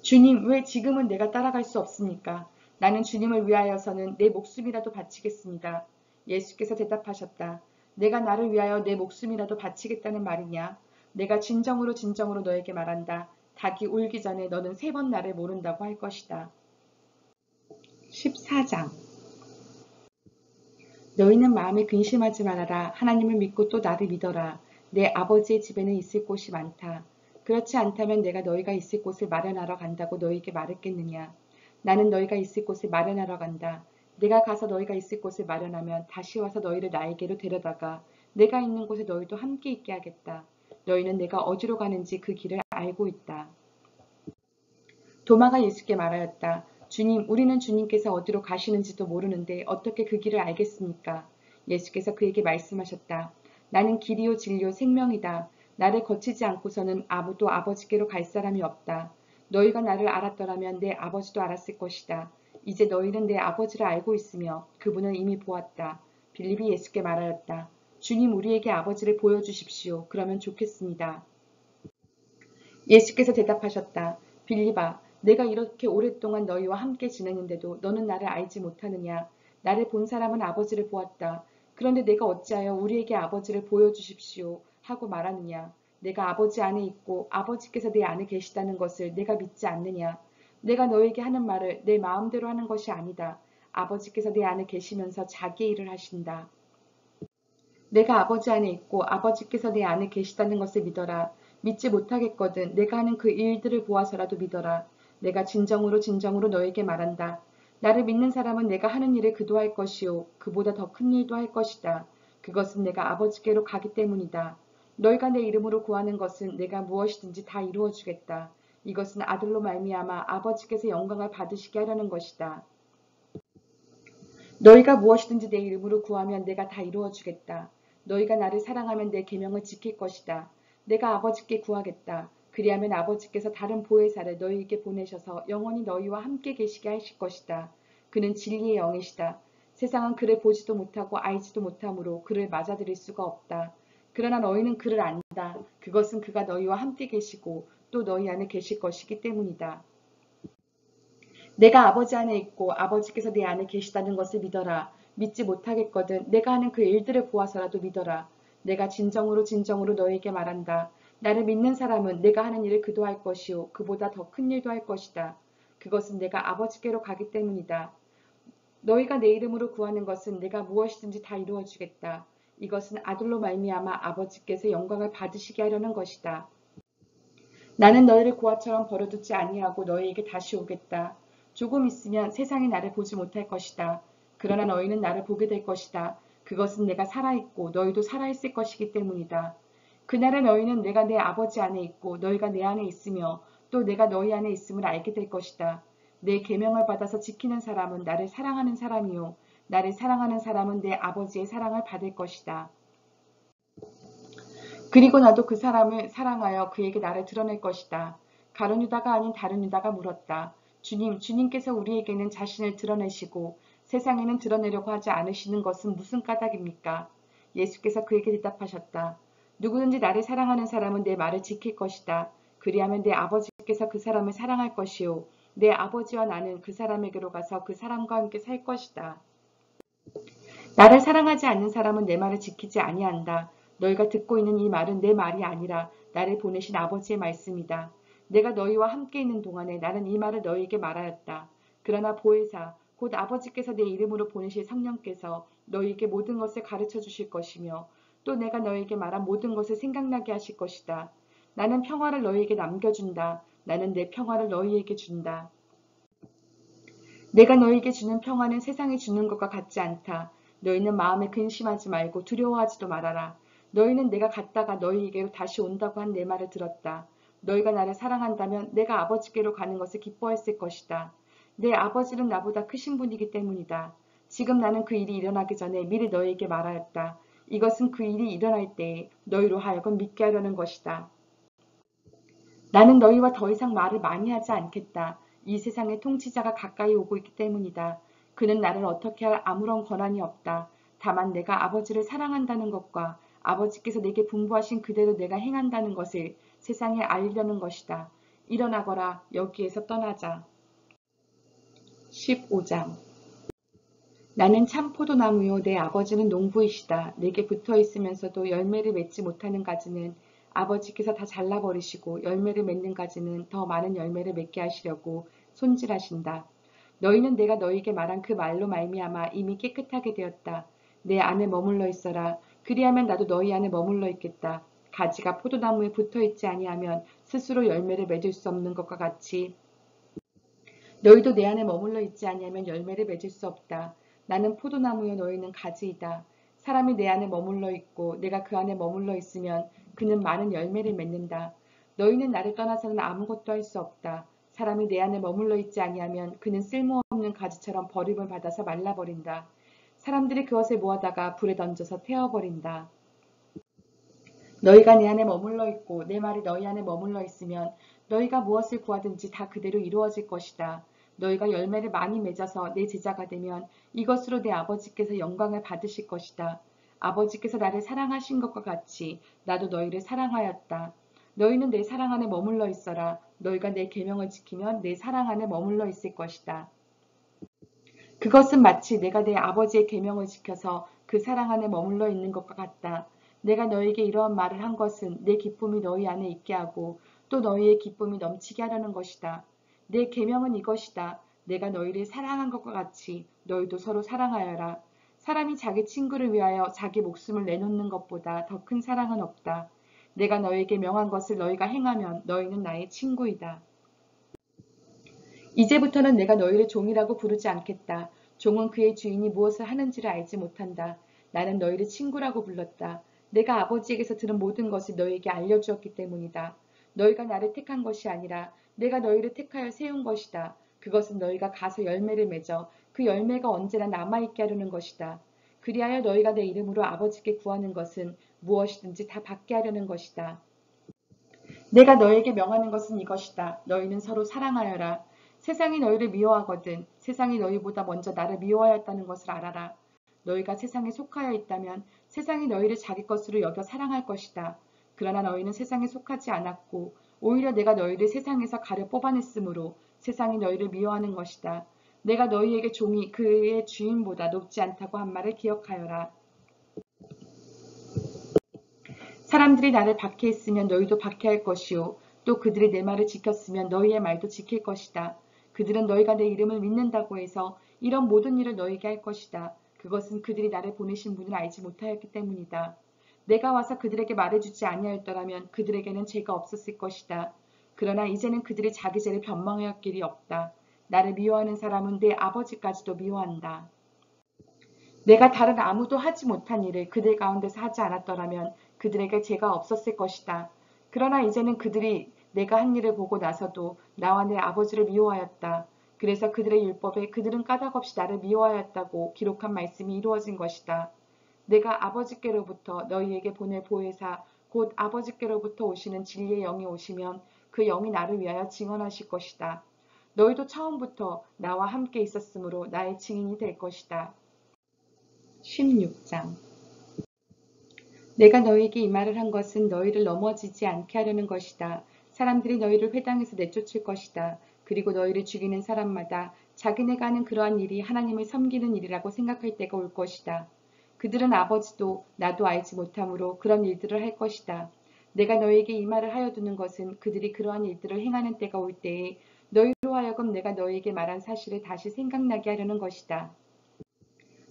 주님, 왜 지금은 내가 따라갈 수 없습니까? 나는 주님을 위하여서는 내 목숨이라도 바치겠습니다. 예수께서 대답하셨다. 내가 나를 위하여 내 목숨이라도 바치겠다는 말이냐? 내가 진정으로 진정으로 너에게 말한다. 닭이 울기 전에 너는 3번 나를 모른다고 할 것이다. 14장 너희는 마음에 근심하지 말아라. 하나님을 믿고 또 나를 믿어라. 내 아버지의 집에는 있을 곳이 많다. 그렇지 않다면 내가 너희가 있을 곳을 마련하러 간다고 너희에게 말했겠느냐. 나는 너희가 있을 곳을 마련하러 간다. 내가 가서 너희가 있을 곳을 마련하면 다시 와서 너희를 나에게로 데려다가 내가 있는 곳에 너희도 함께 있게 하겠다. 너희는 내가 어디로 가는지 그 길을 알고 있다. 도마가 예수께 말하였다. 주님, 우리는 주님께서 어디로 가시는지도 모르는데 어떻게 그 길을 알겠습니까? 예수께서 그에게 말씀하셨다. 나는 길이요 진리요 생명이다. 나를 거치지 않고서는 아무도 아버지께로 갈 사람이 없다. 너희가 나를 알았더라면 내 아버지도 알았을 것이다. 이제 너희는 내 아버지를 알고 있으며 그분을 이미 보았다. 빌립이 예수께 말하였다. 주님, 우리에게 아버지를 보여주십시오. 그러면 좋겠습니다. 예수께서 대답하셨다. 빌립아, 내가 이렇게 오랫동안 너희와 함께 지내는데도 너는 나를 알지 못하느냐? 나를 본 사람은 아버지를 보았다. 그런데 내가 어찌하여 우리에게 아버지를 보여주십시오 하고 말하느냐? 내가 아버지 안에 있고 아버지께서 내 안에 계시다는 것을 내가 믿지 않느냐? 내가 너에게 하는 말을 내 마음대로 하는 것이 아니다. 아버지께서 내 안에 계시면서 자기의 일을 하신다. 내가 아버지 안에 있고 아버지께서 내 안에 계시다는 것을 믿어라. 믿지 못하겠거든 내가 하는 그 일들을 보아서라도 믿어라. 내가 진정으로 진정으로 너에게 말한다. 나를 믿는 사람은 내가 하는 일을 그도 할 것이요 그보다 더 큰 일도 할 것이다. 그것은 내가 아버지께로 가기 때문이다. 너희가 내 이름으로 구하는 것은 내가 무엇이든지 다 이루어 주겠다. 이것은 아들로 말미암아 아버지께서 영광을 받으시게 하려는 것이다. 너희가 무엇이든지 내 이름으로 구하면 내가 다 이루어 주겠다. 너희가 나를 사랑하면 내 계명을 지킬 것이다. 내가 아버지께 구하겠다. 그리하면 아버지께서 다른 보혜사를 너희에게 보내셔서 영원히 너희와 함께 계시게 하실 것이다. 그는 진리의 영이시다. 세상은 그를 보지도 못하고 알지도 못하므로 그를 맞아들일 수가 없다. 그러나 너희는 그를 안다. 그것은 그가 너희와 함께 계시고 또 너희 안에 계실 것이기 때문이다. 내가 아버지 안에 있고 아버지께서 내 안에 계시다는 것을 믿어라. 믿지 못하겠거든 내가 하는 그 일들을 보아서라도 믿어라. 내가 진정으로 진정으로 너에게 말한다. 나를 믿는 사람은 내가 하는 일을 그도 할 것이요 그보다 더 큰 일도 할 것이다. 그것은 내가 아버지께로 가기 때문이다. 너희가 내 이름으로 구하는 것은 내가 무엇이든지 다 이루어 주겠다. 이것은 아들로 말미암아 아버지께서 영광을 받으시게 하려는 것이다. 나는 너희를 고아처럼 버려두지 아니하고 너희에게 다시 오겠다. 조금 있으면 세상이 나를 보지 못할 것이다. 그러나 너희는 나를 보게 될 것이다. 그것은 내가 살아있고 너희도 살아있을 것이기 때문이다. 그날에 너희는 내가 내 아버지 안에 있고 너희가 내 안에 있으며 또 내가 너희 안에 있음을 알게 될 것이다. 내 계명을 받아서 지키는 사람은 나를 사랑하는 사람이요 나를 사랑하는 사람은 내 아버지의 사랑을 받을 것이다. 그리고 나도 그 사람을 사랑하여 그에게 나를 드러낼 것이다. 가룟 유다가 아닌 다른 유다가 물었다. 주님, 주님께서 우리에게는 자신을 드러내시고 세상에는 드러내려고 하지 않으시는 것은 무슨 까닭입니까? 예수께서 그에게 대답하셨다. 누구든지 나를 사랑하는 사람은 내 말을 지킬 것이다. 그리하면 내 아버지께서 그 사람을 사랑할 것이요. 내 아버지와 나는 그 사람에게로 가서 그 사람과 함께 살 것이다. 나를 사랑하지 않는 사람은 내 말을 지키지 아니한다. 너희가 듣고 있는 이 말은 내 말이 아니라 나를 보내신 아버지의 말씀이다. 내가 너희와 함께 있는 동안에 나는 이 말을 너희에게 말하였다. 그러나 보혜사 곧 아버지께서 내 이름으로 보내실 성령께서 너희에게 모든 것을 가르쳐 주실 것이며 또 내가 너희에게 말한 모든 것을 생각나게 하실 것이다. 나는 평화를 너희에게 남겨준다. 나는 내 평화를 너희에게 준다. 내가 너희에게 주는 평화는 세상이 주는 것과 같지 않다. 너희는 마음에 근심하지 말고 두려워하지도 말아라. 너희는 내가 갔다가 너희에게로 다시 온다고 한 내 말을 들었다. 너희가 나를 사랑한다면 내가 아버지께로 가는 것을 기뻐했을 것이다. 내 아버지는 나보다 크신 분이기 때문이다. 지금 나는 그 일이 일어나기 전에 미리 너희에게 말하였다. 이것은 그 일이 일어날 때에 너희로 하여금 믿게 하려는 것이다. 나는 너희와 더 이상 말을 많이 하지 않겠다. 이 세상의 통치자가 가까이 오고 있기 때문이다. 그는 나를 어떻게 할 아무런 권한이 없다. 다만 내가 아버지를 사랑한다는 것과 아버지께서 내게 분부하신 그대로 내가 행한다는 것을 세상에 알리려는 것이다. 일어나거라. 여기에서 떠나자. 15장 나는 참 포도나무요 내 아버지는 농부이시다. 내게 붙어 있으면서도 열매를 맺지 못하는 가지는 아버지께서 다 잘라버리시고 열매를 맺는 가지는 더 많은 열매를 맺게 하시려고 손질하신다. 너희는 내가 너희에게 말한 그 말로 말미암아 이미 깨끗하게 되었다. 내 안에 머물러 있어라. 그리하면 나도 너희 안에 머물러 있겠다. 가지가 포도나무에 붙어 있지 아니하면 스스로 열매를 맺을 수 없는 것과 같이 너희도 내 안에 머물러 있지 아니하면 열매를 맺을 수 없다. 나는 포도나무요 너희는 가지이다. 사람이 내 안에 머물러 있고 내가 그 안에 머물러 있으면 그는 많은 열매를 맺는다. 너희는 나를 떠나서는 아무것도 할 수 없다. 사람이 내 안에 머물러 있지 아니하면 그는 쓸모없는 가지처럼 버림을 받아서 말라버린다. 사람들이 그것을 모아다가 불에 던져서 태워버린다. 너희가 내 안에 머물러 있고 내 말이 너희 안에 머물러 있으면 너희가 무엇을 구하든지 다 그대로 이루어질 것이다. 너희가 열매를 많이 맺어서 내 제자가 되면 이것으로 내 아버지께서 영광을 받으실 것이다. 아버지께서 나를 사랑하신 것과 같이 나도 너희를 사랑하였다. 너희는 내 사랑 안에 머물러 있어라. 너희가 내 계명을 지키면 내 사랑 안에 머물러 있을 것이다. 그것은 마치 내가 내 아버지의 계명을 지켜서 그 사랑 안에 머물러 있는 것과 같다. 내가 너희에게 이러한 말을 한 것은 내 기쁨이 너희 안에 있게 하고 또 너희의 기쁨이 넘치게 하려는 것이다. 내 계명은 이것이다. 내가 너희를 사랑한 것과 같이 너희도 서로 사랑하여라. 사람이 자기 친구를 위하여 자기 목숨을 내놓는 것보다 더 큰 사랑은 없다. 내가 너희에게 명한 것을 너희가 행하면 너희는 나의 친구이다. 이제부터는 내가 너희를 종이라고 부르지 않겠다. 종은 그의 주인이 무엇을 하는지를 알지 못한다. 나는 너희를 친구라고 불렀다. 내가 아버지에게서 들은 모든 것을 너희에게 알려주었기 때문이다. 너희가 나를 택한 것이 아니라 내가 너희를 택하여 세운 것이다. 그것은 너희가 가서 열매를 맺어 그 열매가 언제나 남아있게 하려는 것이다. 그리하여 너희가 내 이름으로 아버지께 구하는 것은 무엇이든지 다 받게 하려는 것이다. 내가 너에게 명하는 것은 이것이다. 너희는 서로 사랑하여라. 세상이 너희를 미워하거든 세상이 너희보다 먼저 나를 미워하였다는 것을 알아라. 너희가 세상에 속하여 있다면 세상이 너희를 자기 것으로 여겨 사랑할 것이다. 그러나 너희는 세상에 속하지 않았고 오히려 내가 너희를 세상에서 가려 뽑아냈으므로 세상이 너희를 미워하는 것이다. 내가 너희에게 종이 그의 주인보다 높지 않다고 한 말을 기억하여라. 사람들이 나를 박해했으면 너희도 박해할 것이요 또 그들이 내 말을 지켰으면 너희의 말도 지킬 것이다. 그들은 너희가 내 이름을 믿는다고 해서 이런 모든 일을 너희에게 할 것이다. 그것은 그들이 나를 보내신 분을 알지 못하였기 때문이다. 내가 와서 그들에게 말해주지 아니하였더라면 그들에게는 죄가 없었을 것이다. 그러나 이제는 그들이 자기 죄를 변명할 길이 없다. 나를 미워하는 사람은 내 아버지까지도 미워한다. 내가 다른 아무도 하지 못한 일을 그들 가운데서 하지 않았더라면 그들에게 죄가 없었을 것이다. 그러나 이제는 그들이 내가 한 일을 보고 나서도 나와 내 아버지를 미워하였다. 그래서 그들의 율법에 그들은 까닭없이 나를 미워하였다고 기록한 말씀이 이루어진 것이다. 내가 아버지께로부터 너희에게 보낼 보혜사 곧 아버지께로부터 오시는 진리의 영이 오시면 그 영이 나를 위하여 증언하실 것이다. 너희도 처음부터 나와 함께 있었으므로 나의 증인이 될 것이다. 16장 내가 너희에게 이 말을 한 것은 너희를 넘어지지 않게 하려는 것이다. 사람들이 너희를 회당에서 내쫓을 것이다. 그리고 너희를 죽이는 사람마다 자기네가 하는 그러한 일이 하나님을 섬기는 일이라고 생각할 때가 올 것이다. 그들은 아버지도 나도 알지 못하므로 그런 일들을 할 것이다. 내가 너희에게 이 말을 하여 두는 것은 그들이 그러한 일들을 행하는 때가 올 때에 너희로 하여금 내가 너희에게 말한 사실을 다시 생각나게 하려는 것이다.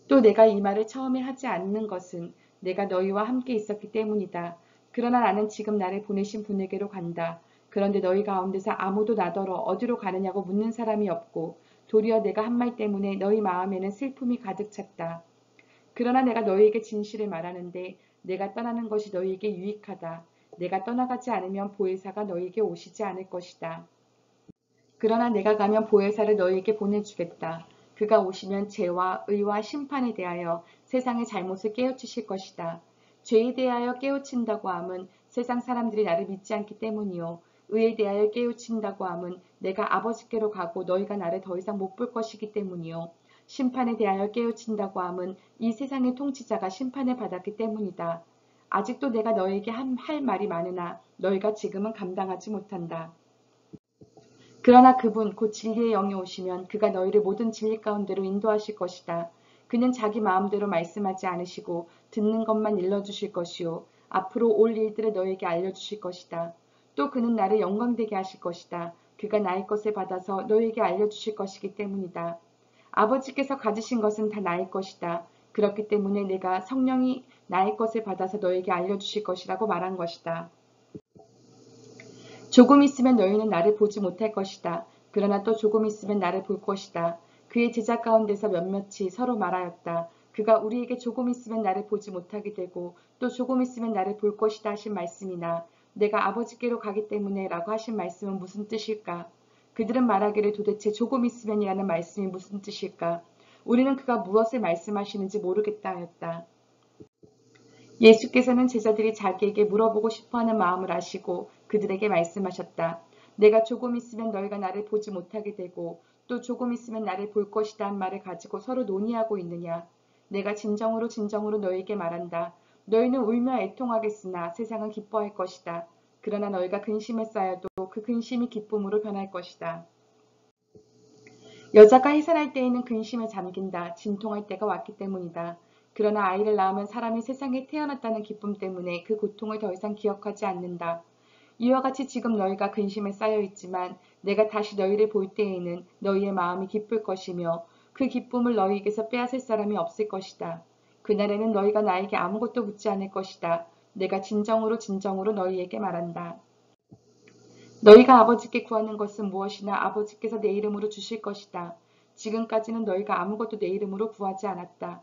또 내가 이 말을 처음에 하지 않는 것은 내가 너희와 함께 있었기 때문이다. 그러나 나는 지금 나를 보내신 분에게로 간다. 그런데 너희 가운데서 아무도 나더러 어디로 가느냐고 묻는 사람이 없고 도리어 내가 한 말 때문에 너희 마음에는 슬픔이 가득 찼다. 그러나 내가 너희에게 진실을 말하는데 내가 떠나는 것이 너희에게 유익하다. 내가 떠나가지 않으면 보혜사가 너희에게 오시지 않을 것이다. 그러나 내가 가면 보혜사를 너희에게 보내주겠다. 그가 오시면 죄와 의와 심판에 대하여 세상의 잘못을 깨우치실 것이다. 죄에 대하여 깨우친다고 함은 세상 사람들이 나를 믿지 않기 때문이요. 의에 대하여 깨우친다고 함은 내가 아버지께로 가고 너희가 나를 더 이상 못 볼 것이기 때문이요. 심판에 대하여 깨우친다고 함은 이 세상의 통치자가 심판을 받았기 때문이다. 아직도 내가 너희에게 할 말이 많으나 너희가 지금은 감당하지 못한다. 그러나 그분 곧 진리의 영이 오시면 그가 너희를 모든 진리 가운데로 인도하실 것이다. 그는 자기 마음대로 말씀하지 않으시고 듣는 것만 일러주실 것이요 앞으로 올 일들을 너희에게 알려주실 것이다. 또 그는 나를 영광되게 하실 것이다. 그가 나의 것을 받아서 너희에게 알려주실 것이기 때문이다. 아버지께서 가지신 것은 다 나의 것이다. 그렇기 때문에 내가 성령이 나의 것을 받아서 너희에게 알려주실 것이라고 말한 것이다. 조금 있으면 너희는 나를 보지 못할 것이다. 그러나 또 조금 있으면 나를 볼 것이다. 그의 제자 가운데서 몇몇이 서로 말하였다. 그가 우리에게 조금 있으면 나를 보지 못하게 되고 또 조금 있으면 나를 볼 것이다 하신 말씀이나 내가 아버지께로 가기 때문에 라고 하신 말씀은 무슨 뜻일까? 그들은 말하기를 도대체 조금 있으면이라는 말씀이 무슨 뜻일까? 우리는 그가 무엇을 말씀하시는지 모르겠다 하였다. 예수께서는 제자들이 자기에게 물어보고 싶어하는 마음을 아시고 그들에게 말씀하셨다. 내가 조금 있으면 너희가 나를 보지 못하게 되고 또 조금 있으면 나를 볼 것이다 한 말을 가지고 서로 논의하고 있느냐. 내가 진정으로 진정으로 너희에게 말한다. 너희는 울며 애통하겠으나 세상은 기뻐할 것이다. 그러나 너희가 근심에 쌓여도 그 근심이 기쁨으로 변할 것이다. 여자가 해산할 때에는 근심에 잠긴다. 진통할 때가 왔기 때문이다. 그러나 아이를 낳으면 사람이 세상에 태어났다는 기쁨 때문에 그 고통을 더 이상 기억하지 않는다. 이와 같이 지금 너희가 근심에 쌓여 있지만 내가 다시 너희를 볼 때에는 너희의 마음이 기쁠 것이며 그 기쁨을 너희에게서 빼앗을 사람이 없을 것이다. 그날에는 너희가 나에게 아무것도 묻지 않을 것이다. 내가 진정으로 진정으로 너희에게 말한다. 너희가 아버지께 구하는 것은 무엇이나 아버지께서 내 이름으로 주실 것이다. 지금까지는 너희가 아무것도 내 이름으로 구하지 않았다.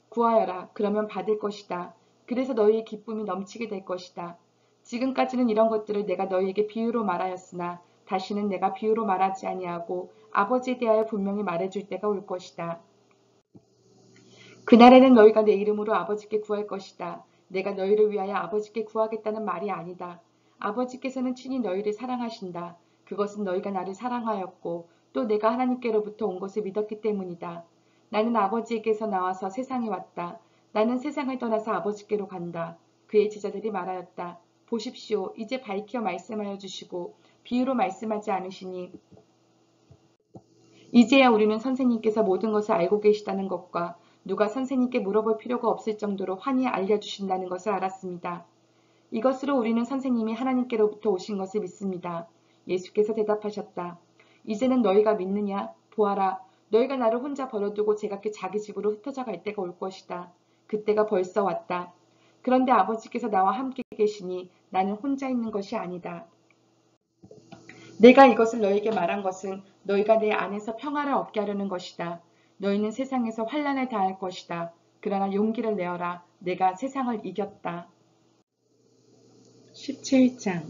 구하여라. 그러면 받을 것이다. 그래서 너희의 기쁨이 넘치게 될 것이다. 지금까지는 이런 것들을 내가 너희에게 비유로 말하였으나 다시는 내가 비유로 말하지 아니하고 아버지에 대하여 분명히 말해줄 때가 올 것이다. 그날에는 너희가 내 이름으로 아버지께 구할 것이다. 내가 너희를 위하여 아버지께 구하겠다는 말이 아니다. 아버지께서는 친히 너희를 사랑하신다. 그것은 너희가 나를 사랑하였고 또 내가 하나님께로부터 온 것을 믿었기 때문이다. 나는 아버지에게서 나와서 세상에 왔다. 나는 세상을 떠나서 아버지께로 간다. 그의 제자들이 말하였다. 보십시오. 이제 밝혀 말씀하여 주시고 비유로 말씀하지 않으시니 이제야 우리는 선생님께서 모든 것을 알고 계시다는 것과 누가 선생님께 물어볼 필요가 없을 정도로 환히 알려주신다는 것을 알았습니다. 이것으로 우리는 선생님이 하나님께로부터 오신 것을 믿습니다. 예수께서 대답하셨다. 이제는 너희가 믿느냐? 보아라. 너희가 나를 혼자 버려두고 제각기 자기 집으로 흩어져 갈 때가 올 것이다. 그때가 벌써 왔다. 그런데 아버지께서 나와 함께 계시니 나는 혼자 있는 것이 아니다. 내가 이것을 너희에게 말한 것은 너희가 내 안에서 평화를 얻게 하려는 것이다. 너희는 세상에서 환난을 당할 것이다. 그러나 용기를 내어라. 내가 세상을 이겼다. 17장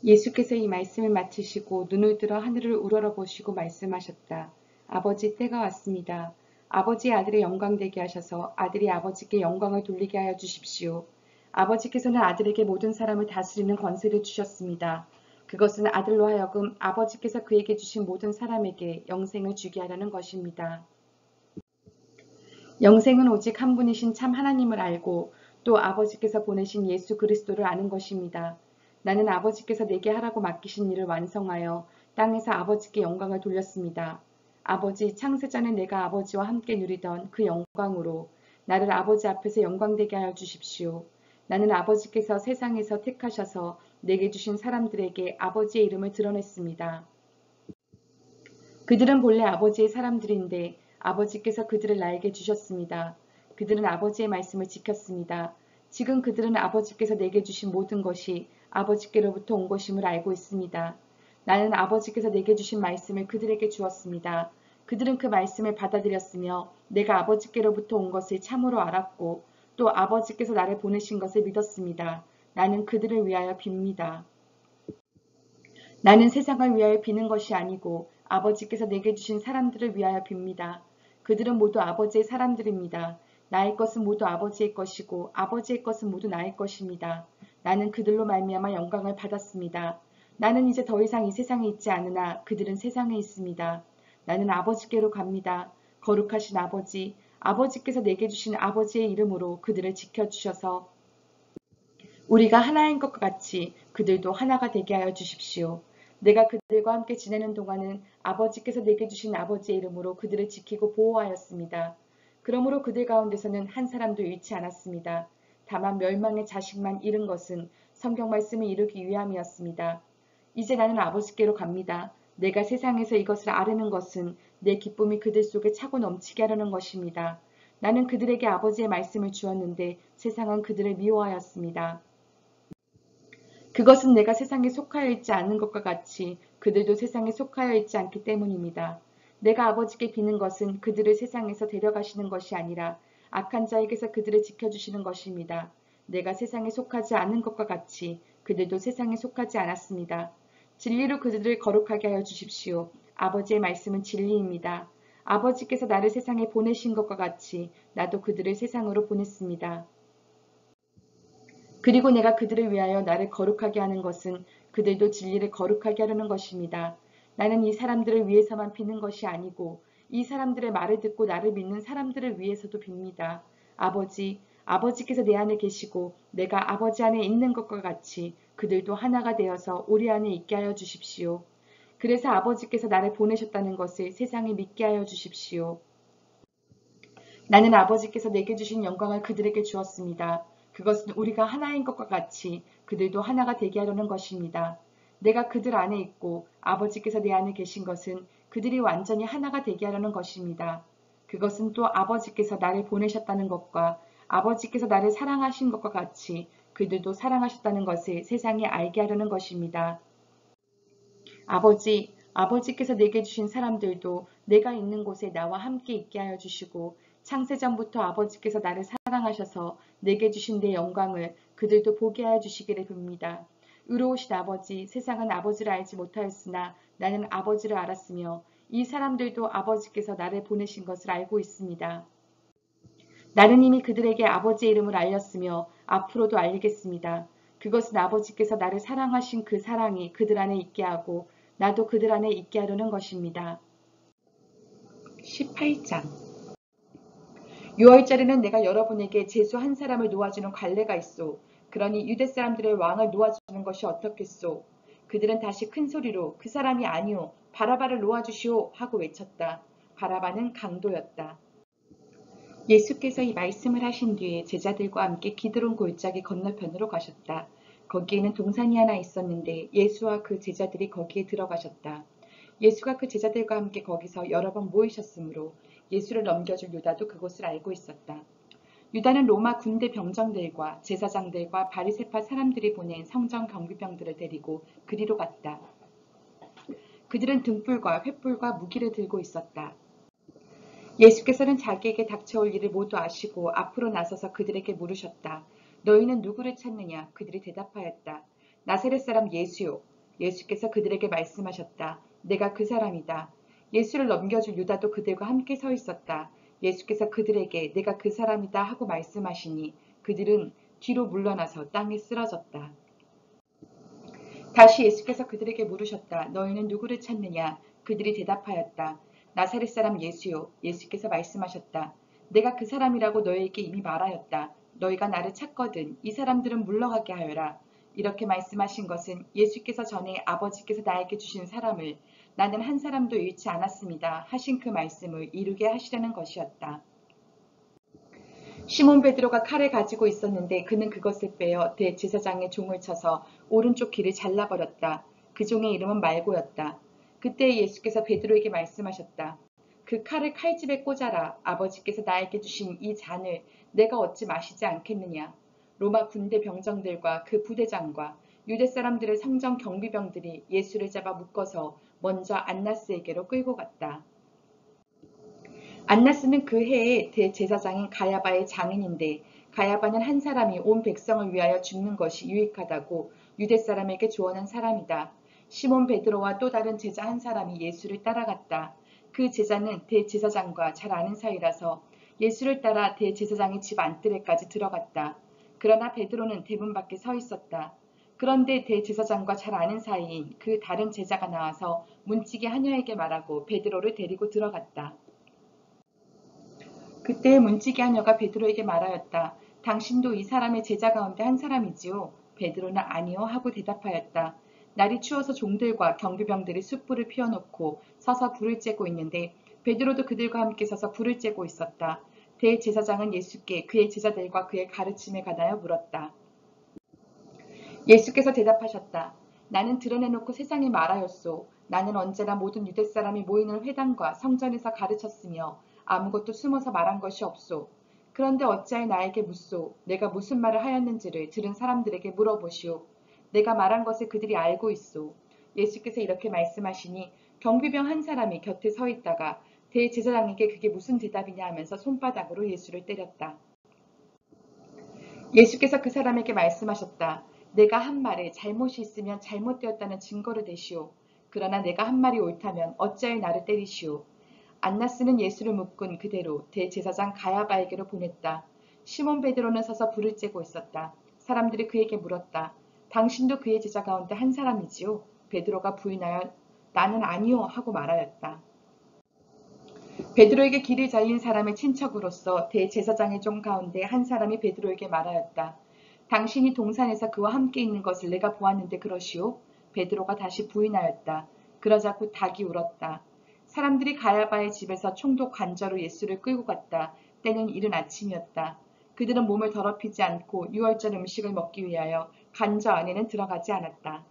예수께서 이 말씀을 마치시고 눈을 들어 하늘을 우러러보시고 말씀하셨다. 아버지, 때가 왔습니다. 아버지의 아들의 영광 되게 하셔서 아들이 아버지께 영광을 돌리게 하여 주십시오. 아버지께서는 아들에게 모든 사람을 다스리는 권세를 주셨습니다. 그것은 아들로 하여금 아버지께서 그에게 주신 모든 사람에게 영생을 주게 하려는 것입니다. 영생은 오직 한 분이신 참 하나님을 알고 또 아버지께서 보내신 예수 그리스도를 아는 것입니다. 나는 아버지께서 내게 하라고 맡기신 일을 완성하여 땅에서 아버지께 영광을 돌렸습니다. 아버지, 창세전에 내가 아버지와 함께 누리던 그 영광으로 나를 아버지 앞에서 영광되게 하여 주십시오. 나는 아버지께서 세상에서 택하셔서 내게 주신 사람들에게 아버지의 이름을 드러냈습니다. 그들은 본래 아버지의 사람들인데 아버지께서 그들을 나에게 주셨습니다. 그들은 아버지의 말씀을 지켰습니다. 지금 그들은 아버지께서 내게 주신 모든 것이 아버지께로부터 온 것임을 알고 있습니다. 나는 아버지께서 내게 주신 말씀을 그들에게 주었습니다. 그들은 그 말씀을 받아들였으며 내가 아버지께로부터 온 것을 참으로 알았고 또 아버지께서 나를 보내신 것을 믿었습니다. 나는 그들을 위하여 빕니다. 나는 세상을 위하여 비는 것이 아니고 아버지께서 내게 주신 사람들을 위하여 빕니다. 그들은 모두 아버지의 사람들입니다. 나의 것은 모두 아버지의 것이고 아버지의 것은 모두 나의 것입니다. 나는 그들로 말미암아 영광을 받았습니다. 나는 이제 더 이상 이 세상에 있지 않으나 그들은 세상에 있습니다. 나는 아버지께로 갑니다. 거룩하신 아버지, 아버지께서 내게 주신 아버지의 이름으로 그들을 지켜주셔서 우리가 하나인 것과 같이 그들도 하나가 되게 하여 주십시오. 내가 그들과 함께 지내는 동안은 아버지께서 내게 주신 아버지의 이름으로 그들을 지키고 보호하였습니다. 그러므로 그들 가운데서는 한 사람도 잃지 않았습니다. 다만 멸망의 자식만 잃은 것은 성경 말씀을 이루기 위함이었습니다. 이제 나는 아버지께로 갑니다. 내가 세상에서 이것을 아르는 것은 내 기쁨이 그들 속에 차고 넘치게 하려는 것입니다. 나는 그들에게 아버지의 말씀을 주었는데 세상은 그들을 미워하였습니다. 그것은 내가 세상에 속하여 있지 않은 것과 같이 그들도 세상에 속하여 있지 않기 때문입니다. 내가 아버지께 비는 것은 그들을 세상에서 데려가시는 것이 아니라 악한 자에게서 그들을 지켜주시는 것입니다. 내가 세상에 속하지 않은 것과 같이 그들도 세상에 속하지 않았습니다. 진리로 그들을 거룩하게 하여 주십시오. 아버지의 말씀은 진리입니다. 아버지께서 나를 세상에 보내신 것과 같이 나도 그들을 세상으로 보냈습니다. 그리고 내가 그들을 위하여 나를 거룩하게 하는 것은 그들도 진리를 거룩하게 하려는 것입니다. 나는 이 사람들을 위해서만 비는 것이 아니고 이 사람들의 말을 듣고 나를 믿는 사람들을 위해서도 빕니다. 아버지, 아버지께서 내 안에 계시고 내가 아버지 안에 있는 것과 같이 그들도 하나가 되어서 우리 안에 있게 하여 주십시오. 그래서 아버지께서 나를 보내셨다는 것을 세상에 믿게 하여 주십시오. 나는 아버지께서 내게 주신 영광을 그들에게 주었습니다. 그것은 우리가 하나인 것과 같이 그들도 하나가 되게 하려는 것입니다. 내가 그들 안에 있고 아버지께서 내 안에 계신 것은 그들이 완전히 하나가 되게 하려는 것입니다. 그것은 또 아버지께서 나를 보내셨다는 것과 아버지께서 나를 사랑하신 것과 같이 그들도 사랑하셨다는 것을 세상에 알게 하려는 것입니다. 아버지께서 내게 주신 사람들도 내가 있는 곳에 나와 함께 있게 하여 주시고 창세전부터 아버지께서 나를 사랑하셔서 내게 주신 내 영광을 그들도 보게 하여 주시기를 빕니다. 의로우신 아버지, 세상은 아버지를 알지 못하였으나 나는 아버지를 알았으며 이 사람들도 아버지께서 나를 보내신 것을 알고 있습니다. 나는 이미 그들에게 아버지의 이름을 알렸으며 앞으로도 알리겠습니다. 그것은 아버지께서 나를 사랑하신 그 사랑이 그들 안에 있게 하고 나도 그들 안에 있게 하려는 것입니다. 18장 6월절에는 내가 여러분에게 제수 한 사람을 놓아주는 관례가 있소. 그러니 유대 사람들의 왕을 놓아주는 것이 어떻겠소. 그들은 다시 큰 소리로 그 사람이 아니오 바라바를 놓아주시오 하고 외쳤다. 바라바는 강도였다. 예수께서 이 말씀을 하신 뒤에 제자들과 함께 기드론 골짜기 건너편으로 가셨다. 거기에는 동산이 하나 있었는데 예수와 그 제자들이 거기에 들어가셨다. 예수가 그 제자들과 함께 거기서 여러 번 모이셨으므로 예수를 넘겨줄 유다도 그곳을 알고 있었다. 유다는 로마 군대 병정들과 제사장들과 바리새파 사람들이 보낸 성전 경비병들을 데리고 그리로 갔다. 그들은 등불과 횃불과 무기를 들고 있었다. 예수께서는 자기에게 닥쳐올 일을 모두 아시고 앞으로 나서서 그들에게 물으셨다. 너희는 누구를 찾느냐? 그들이 대답하였다. 나사렛 사람 예수요. 예수께서 그들에게 말씀하셨다. 내가 그 사람이다. 예수를 넘겨줄 유다도 그들과 함께 서 있었다. 예수께서 그들에게 내가 그 사람이다 하고 말씀하시니 그들은 뒤로 물러나서 땅에 쓰러졌다. 다시 예수께서 그들에게 물으셨다. 너희는 누구를 찾느냐? 그들이 대답하였다. 나사렛 사람 예수요. 예수께서 말씀하셨다. 내가 그 사람이라고 너희에게 이미 말하였다. 너희가 나를 찾거든 이 사람들은 물러가게 하여라. 이렇게 말씀하신 것은 예수께서 전에 아버지께서 나에게 주신 사람을 나는 한 사람도 잃지 않았습니다 하신 그 말씀을 이루게 하시려는 것이었다. 시몬 베드로가 칼을 가지고 있었는데 그는 그것을 빼어 대제사장의 종을 쳐서 오른쪽 귀를 잘라버렸다. 그 종의 이름은 말고였다. 그때 예수께서 베드로에게 말씀하셨다. 그 칼을 칼집에 꽂아라. 아버지께서 나에게 주신 이 잔을 내가 얻지 마시지 않겠느냐. 로마 군대 병정들과 그 부대장과 유대 사람들의 성전 경비병들이 예수를 잡아 묶어서 먼저 안나스에게로 끌고 갔다. 안나스는 그 해에 대제사장인 가야바의 장인인데 가야바는 한 사람이 온 백성을 위하여 죽는 것이 유익하다고 유대 사람에게 조언한 사람이다. 시몬 베드로와 또 다른 제자 한 사람이 예수를 따라갔다. 그 제자는 대제사장과 잘 아는 사이라서 예수를 따라 대제사장의 집 안뜰에까지 들어갔다. 그러나 베드로는 대문 밖에 서 있었다. 그런데 대제사장과 잘 아는 사이인 그 다른 제자가 나와서 문지기 하녀에게 말하고 베드로를 데리고 들어갔다. 그때 문지기 하녀가 베드로에게 말하였다. 당신도 이 사람의 제자 가운데 한 사람이지요? 베드로는 아니요 하고 대답하였다. 날이 추워서 종들과 경비병들이 숯불을 피워놓고 서서 불을 쬐고 있는데 베드로도 그들과 함께 서서 불을 쬐고 있었다. 대제사장은 예수께 그의 제자들과 그의 가르침에 관하여 물었다. 예수께서 대답하셨다. 나는 드러내놓고 세상에 말하였소. 나는 언제나 모든 유대 사람이 모이는 회당과 성전에서 가르쳤으며 아무것도 숨어서 말한 것이 없소. 그런데 어찌하여 나에게 묻소. 내가 무슨 말을 하였는지를 들은 사람들에게 물어보시오. 내가 말한 것을 그들이 알고 있소. 예수께서 이렇게 말씀하시니 경비병 한 사람이 곁에 서 있다가 대제사장에게 그게 무슨 대답이냐 하면서 손바닥으로 예수를 때렸다. 예수께서 그 사람에게 말씀하셨다. 내가 한 말에 잘못이 있으면 잘못되었다는 증거를 대시오. 그러나 내가 한 말이 옳다면 어찌하여 나를 때리시오. 안나스는 예수를 묶은 그대로 대제사장 가야바에게로 보냈다. 시몬 베드로는 서서 불을 쬐고 있었다. 사람들이 그에게 물었다. 당신도 그의 제자 가운데 한 사람이지요? 베드로가 부인하여 나는 아니요 하고 말하였다. 베드로에게 길을 잘린 사람의 친척으로서 대제사장의 종 가운데 한 사람이 베드로에게 말하였다. 당신이 동산에서 그와 함께 있는 것을 내가 보았는데 그러시오? 베드로가 다시 부인하였다. 그러자 곧 닭이 울었다. 사람들이 가야바의 집에서 총독 관저로 예수를 끌고 갔다. 때는 이른 아침이었다. 그들은 몸을 더럽히지 않고 유월절 음식을 먹기 위하여 관저 안에는 들어가지 않았다.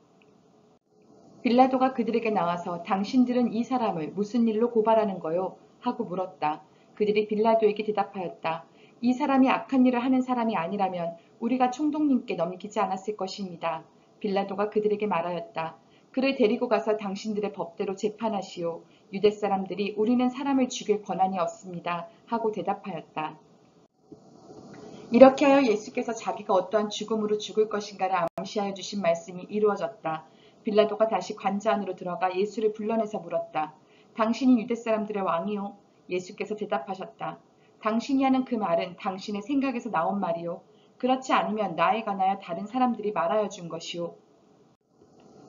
빌라도가 그들에게 나와서 당신들은 이 사람을 무슨 일로 고발하는 거요? 하고 물었다. 그들이 빌라도에게 대답하였다. 이 사람이 악한 일을 하는 사람이 아니라면 우리가 총독님께 넘기지 않았을 것입니다. 빌라도가 그들에게 말하였다. 그를 데리고 가서 당신들의 법대로 재판하시오. 유대 사람들이 우리는 사람을 죽일 권한이 없습니다. 하고 대답하였다. 이렇게 하여 예수께서 자기가 어떠한 죽음으로 죽을 것인가를 암시하여 주신 말씀이 이루어졌다. 빌라도가 다시 관저 안으로 들어가 예수를 불러내서 물었다. 당신이 유대 사람들의 왕이요? 예수께서 대답하셨다. 당신이 하는 그 말은 당신의 생각에서 나온 말이요. 그렇지 않으면 나에 관하여 다른 사람들이 말하여 준 것이요.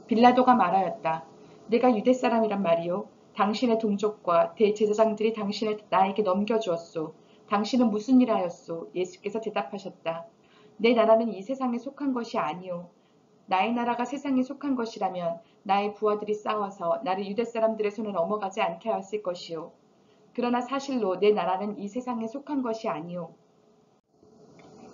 빌라도가 말하였다. 내가 유대 사람이란 말이요. 당신의 동족과 대제사장들이 당신을 나에게 넘겨주었소. 당신은 무슨 일 하였소? 예수께서 대답하셨다. 내 나라는 이 세상에 속한 것이 아니요. 나의 나라가 세상에 속한 것이라면 나의 부하들이 싸워서 나를 유대 사람들의 손에 넘어가지 않게 하였을 것이요. 그러나 사실로 내 나라는 이 세상에 속한 것이 아니요.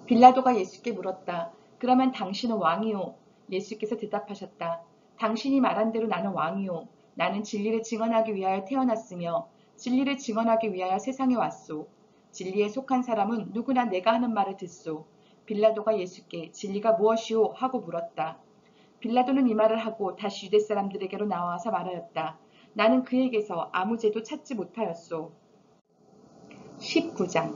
빌라도가 예수께 물었다. 그러면 당신은 왕이요? 예수께서 대답하셨다. 당신이 말한 대로 나는 왕이요. 나는 진리를 증언하기 위하여 태어났으며 진리를 증언하기 위하여 세상에 왔소. 진리에 속한 사람은 누구나 내가 하는 말을 듣소. 빌라도가 예수께 진리가 무엇이오? 하고 물었다. 빌라도는 이 말을 하고 다시 유대 사람들에게로 나와서 말하였다. 나는 그에게서 아무 죄도 찾지 못하였소. 19장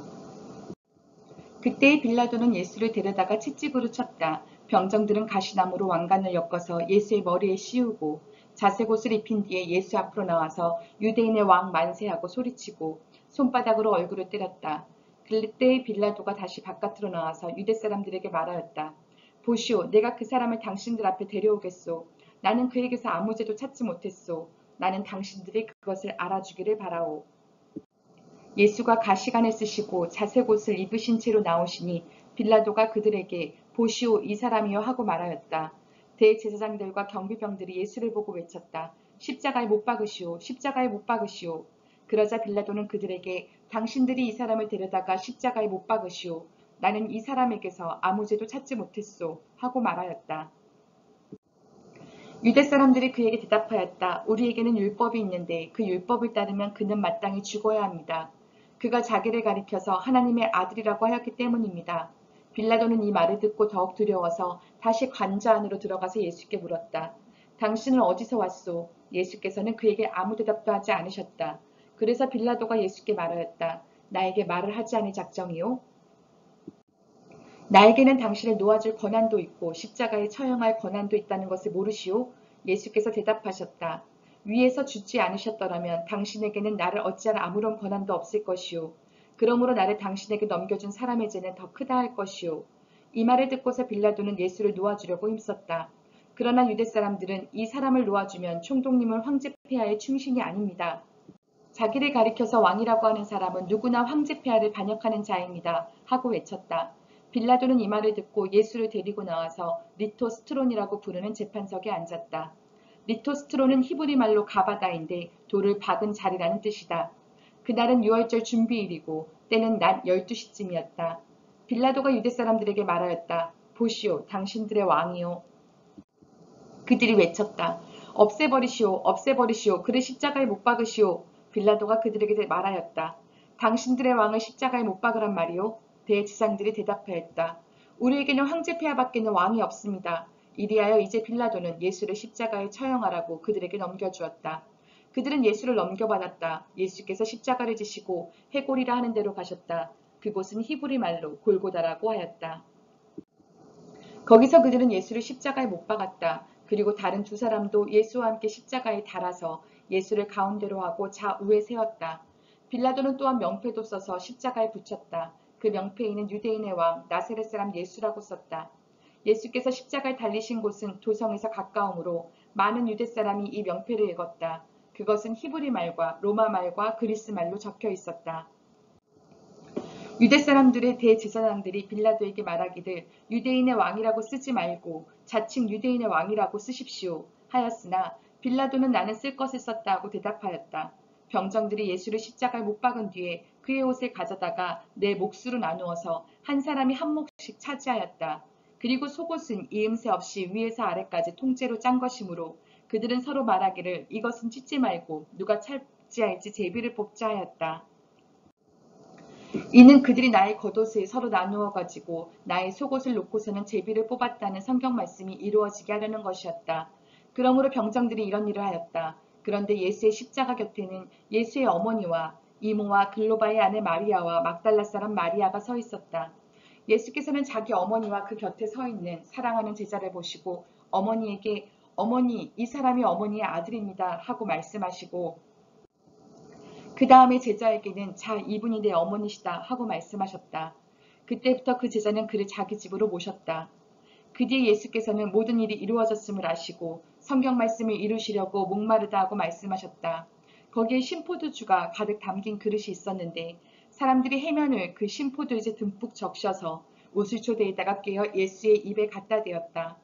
그때 빌라도는 예수를 데려다가 채찍으로 쳤다. 병정들은 가시나무로 왕관을 엮어서 예수의 머리에 씌우고 자색옷을 입힌 뒤에 예수 앞으로 나와서 유대인의 왕 만세하고 소리치고 손바닥으로 얼굴을 때렸다. 그때 빌라도가 다시 바깥으로 나와서 유대 사람들에게 말하였다. 보시오, 내가 그 사람을 당신들 앞에 데려오겠소. 나는 그에게서 아무 죄도 찾지 못했소. 나는 당신들이 그것을 알아주기를 바라오. 예수가 가시관을 쓰시고 자색옷을 입으신 채로 나오시니 빌라도가 그들에게 보시오 이 사람이여 하고 말하였다. 대제사장들과 경비병들이 예수를 보고 외쳤다. 십자가에 못 박으시오. 십자가에 못 박으시오. 그러자 빌라도는 그들에게 당신들이 이 사람을 데려다가 십자가에 못 박으시오. 나는 이 사람에게서 아무 죄도 찾지 못했소. 하고 말하였다. 유대 사람들이 그에게 대답하였다. 우리에게는 율법이 있는데 그 율법을 따르면 그는 마땅히 죽어야 합니다. 그가 자기를 가리켜서 하나님의 아들이라고 하였기 때문입니다. 빌라도는 이 말을 듣고 더욱 두려워서 다시 관저 안으로 들어가서 예수께 물었다. 당신은 어디서 왔소? 예수께서는 그에게 아무 대답도 하지 않으셨다. 그래서 빌라도가 예수께 말하였다. 나에게 말을 하지 않을 작정이요? 나에게는 당신을 놓아줄 권한도 있고 십자가에 처형할 권한도 있다는 것을 모르시오? 예수께서 대답하셨다. 위에서 주지 않으셨더라면 당신에게는 나를 어찌할 아무런 권한도 없을 것이오. 그러므로 나를 당신에게 넘겨준 사람의 죄는 더 크다 할 것이오. 이 말을 듣고서 빌라도는 예수를 놓아주려고 힘썼다. 그러나 유대 사람들은 이 사람을 놓아주면 총독님을 황제 폐하의 충신이 아닙니다. 자기를 가리켜서 왕이라고 하는 사람은 누구나 황제 폐하를 반역하는 자입니다. 하고 외쳤다. 빌라도는 이 말을 듣고 예수를 데리고 나와서 리토스트론이라고 부르는 재판석에 앉았다. 리토스트론은 히브리 말로 가바다인데 돌을 박은 자리라는 뜻이다. 그날은 유월절 준비일이고 때는 낮 12시쯤이었다. 빌라도가 유대 사람들에게 말하였다. 보시오, 당신들의 왕이요. 그들이 외쳤다. 없애버리시오, 없애버리시오, 그를 십자가에 못 박으시오. 빌라도가 그들에게 말하였다. 당신들의 왕을 십자가에 못 박으란 말이오? 대제사장들이 대답하였다. 우리에게는 황제 폐하밖에는 왕이 없습니다. 이리하여 이제 빌라도는 예수를 십자가에 처형하라고 그들에게 넘겨주었다. 그들은 예수를 넘겨받았다. 예수께서 십자가를 지시고 해골이라 하는 데로 가셨다. 그곳은 히브리 말로 골고다라고 하였다. 거기서 그들은 예수를 십자가에 못 박았다. 그리고 다른 두 사람도 예수와 함께 십자가에 달아서 예수를 가운데로 하고 좌우에 세웠다. 빌라도는 또한 명패도 써서 십자가에 붙였다. 그 명패에는 유대인의 왕 나사렛 사람 예수라고 썼다. 예수께서 십자가에 달리신 곳은 도성에서 가까우므로 많은 유대 사람이 이 명패를 읽었다. 그것은 히브리 말과 로마 말과 그리스 말로 적혀 있었다. 유대 사람들의 대제사장들이 빌라도에게 말하기를 유대인의 왕이라고 쓰지 말고 자칭 유대인의 왕이라고 쓰십시오 하였으나 빌라도는 나는 쓸 것을 썼다 하고 대답하였다. 병정들이 예수를 십자가에 못 박은 뒤에 그의 옷을 가져다가 네 몫으로 나누어서 한 사람이 한 몫씩 차지하였다. 그리고 속옷은 이음새 없이 위에서 아래까지 통째로 짠 것이므로 그들은 서로 말하기를 이것은 찢지 말고 누가 찰지할지 제비를 뽑자 하였다. 이는 그들이 나의 겉옷을 서로 나누어 가지고 나의 속옷을 놓고서는 제비를 뽑았다는 성경 말씀이 이루어지게 하려는 것이었다. 그러므로 병정들이 이런 일을 하였다. 그런데 예수의 십자가 곁에는 예수의 어머니와 이모와 글로바의 아내 마리아와 막달라 사람 마리아가 서 있었다. 예수께서는 자기 어머니와 그 곁에 서 있는 사랑하는 제자를 보시고 어머니에게 어머니, 이 사람이 어머니의 아들입니다 하고 말씀하시고 그 다음에 제자에게는 자, 이분이 내 어머니시다 하고 말씀하셨다. 그때부터 그 제자는 그를 자기 집으로 모셨다. 그 뒤에 예수께서는 모든 일이 이루어졌음을 아시고 성경 말씀을 이루시려고 목마르다 하고 말씀하셨다. 거기에 신포도주가 가득 담긴 그릇이 있었는데 사람들이 해면을 그 신포도주에 듬뿍 적셔서 우슬초대에다가 깨어 예수의 입에 갖다 대었다.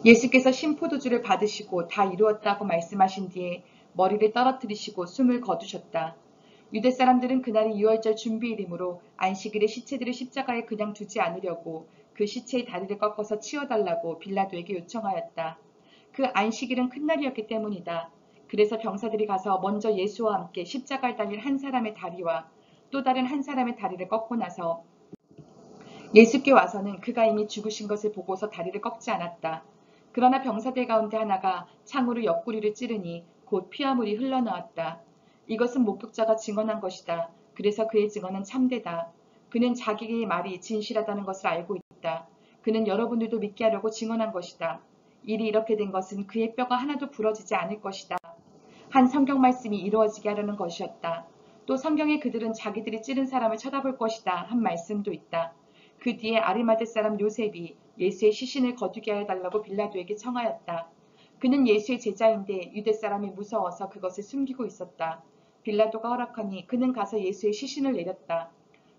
예수께서 신포도주를 받으시고 다 이루었다고 말씀하신 뒤에 머리를 떨어뜨리시고 숨을 거두셨다. 유대 사람들은 그날이 유월절 준비일이므로 안식일에 시체들을 십자가에 그냥 두지 않으려고 그 시체의 다리를 꺾어서 치워달라고 빌라도에게 요청하였다. 그 안식일은 큰 날이었기 때문이다. 그래서 병사들이 가서 먼저 예수와 함께 십자가에 달린 한 사람의 다리와 또 다른 한 사람의 다리를 꺾고 나서 예수께 와서는 그가 이미 죽으신 것을 보고서 다리를 꺾지 않았다. 그러나 병사들 가운데 하나가 창으로 옆구리를 찌르니 곧 피화물이 흘러나왔다. 이것은 목격자가 증언한 것이다. 그래서 그의 증언은 참되다. 그는 자기의 말이 진실하다는 것을 알고 있다. 그는 여러분들도 믿게 하려고 증언한 것이다. 일이 이렇게 된 것은 그의 뼈가 하나도 부러지지 않을 것이다. 한 성경 말씀이 이루어지게 하려는 것이었다. 또 성경에 그들은 자기들이 찌른 사람을 쳐다볼 것이다 한 말씀도 있다. 그 뒤에 아리마대 사람 요셉이 예수의 시신을 거두게 해달라고 빌라도에게 청하였다. 그는 예수의 제자인데 유대 사람이 무서워서 그것을 숨기고 있었다. 빌라도가 허락하니 그는 가서 예수의 시신을 내렸다.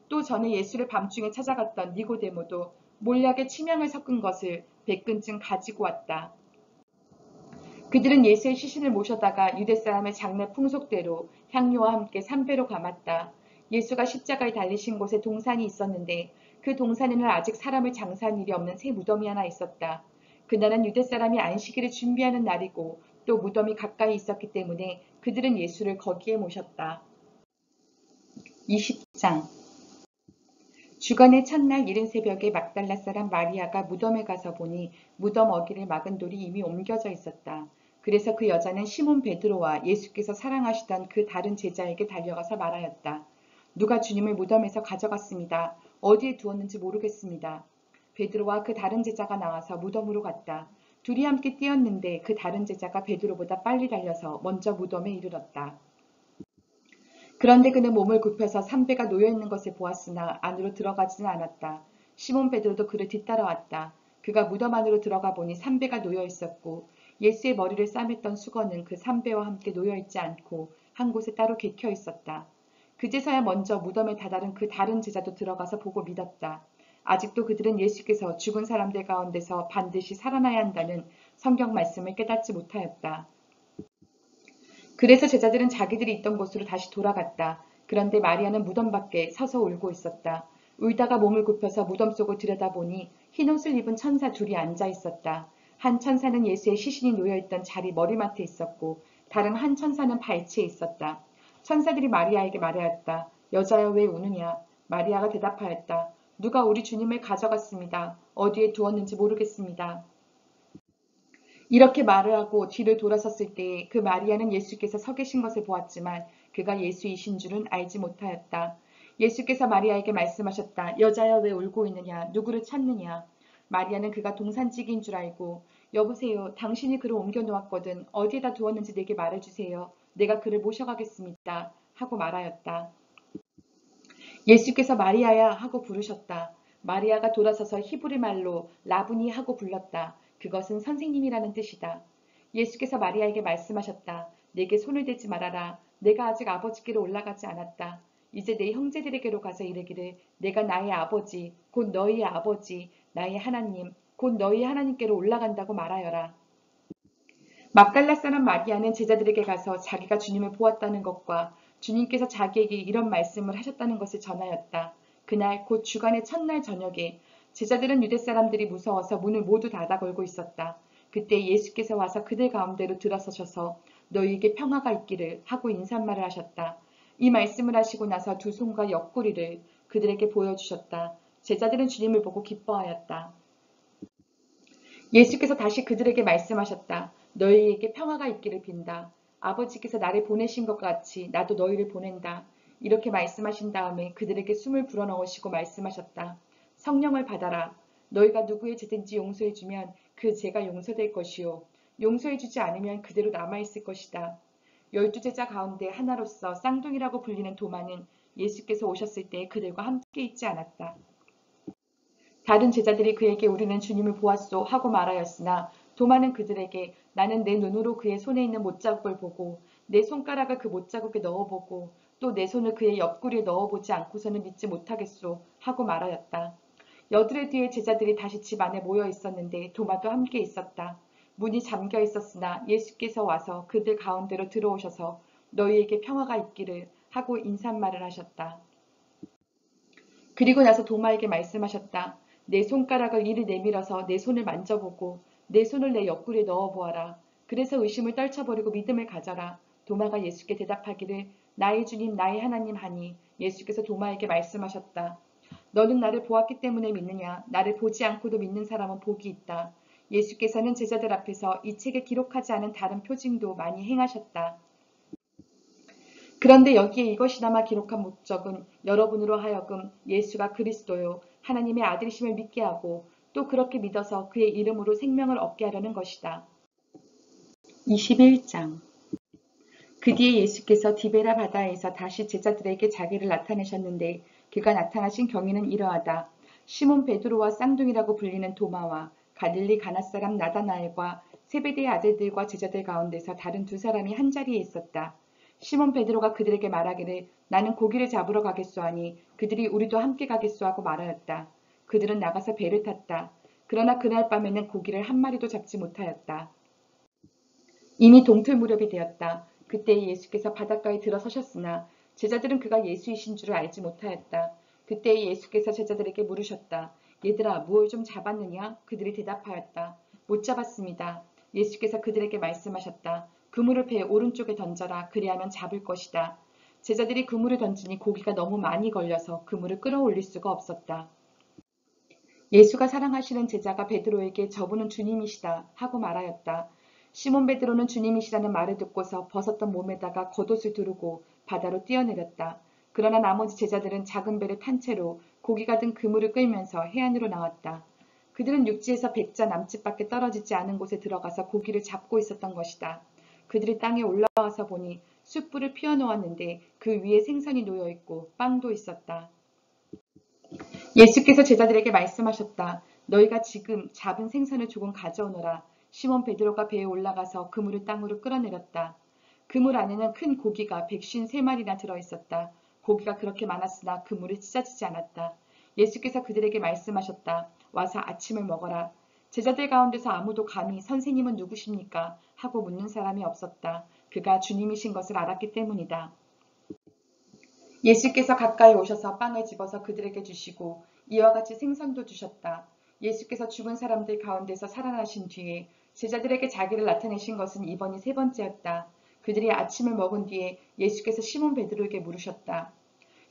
또 전에 예수를 밤중에 찾아갔던 니고데모도 몰약에 침향을 섞은 것을 100근쯤 가지고 왔다. 그들은 예수의 시신을 모셔다가 유대 사람의 장례 풍속대로 향료와 함께 삼배로 감았다. 예수가 십자가에 달리신 곳에 동산이 있었는데 그 동산에는 아직 사람을 장사한 일이 없는 새 무덤이 하나 있었다. 그날은 유대 사람이 안식일을 준비하는 날이고 또 무덤이 가까이 있었기 때문에 그들은 예수를 거기에 모셨다. 20장 주간의 첫날 이른 새벽에 막달라 사람 마리아가 무덤에 가서 보니 무덤 어기를 막은 돌이 이미 옮겨져 있었다. 그래서 그 여자는 시몬 베드로와 예수께서 사랑하시던 그 다른 제자에게 달려가서 말하였다. 누가 주님을 무덤에서 가져갔습니다. 어디에 두었는지 모르겠습니다. 베드로와 그 다른 제자가 나와서 무덤으로 갔다. 둘이 함께 뛰었는데 그 다른 제자가 베드로보다 빨리 달려서 먼저 무덤에 이르렀다. 그런데 그는 몸을 굽혀서 삼배가 놓여있는 것을 보았으나 안으로 들어가지는 않았다. 시몬 베드로도 그를 뒤따라왔다. 그가 무덤 안으로 들어가 보니 삼배가 놓여있었고 예수의 머리를 싸맸던 수건은 그 삼배와 함께 놓여있지 않고 한 곳에 따로 개켜 있었다. 그제서야 먼저 무덤에 다다른 그 다른 제자도 들어가서 보고 믿었다. 아직도 그들은 예수께서 죽은 사람들 가운데서 반드시 살아나야 한다는 성경 말씀을 깨닫지 못하였다. 그래서 제자들은 자기들이 있던 곳으로 다시 돌아갔다. 그런데 마리아는 무덤 밖에 서서 울고 있었다. 울다가 몸을 굽혀서 무덤 속을 들여다보니 흰옷을 입은 천사 둘이 앉아 있었다. 한 천사는 예수의 시신이 놓여있던 자리 머리맡에 있었고 다른 한 천사는 발치에 있었다. 천사들이 마리아에게 말하였다. 여자여 왜 우느냐? 마리아가 대답하였다. 누가 우리 주님을 가져갔습니다. 어디에 두었는지 모르겠습니다. 이렇게 말을 하고 뒤를 돌아섰을 때에 그 마리아는 예수께서 서 계신 것을 보았지만 그가 예수이신 줄은 알지 못하였다. 예수께서 마리아에게 말씀하셨다. 여자여 왜 울고 있느냐? 누구를 찾느냐? 마리아는 그가 동산지기인 줄 알고 여보세요. 당신이 그를 옮겨 놓았거든. 어디에다 두었는지 내게 말해주세요. 내가 그를 모셔가겠습니다. 하고 말하였다. 예수께서 마리아야 하고 부르셨다. 마리아가 돌아서서 히브리 말로 라부니 하고 불렀다. 그것은 선생님이라는 뜻이다. 예수께서 마리아에게 말씀하셨다. 내게 손을 대지 말아라. 내가 아직 아버지께로 올라가지 않았다. 이제 내 형제들에게로 가서 이르기를 내가 나의 아버지 곧 너희의 아버지 나의 하나님 곧 너희의 하나님께로 올라간다고 말하여라. 막달라 사람 마리아는 제자들에게 가서 자기가 주님을 보았다는 것과 주님께서 자기에게 이런 말씀을 하셨다는 것을 전하였다. 그날 곧 주간의 첫날 저녁에 제자들은 유대 사람들이 무서워서 문을 모두 닫아 걸고 있었다. 그때 예수께서 와서 그들 가운데로 들어서셔서 너희에게 평화가 있기를 하고 인사말을 하셨다. 이 말씀을 하시고 나서 두 손과 옆구리를 그들에게 보여주셨다. 제자들은 주님을 보고 기뻐하였다. 예수께서 다시 그들에게 말씀하셨다. 너희에게 평화가 있기를 빈다. 아버지께서 나를 보내신 것 같이 나도 너희를 보낸다. 이렇게 말씀하신 다음에 그들에게 숨을 불어넣으시고 말씀하셨다. 성령을 받아라. 너희가 누구의 죄든지 용서해주면 그 죄가 용서될 것이요. 용서해주지 않으면 그대로 남아있을 것이다. 12제자 가운데 하나로서 쌍둥이라고 불리는 도마는 예수께서 오셨을 때 그들과 함께 있지 않았다. 다른 제자들이 그에게 우리는 주님을 보았소 하고 말하였으나 도마는 그들에게 나는 내 눈으로 그의 손에 있는 못자국을 보고 내 손가락을 그 못자국에 넣어보고 또 내 손을 그의 옆구리에 넣어보지 않고서는 믿지 못하겠소 하고 말하였다. 여드레 뒤에 제자들이 다시 집 안에 모여 있었는데 도마도 함께 있었다. 문이 잠겨 있었으나 예수께서 와서 그들 가운데로 들어오셔서 너희에게 평화가 있기를 하고 인사말을 하셨다. 그리고 나서 도마에게 말씀하셨다. 내 손가락을 이리 내밀어서 내 손을 만져보고 내 손을 내 옆구리에 넣어보아라. 그래서 의심을 떨쳐버리고 믿음을 가져라. 도마가 예수께 대답하기를 나의 주님 나의 하나님 하니 예수께서 도마에게 말씀하셨다. 너는 나를 보았기 때문에 믿느냐? 나를 보지 않고도 믿는 사람은 복이 있다. 예수께서는 제자들 앞에서 이 책에 기록하지 않은 다른 표징도 많이 행하셨다. 그런데 여기에 이것이나마 기록한 목적은 여러분으로 하여금 예수가 그리스도요 하나님의 아들이심을 믿게 하고 또 그렇게 믿어서 그의 이름으로 생명을 얻게 하려는 것이다. 21장 그 뒤에 예수께서 디베라 바다에서 다시 제자들에게 자기를 나타내셨는데 그가 나타나신 경위는 이러하다. 시몬 베드로와 쌍둥이라고 불리는 도마와 갈릴리 가나 사람 나다나엘과 세베대의 아들들과 제자들 가운데서 다른 두 사람이 한자리에 있었다. 시몬 베드로가 그들에게 말하기를 나는 고기를 잡으러 가겠소 하니 그들이 우리도 함께 가겠소 하고 말하였다. 그들은 나가서 배를 탔다. 그러나 그날 밤에는 고기를 한 마리도 잡지 못하였다. 이미 동틀 무렵이 되었다. 그때 예수께서 바닷가에 들어서셨으나 제자들은 그가 예수이신 줄을 알지 못하였다. 그때 예수께서 제자들에게 물으셨다. 얘들아 무엇 좀 잡았느냐? 그들이 대답하였다. 못 잡았습니다. 예수께서 그들에게 말씀하셨다. 그물을 배 오른쪽에 던져라. 그리하면 잡을 것이다. 제자들이 그물을 던지니 고기가 너무 많이 걸려서 그물을 끌어올릴 수가 없었다. 예수가 사랑하시는 제자가 베드로에게 저분은 주님이시다 하고 말하였다. 시몬 베드로는 주님이시라는 말을 듣고서 벗었던 몸에다가 겉옷을 두르고 바다로 뛰어내렸다. 그러나 나머지 제자들은 작은 배를 탄 채로 고기가 든 그물을 끌면서 해안으로 나왔다. 그들은 육지에서 100자 남짓밖에 떨어지지 않은 곳에 들어가서 고기를 잡고 있었던 것이다. 그들이 땅에 올라와서 보니 숯불을 피워놓았는데 그 위에 생선이 놓여있고 빵도 있었다. 예수께서 제자들에게 말씀하셨다. 너희가 지금 잡은 생선을 조금 가져오너라. 시몬 베드로가 배에 올라가서 그물을 땅으로 끌어내렸다. 그물 안에는 큰 고기가 153마리나 들어있었다. 고기가 그렇게 많았으나 그물이 찢어지지 않았다. 예수께서 그들에게 말씀하셨다. 와서 아침을 먹어라. 제자들 가운데서 아무도 감히 선생님은 누구십니까? 하고 묻는 사람이 없었다. 그가 주님이신 것을 알았기 때문이다. 예수께서 가까이 오셔서 빵을 집어서 그들에게 주시고 이와 같이 생선도 주셨다. 예수께서 죽은 사람들 가운데서 살아나신 뒤에 제자들에게 자기를 나타내신 것은 이번이 세 번째였다. 그들이 아침을 먹은 뒤에 예수께서 시몬 베드로에게 물으셨다.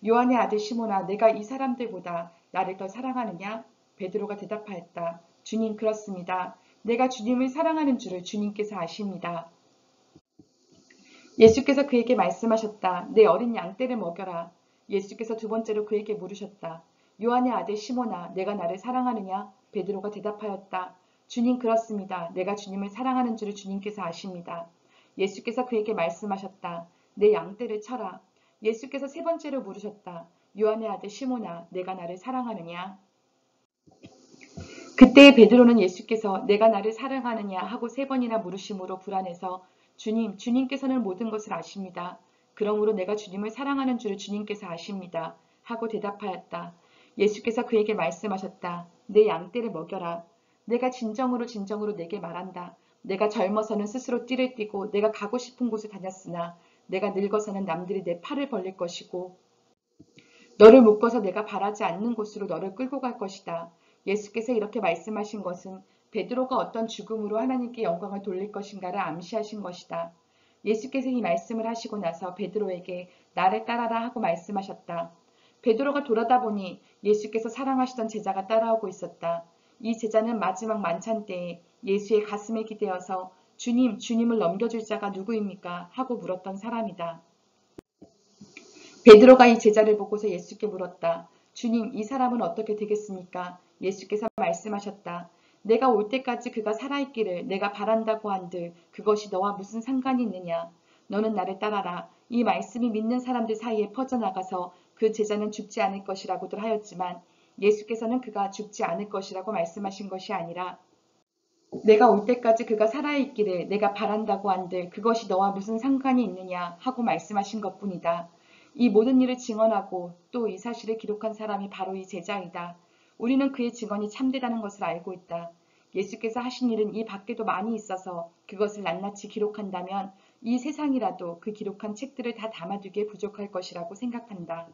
요한의 아들 시몬아, 내가 이 사람들보다 나를 더 사랑하느냐? 베드로가 대답하였다. 주님, 그렇습니다. 내가 주님을 사랑하는 줄을 주님께서 아십니다. 예수께서 그에게 말씀하셨다. 내 어린 양떼를 먹여라. 예수께서 두 번째로 그에게 물으셨다. 요한의 아들 시몬아, 내가 나를 사랑하느냐? 베드로가 대답하였다. 주님, 그렇습니다. 내가 주님을 사랑하는 줄을 주님께서 아십니다. 예수께서 그에게 말씀하셨다. 내 양떼를 쳐라. 예수께서 세 번째로 물으셨다. 요한의 아들 시몬아, 내가 나를 사랑하느냐? 그때 베드로는 예수께서 내가 나를 사랑하느냐 하고 세 번이나 물으심으로 불안해서 주님, 주님께서는 모든 것을 아십니다. 그러므로 내가 주님을 사랑하는 줄을 주님께서 아십니다. 하고 대답하였다. 예수께서 그에게 말씀하셨다. 내 양떼를 먹여라. 내가 진정으로 진정으로 내게 말한다. 내가 젊어서는 스스로 띠를 띠고 내가 가고 싶은 곳을 다녔으나 내가 늙어서는 남들이 내 팔을 벌릴 것이고 너를 묶어서 내가 바라지 않는 곳으로 너를 끌고 갈 것이다. 예수께서 이렇게 말씀하신 것은 베드로가 어떤 죽음으로 하나님께 영광을 돌릴 것인가를 암시하신 것이다. 예수께서 이 말씀을 하시고 나서 베드로에게 나를 따라라 하고 말씀하셨다. 베드로가 돌아다 보니 예수께서 사랑하시던 제자가 따라오고 있었다. 이 제자는 마지막 만찬 때에 예수의 가슴에 기대어서 주님, 주님을 넘겨줄 자가 누구입니까? 하고 물었던 사람이다. 베드로가 이 제자를 보고서 예수께 물었다. 주님, 이 사람은 어떻게 되겠습니까? 예수께서 말씀하셨다. 내가 올 때까지 그가 살아있기를 내가 바란다고 한들 그것이 너와 무슨 상관이 있느냐? 너는 나를 따라라. 이 말씀이 믿는 사람들 사이에 퍼져나가서 그 제자는 죽지 않을 것이라고들 하였지만 예수께서는 그가 죽지 않을 것이라고 말씀하신 것이 아니라 내가 올 때까지 그가 살아있기를 내가 바란다고 한들 그것이 너와 무슨 상관이 있느냐 하고 말씀하신 것뿐이다. 이 모든 일을 증언하고 또 이 사실을 기록한 사람이 바로 이 제자이다. 우리는 그의 증언이 참되다는 것을 알고 있다. 예수께서 하신 일은 이 밖에도 많이 있어서 그것을 낱낱이 기록한다면 이 세상이라도 그 기록한 책들을 다 담아두기에 부족할 것이라고 생각한다.